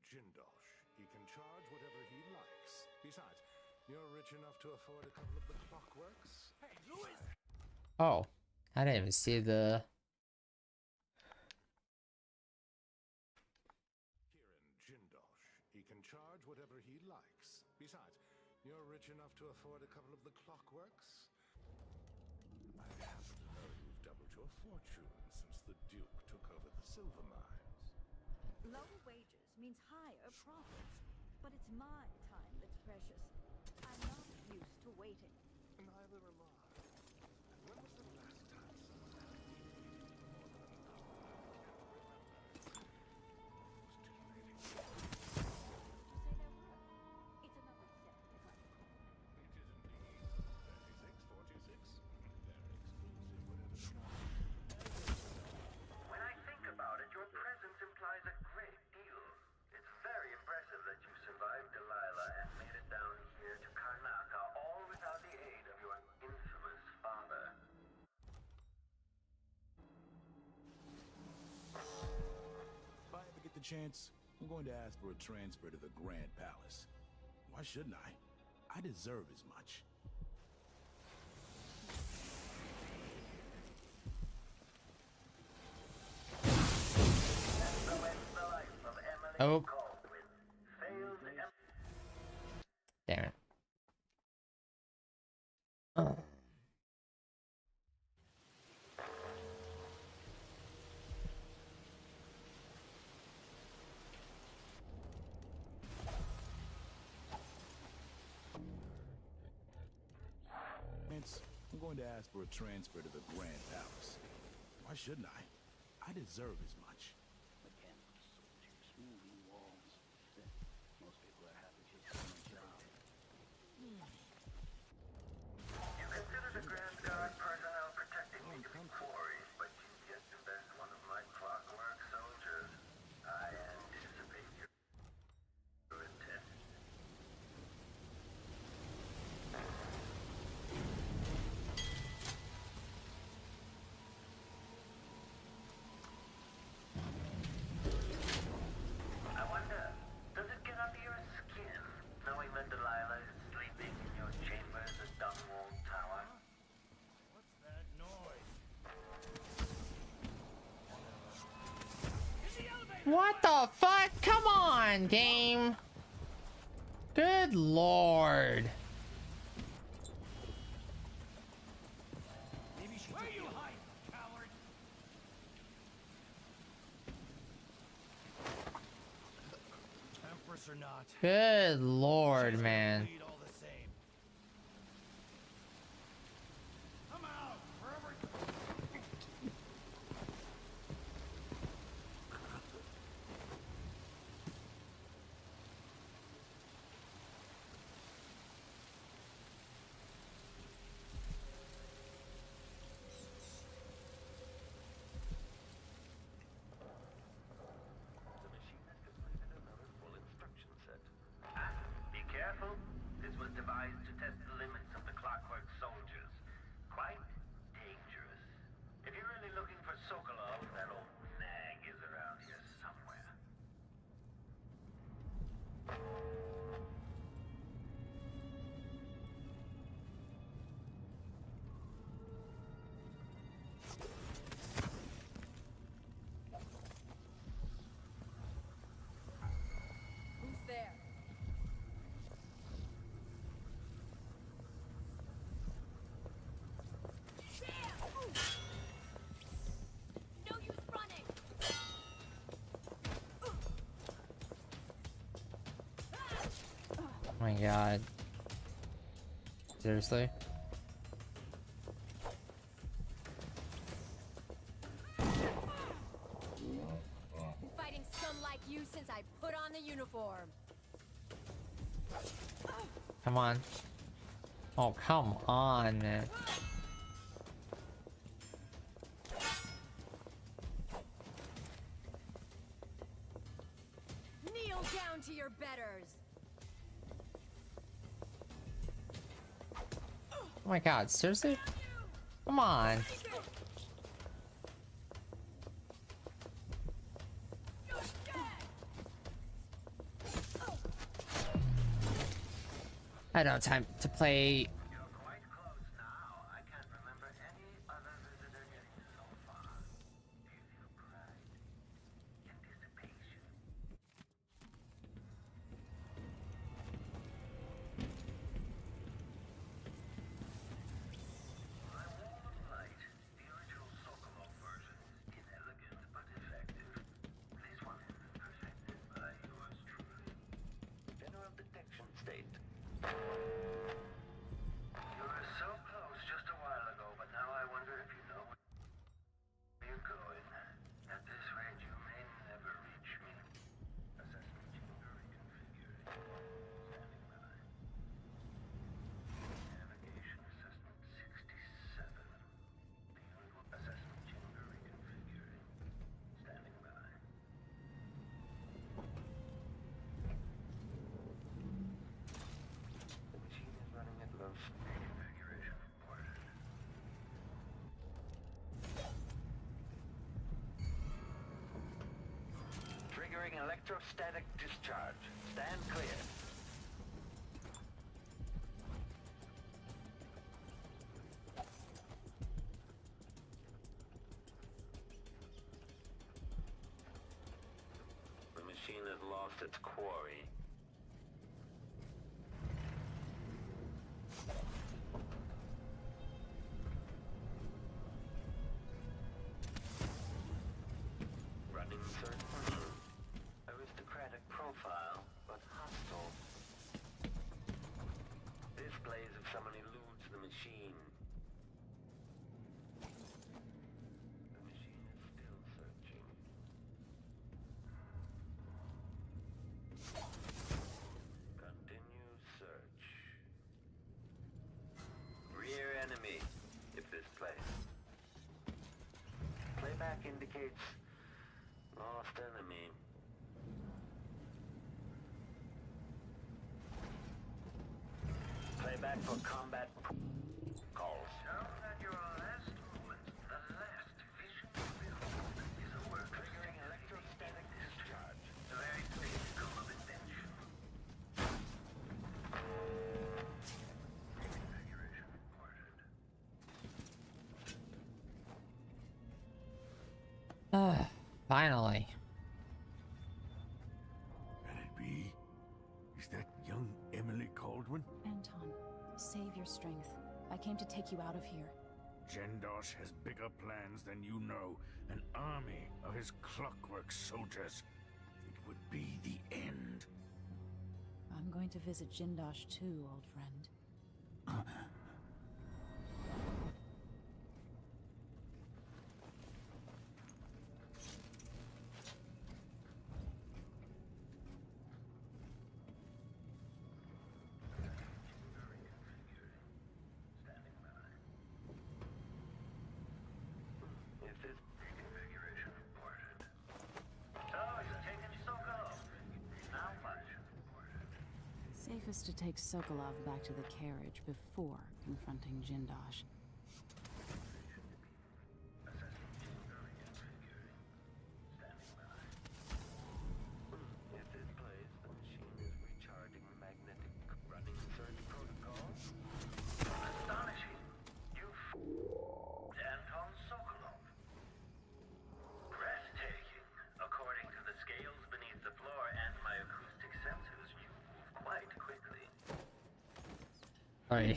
V: Jindosh. He can charge whatever he likes. Besides, you're rich enough to afford a couple of the clockworks. Hey, Louis!
A: Oh, I didn't even see the...
V: Kieran Jindosh. He can charge whatever he likes. Besides, you're rich enough to afford a couple of the clockworks. I happen to know you've doubled your fortune since the Duke took over the silver mines.
T: Lower wages means higher profits. But it's my time that's precious. I'm not used to waiting.
V: Neither am I. When was the last time someone had a meeting for more than an hour? I can't remember. Most titillating.
T: It's a number 7, if I recall.
V: It is indeed. 3646. Very exclusive, whatever.
E: When I think about it, your presence implies a great deal. It's very impressive that you survived Delilah and made it down here to Karnaca, all without the aid of your infamous father.
F: If I ever get the chance, I'm going to ask for a transfer to the Grand Palace. Why shouldn't I? I deserve as much.
A: Oh. Damn it. Oh.
F: I'm going to ask for a transfer to the Grand Palace. Why shouldn't I? I deserve as much.
C: Mechanical soldiers, moving walls. Most people are happy just doing a job.
E: You consider the Grand Guard personnel protecting me to be quarries, but you yet to best one of my clockwork soldiers. I anticipate your intent. I wonder, does it get under your skin, knowing that Delilah is sleeping in your chambers at Dunwall Tower?
C: What's that noise?
A: What the fuck? Come on, game. Good lord.
C: Maybe she Where you hide, coward? Empress or not.
A: Good lord, man.
C: Bleed all the same. Come out, forever.
E: The machine has completed another full instruction set. Be careful.
A: god. Seriously?
D: Fighting scum like you since I put on the uniform.
A: Come on. Oh, come on, man.
D: Kneel down to your betters.
A: Oh my god, seriously? Come on. I don't have time to play.
E: Triggering electrostatic discharge. Stand clear. The machine has lost its quarry. Running search. Aristocratic profile, but hostile. Displays of someone eludes the machine. The machine is still searching. Continue search. Rear enemy, if this place. Playback indicates lost enemy. Playback for combat calls. Now that your last movement, the last vision build is a work of electrostatic discharge. The very pinnacle of invention. Configuration reported.
A: Finally.
J: Can it be? Is that young Emily Caldwin?
L: Anton, save your strength. I came to take you out of here.
V: Jendosh has bigger plans than you know. An army of his clockwork soldiers. It would be the end.
L: I'm going to visit Jindosh too, old friend. Safest to take Sokolov back to the carriage before confronting Jindosh.
E: At this place, the machine is recharging the magnetic running search protocol. Astonishing! You Anton Sokolov. Breathtaking. According to the scales beneath the floor and my acoustic sensors, you move quite quickly.
A: Right.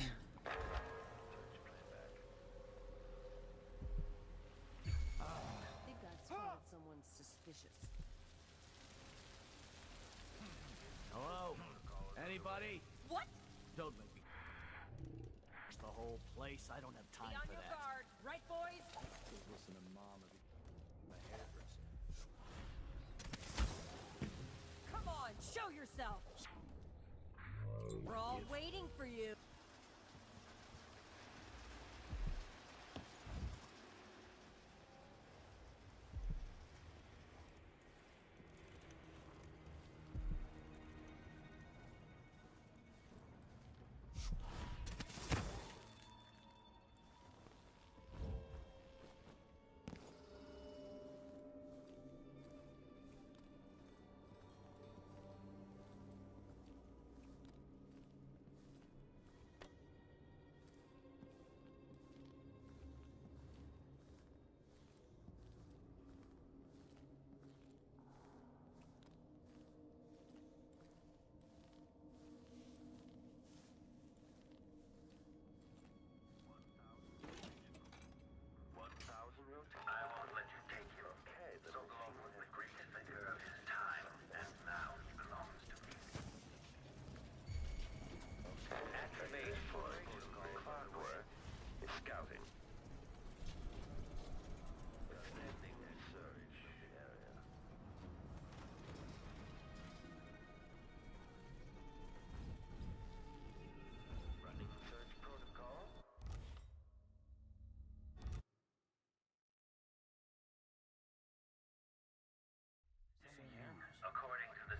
N: I think I've spotted someone suspicious.
I: Hello? Anybody?
T: What?
I: Don't make me. The whole place. I don't have time
T: Be on
I: for
T: your
I: that.
T: guard, right, boys?
I: Listen to Mom or my hairdresser.
T: Come on, show yourself. We're all waiting for you.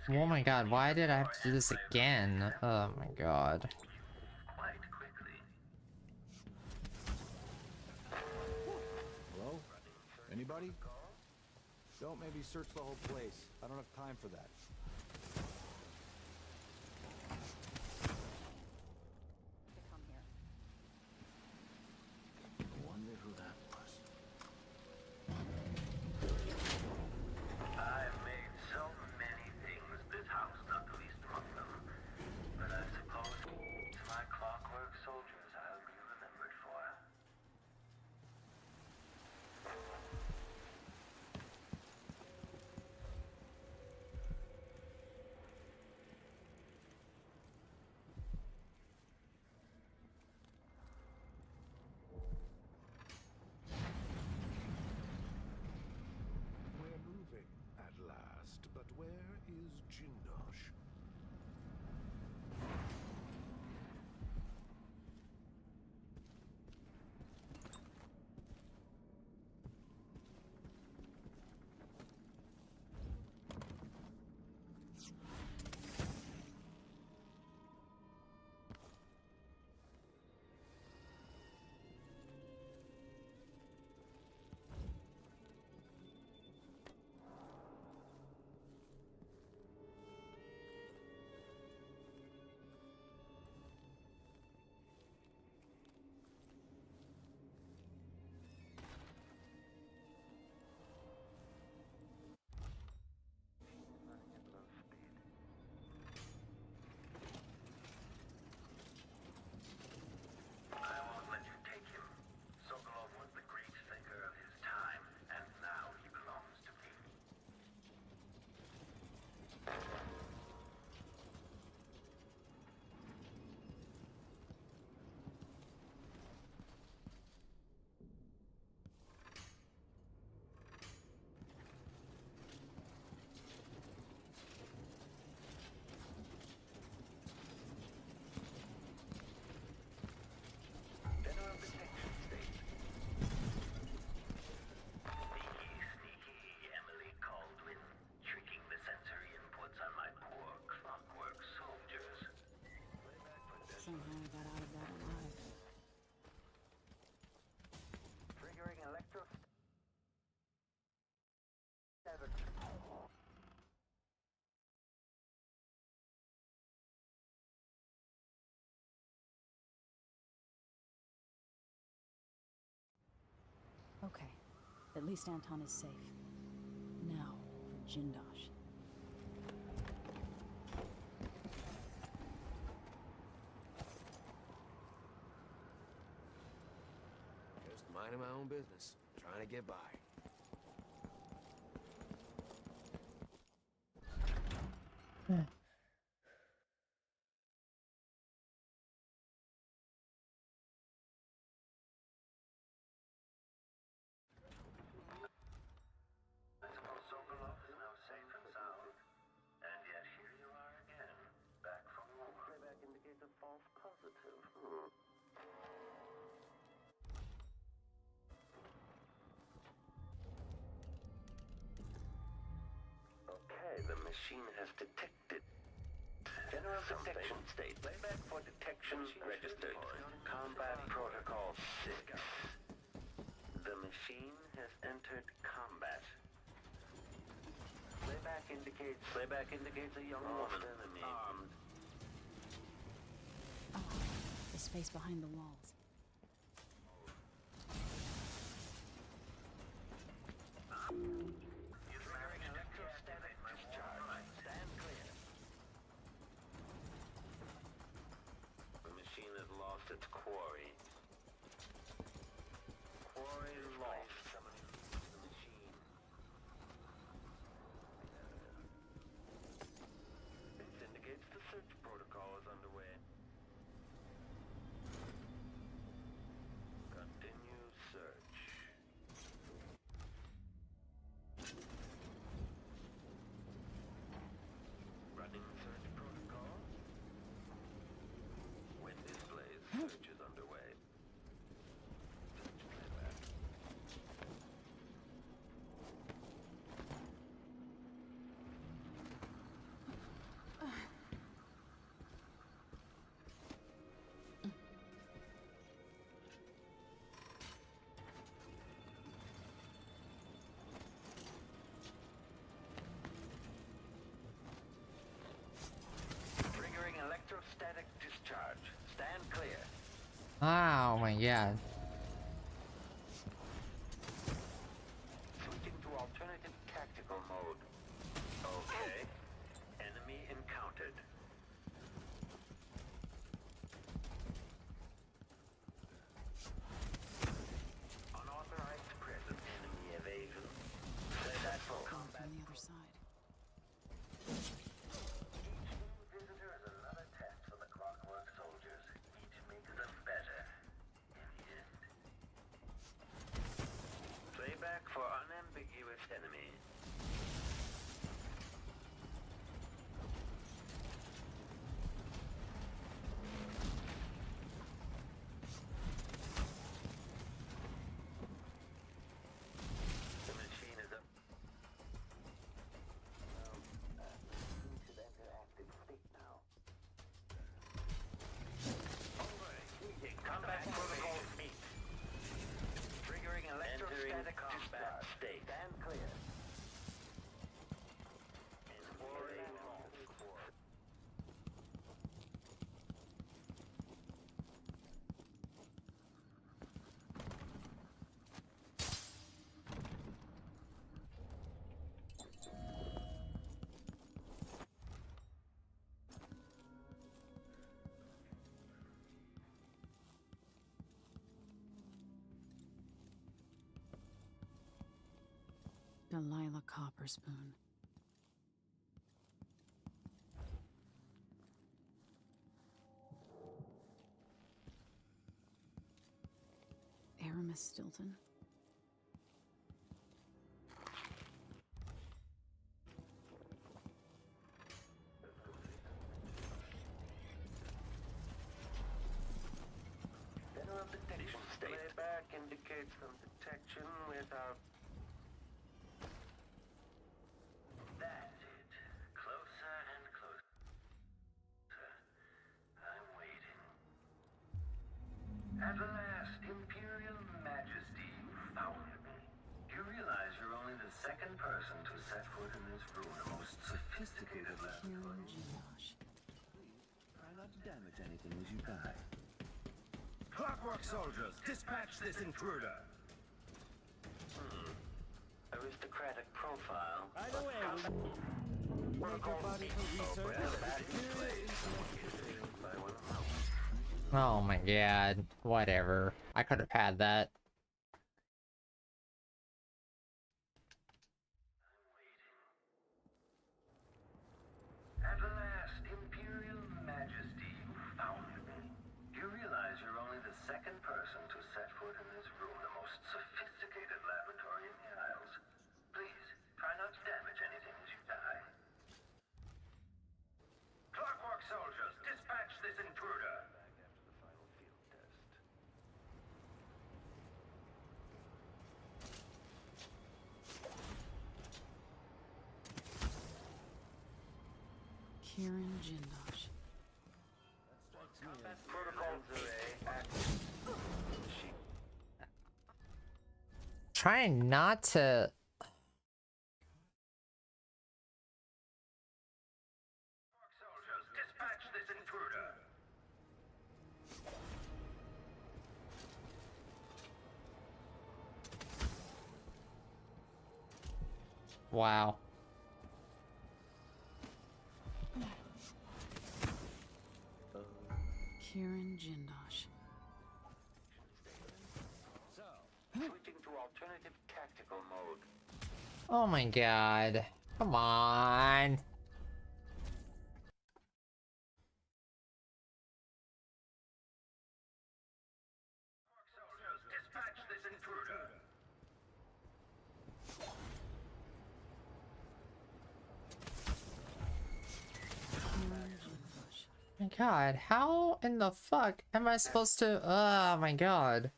A: Oh my god, why did I have to do this again? Oh my god.
I: Hello? Anybody? Don't maybe search the whole place. I don't have time for that.
Q: Come here.
I: I wonder who that was.
E: I've made so many things, this house not the least among them. But I suppose it's my clockwork soldiers I'll be remembered for.
V: We're moving at last, but where is Jindosh?
E: I won't let you take him. Sokolov was the great thinker of his time, and now he belongs to me. Dinner of the Detection State. Sneaky Emily Caldwin, tricking the sensory inputs on my poor clockwork soldiers.
L: Somehow I got out of that alive.
E: Triggering electro...
L: Okay. At least Anton is safe. Now, for Jindosh.
M: Just minding my own business, trying to get by.
E: machine has detected. General detection state. Playback for detection registered. Combat protocol 6. The machine has entered combat. Playback indicates a young woman armed.
L: Oh, the space behind the walls.
E: The machine has lost its quarry. Quarry lost. The machine. This indicates the search protocol is underway. Continue search. Running search protocol. When displays, search is underway. Search playback. Triggering electrostatic discharge. Stand clear.
A: Oh my god.
E: Switching to alternative tactical mode. Okay. Enemy encountered. Unauthorized presence. Enemy evasion. Play that for combat.
L: From the other side.
E: Each new visitor is another test for the Clockwork Soldiers. Each makes them better. In the end. Playback for unambiguous enemy. The machine is up. Should enter active state now. Combat protocol 8. Triggering electrostatic combat state. Stand clear. Quarry lost.
L: Delilah Copperspoon. Aramis Stilton.
E: General detection state. Playback indicates some detection without. That's it. Closer and closer. I'm waiting. At last, Imperial Majesty, you found me. You realize you're only the second person to set foot in this room, the most sophisticated laboratory. Please, try not to damage anything as you die.
I: Clockwork Soldiers, dispatch this intruder!
E: Aristocratic profile.
I: By the way,
E: Protocol
I: body for
A: Oh my god. Whatever. I could have had that.
E: At last, Imperial Majesty, you found me. You realize you're only the second person to set foot in this room, the most sophisticated laboratory in the Isles. Please, try not to damage anything as you die. Clockwork Soldiers, dispatch this intruder! Back after the final field test.
L: Kieran Jindosh.
A: Trying not to. Wow.
L: Kieran Jindosh.
E: So, switching to alternative tactical mode.
A: Oh my god. Come on.
E: Soldiers, dispatch this intruder.
A: My god, how in the fuck am I supposed to? Oh my god.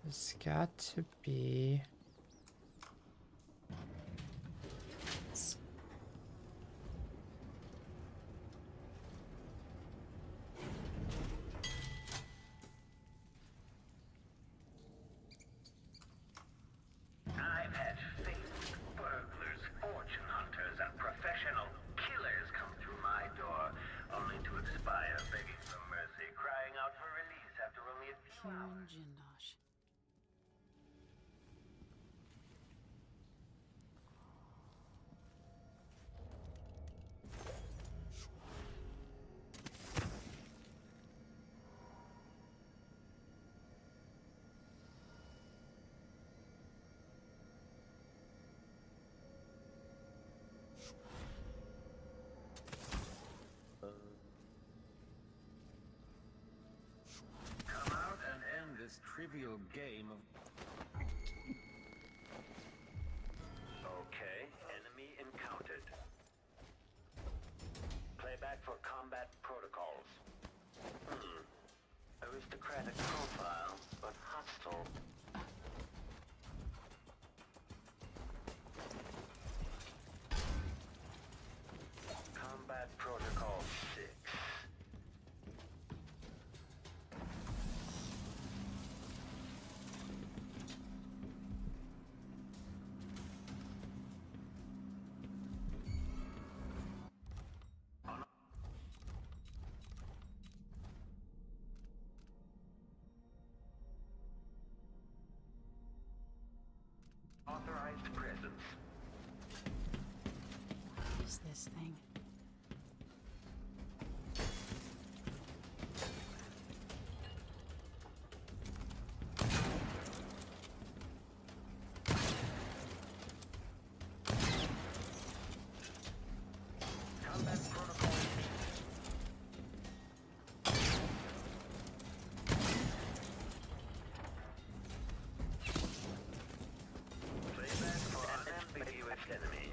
A: There's got to be.
E: I've had famous burglars, fortune hunters, and professional killers come through my door, only to expire begging for mercy, crying out for release after only a few hours.
L: Kieran Jindosh.
E: Come out and end this trivial game of... Okay, enemy encountered. Playback for combat protocols. Aristocratic profile, but hostile. Combat protocol 6. Authorized presence.
L: What is this thing?
E: Combat protocol. Playback for unambiguous enemy.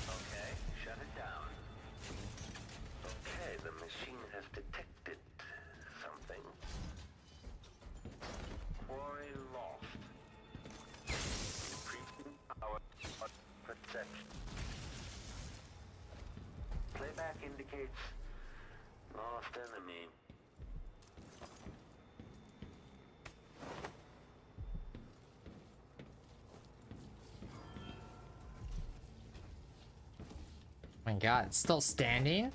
E: Okay, shut it down. Okay, the machine has detected something. Quarry lost. Increasing power perception. Playback indicates lost enemy.
A: My god, it's still standing?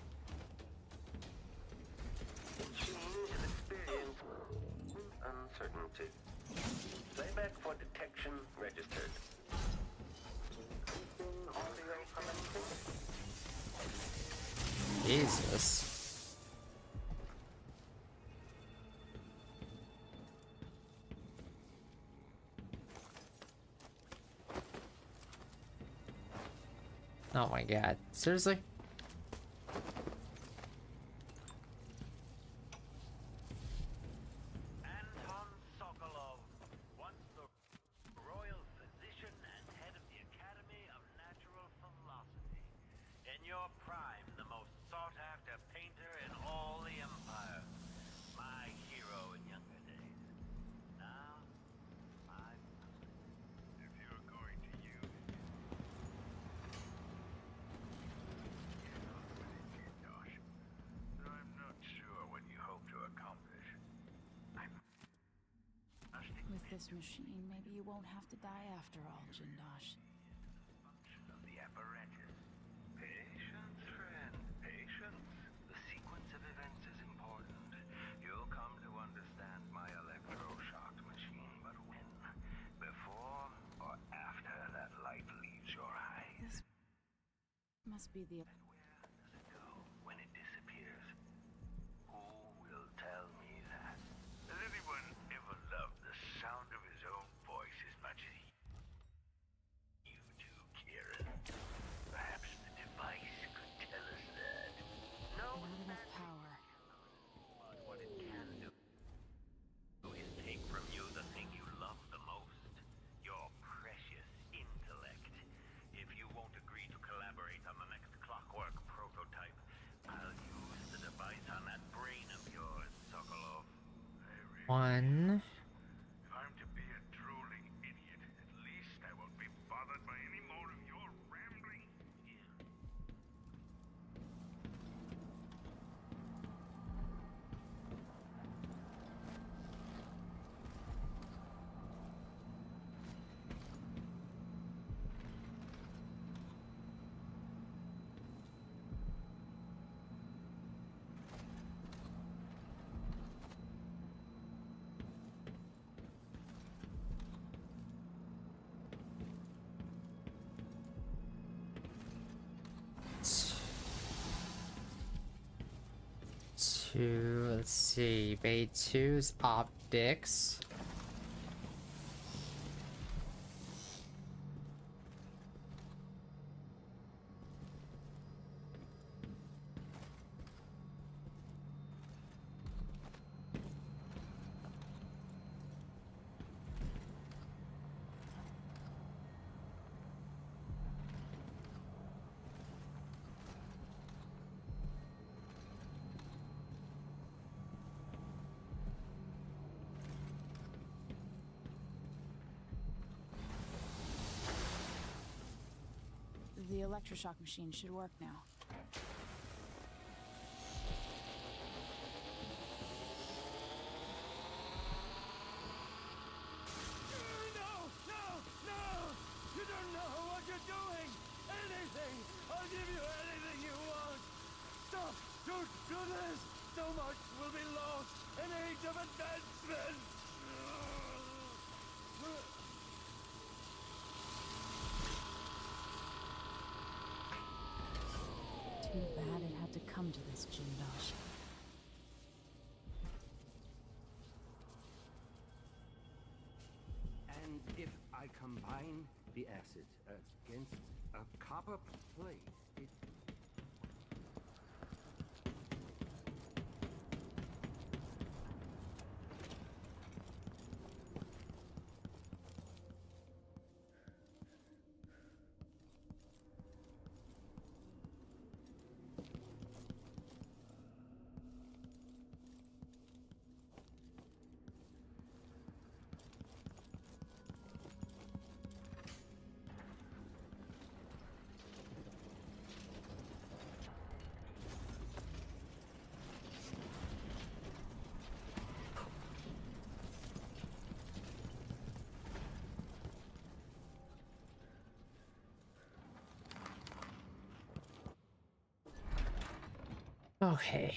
E: Uncertainty. Playback for detection registered. Audio
A: Jesus. Oh my god. Seriously?
E: Anton Sokolov, once the royal physician and head of the Academy of Natural Philosophy. In your prime, the most sought-after painter in all the Empire. My hero in younger days. Now, if you're going to use Josh, I'm not sure what you hope to accomplish.
L: With this machine, maybe you won't have to die after all, Jindosh.
E: Of the apparatus. Patience, friend, patience. The sequence of events is important. You'll come to understand my electroshock machine, but when? Before or after that light leaves your eyes?
L: This must be the...
E: When it disappears, who will tell me that? Has anyone ever loved the sound of his own voice as much as you do, Kieran? Perhaps the device could tell us that. No,
L: Not enough power.
E: but what it can do is take from you the thing you love the most, your precious intellect. If you won't agree to collaborate on the next clockwork prototype, I'll use the device on that brain of yours, Sokolov.
A: One.
C: If I'm to be a drooling idiot, at least I won't be bothered by any more of your rambling.
A: Two, let's see, Bay 2's optics.
L: The electroshock machine should work now.
C: No! No! No! You don't know what you're doing! Anything! I'll give you anything you want! Stop! Don't do this! So much will be lost! An age of advancement!
L: Too bad it had to come to this, Jindosh.
E: And if I combine the acid against a copper plate, it...
A: Okay.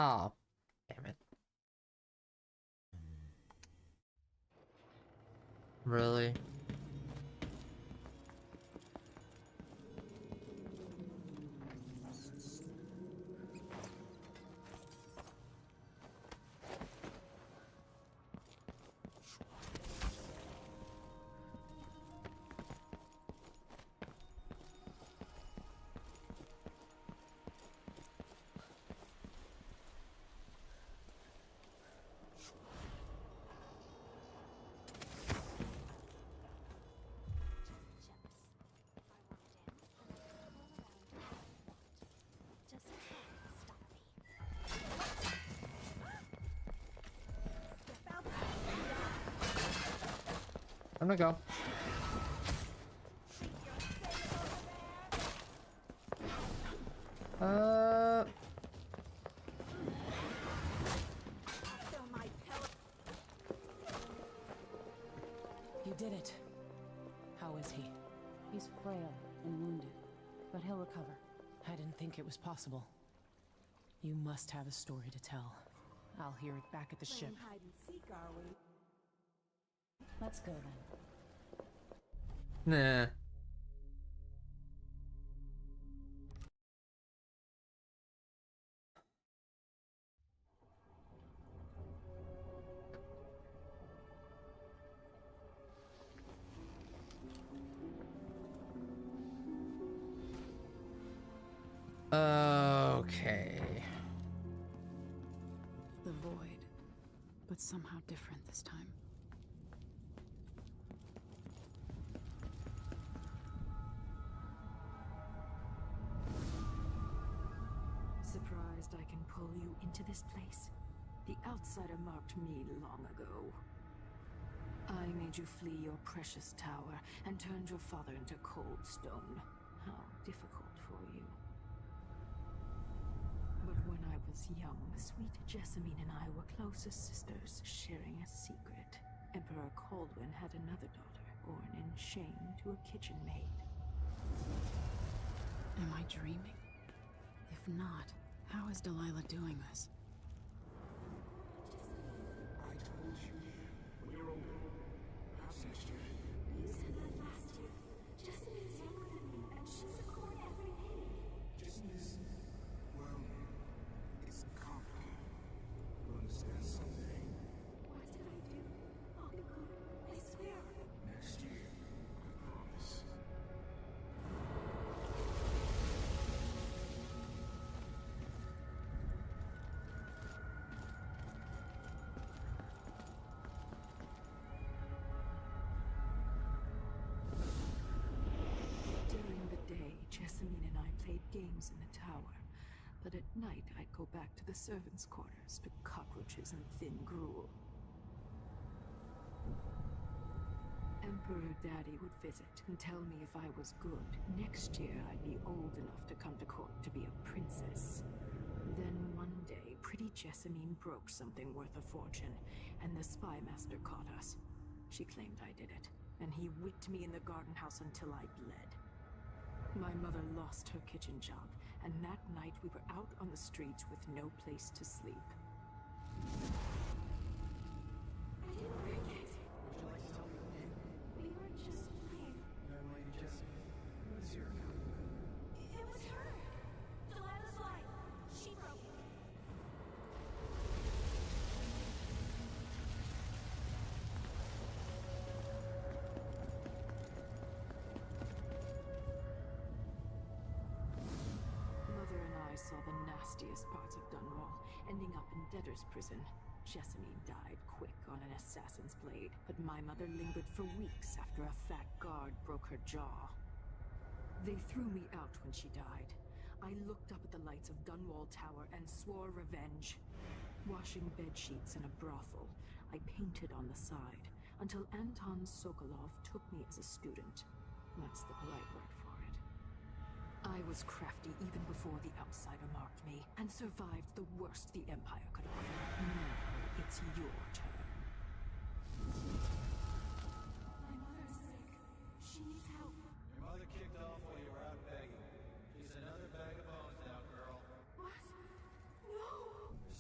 A: Oh, damn it. Really? I'm gonna go.
L: You did it. How is he? He's frail and wounded, but he'll recover. I didn't think it was possible. You must have a story to tell. I'll hear it back at the ship.
D: Hide and seek, are we?
L: Let's go then.
A: Nah. Okay.
L: The void, but somehow different this time.
D: Surprised I can pull you into this place? The outsider marked me long ago. I made you flee your precious tower and turned your father into cold stone. How difficult for you. But when I was young, sweet Jessamine and I were close as sisters, sharing a secret. Emperor Kaldwin had another daughter, born in shame to a kitchen maid.
L: Am I dreaming? If not, how is Delilah doing this?
K: I told you. When you're older. Perhaps next year.
D: You said that last year. Jessamine's younger than me, and she's a court every day.
K: Jason is, well, it's complicated. You'll understand someday.
D: What did I do? I'll be good. I swear.
K: Next year. I promise.
D: During the day, Jessamine and I played games in the tower. But at night, I'd go back to the servants' quarters to cockroaches and thin gruel. Emperor Daddy would visit and tell me if I was good. Next year, I'd be old enough to come to court to be a princess. Then one day, pretty Jessamine broke something worth a fortune, and the spy master caught us. She claimed I did it, and he whipped me in the garden house until I bled. My mother lost her kitchen job, and that night we were out on the streets with no place to sleep. I didn't break it.
K: Would you like to tell me your name?
D: We were just playing.
K: Young Lady Jessie. What is your account?
D: It was her! Delilah's line. She broke it. Mother and I saw the nastiest parts of Dunwall, ending up in debtor's prison. Jessamine died quick on an assassin's blade, but my mother lingered for weeks after a fat guard broke her jaw. They threw me out when she died. I looked up at the lights of Dunwall Tower and swore revenge. Washing bedsheets in a brothel, I painted on the side, until Anton Sokolov took me as a student. That's the polite word for it. I was crafty even before the outsider marked me, and survived the worst the Empire could offer. Now, it's your turn. My mother's sick. She needs help.
K: Your mother kicked off while you were out begging. She's another bag of bones now, girl.
D: What? No!
K: There's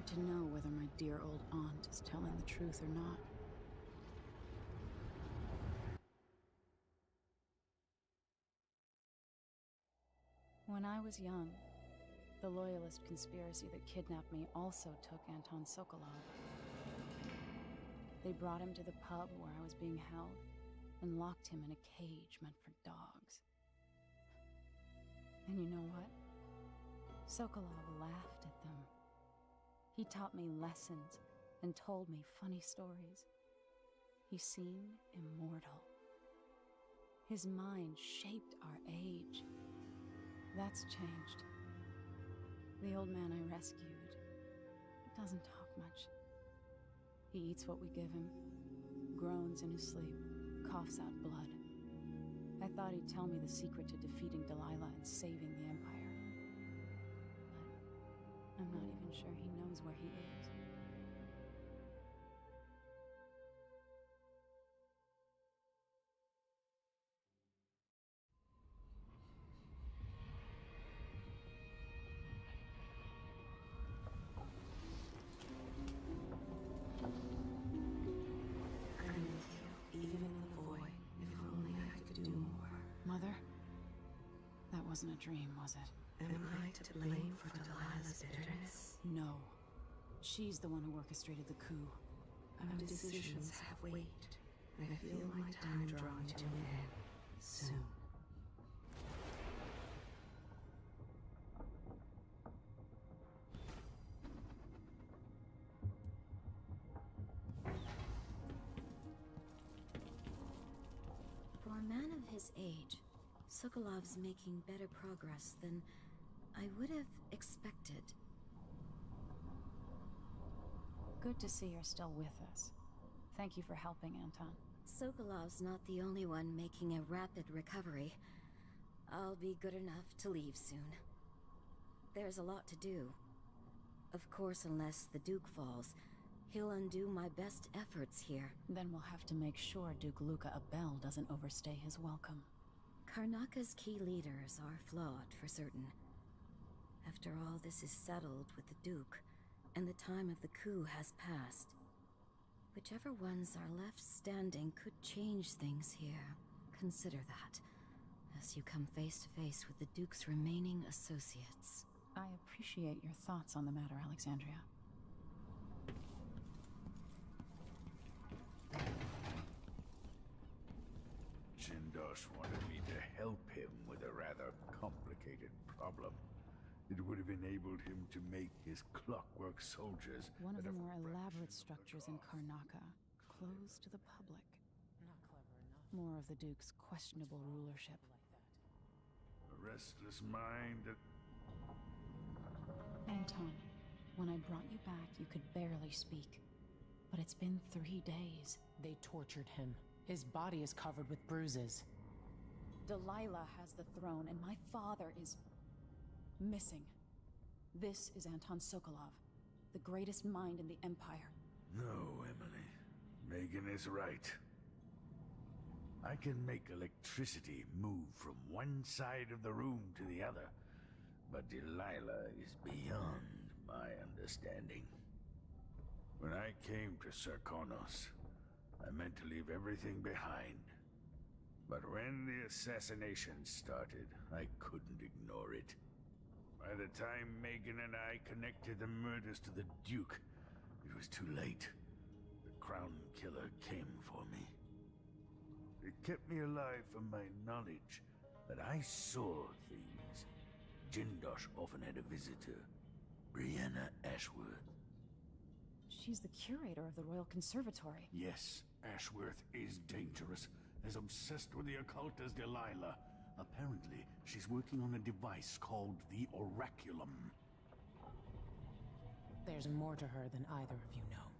L: to know whether my dear old aunt is telling the truth or not. When I was young, the Loyalist conspiracy that kidnapped me also took Anton Sokolov. They brought him to the pub where I was being held and locked him in a cage meant for dogs. And you know what? Sokolov laughed at them. He taught me lessons and told me funny stories. He seemed immortal. His mind shaped our age. That's changed. The old man I rescued doesn't talk much. He eats what we give him, groans in his sleep, coughs out blood. I thought he'd tell me the secret to defeating Delilah and saving the Empire. But I'm not even sure he knows where he is.
D: Even in the void, if only I could do more.
L: Mother? That wasn't a dream, was it?
D: Am I to blame for Delilah's bitterness?
L: No. She's the one who orchestrated the coup.
D: Our decisions have weight. I feel my time drawing to an end soon.
T: For a man of his age, Sokolov's making better progress than I would have expected.
L: Good to see you're still with us. Thank you for helping, Anton.
T: Sokolov's not the only one making a rapid recovery. I'll be good enough to leave soon. There's a lot to do. Of course, unless the Duke falls, he'll undo my best efforts here.
L: Then we'll have to make sure Duke Luca Abel doesn't overstay his welcome.
T: Karnaka's key leaders are flawed, for certain. After all this is settled with the Duke, and the time of the coup has passed, whichever ones are left standing could change things here. Consider that, as you come face to face with the Duke's remaining associates.
L: I appreciate your thoughts on the matter, Alexandria.
R: Jindosh wanted me to help him with a rather complicated problem. It would have enabled him to make his clockwork soldiers
L: One of
R: at
L: the
R: a
L: more elaborate
R: fraction
L: structures in Karnaka, closed to the public. Not clever enough. More of the Duke's questionable rulership.
R: A restless mind that...
L: Anton, when I brought you back, you could barely speak. But it's been 3 days.
P: They tortured him. His body is covered with bruises.
L: Delilah has the throne, and my father is... missing. This is Anton Sokolov, the greatest mind in the Empire.
R: No, Emily. Megan is right. I can make electricity move from one side of the room to the other, but Delilah is beyond my understanding. When I came to Sarkonos, I meant to leave everything behind. But when the assassination started, I couldn't ignore it. By the time Megan and I connected the murders to the Duke, it was too late. The Crown Killer came for me. It kept me alive from my knowledge that I saw things. Jindosh often had a visitor, Brianna Ashworth.
L: She's the curator of the Royal Conservatory.
R: Yes, Ashworth is dangerous, as obsessed with the occult as Delilah. Apparently, she's working on a device called the Oraculum.
P: There's more to her than either of you know.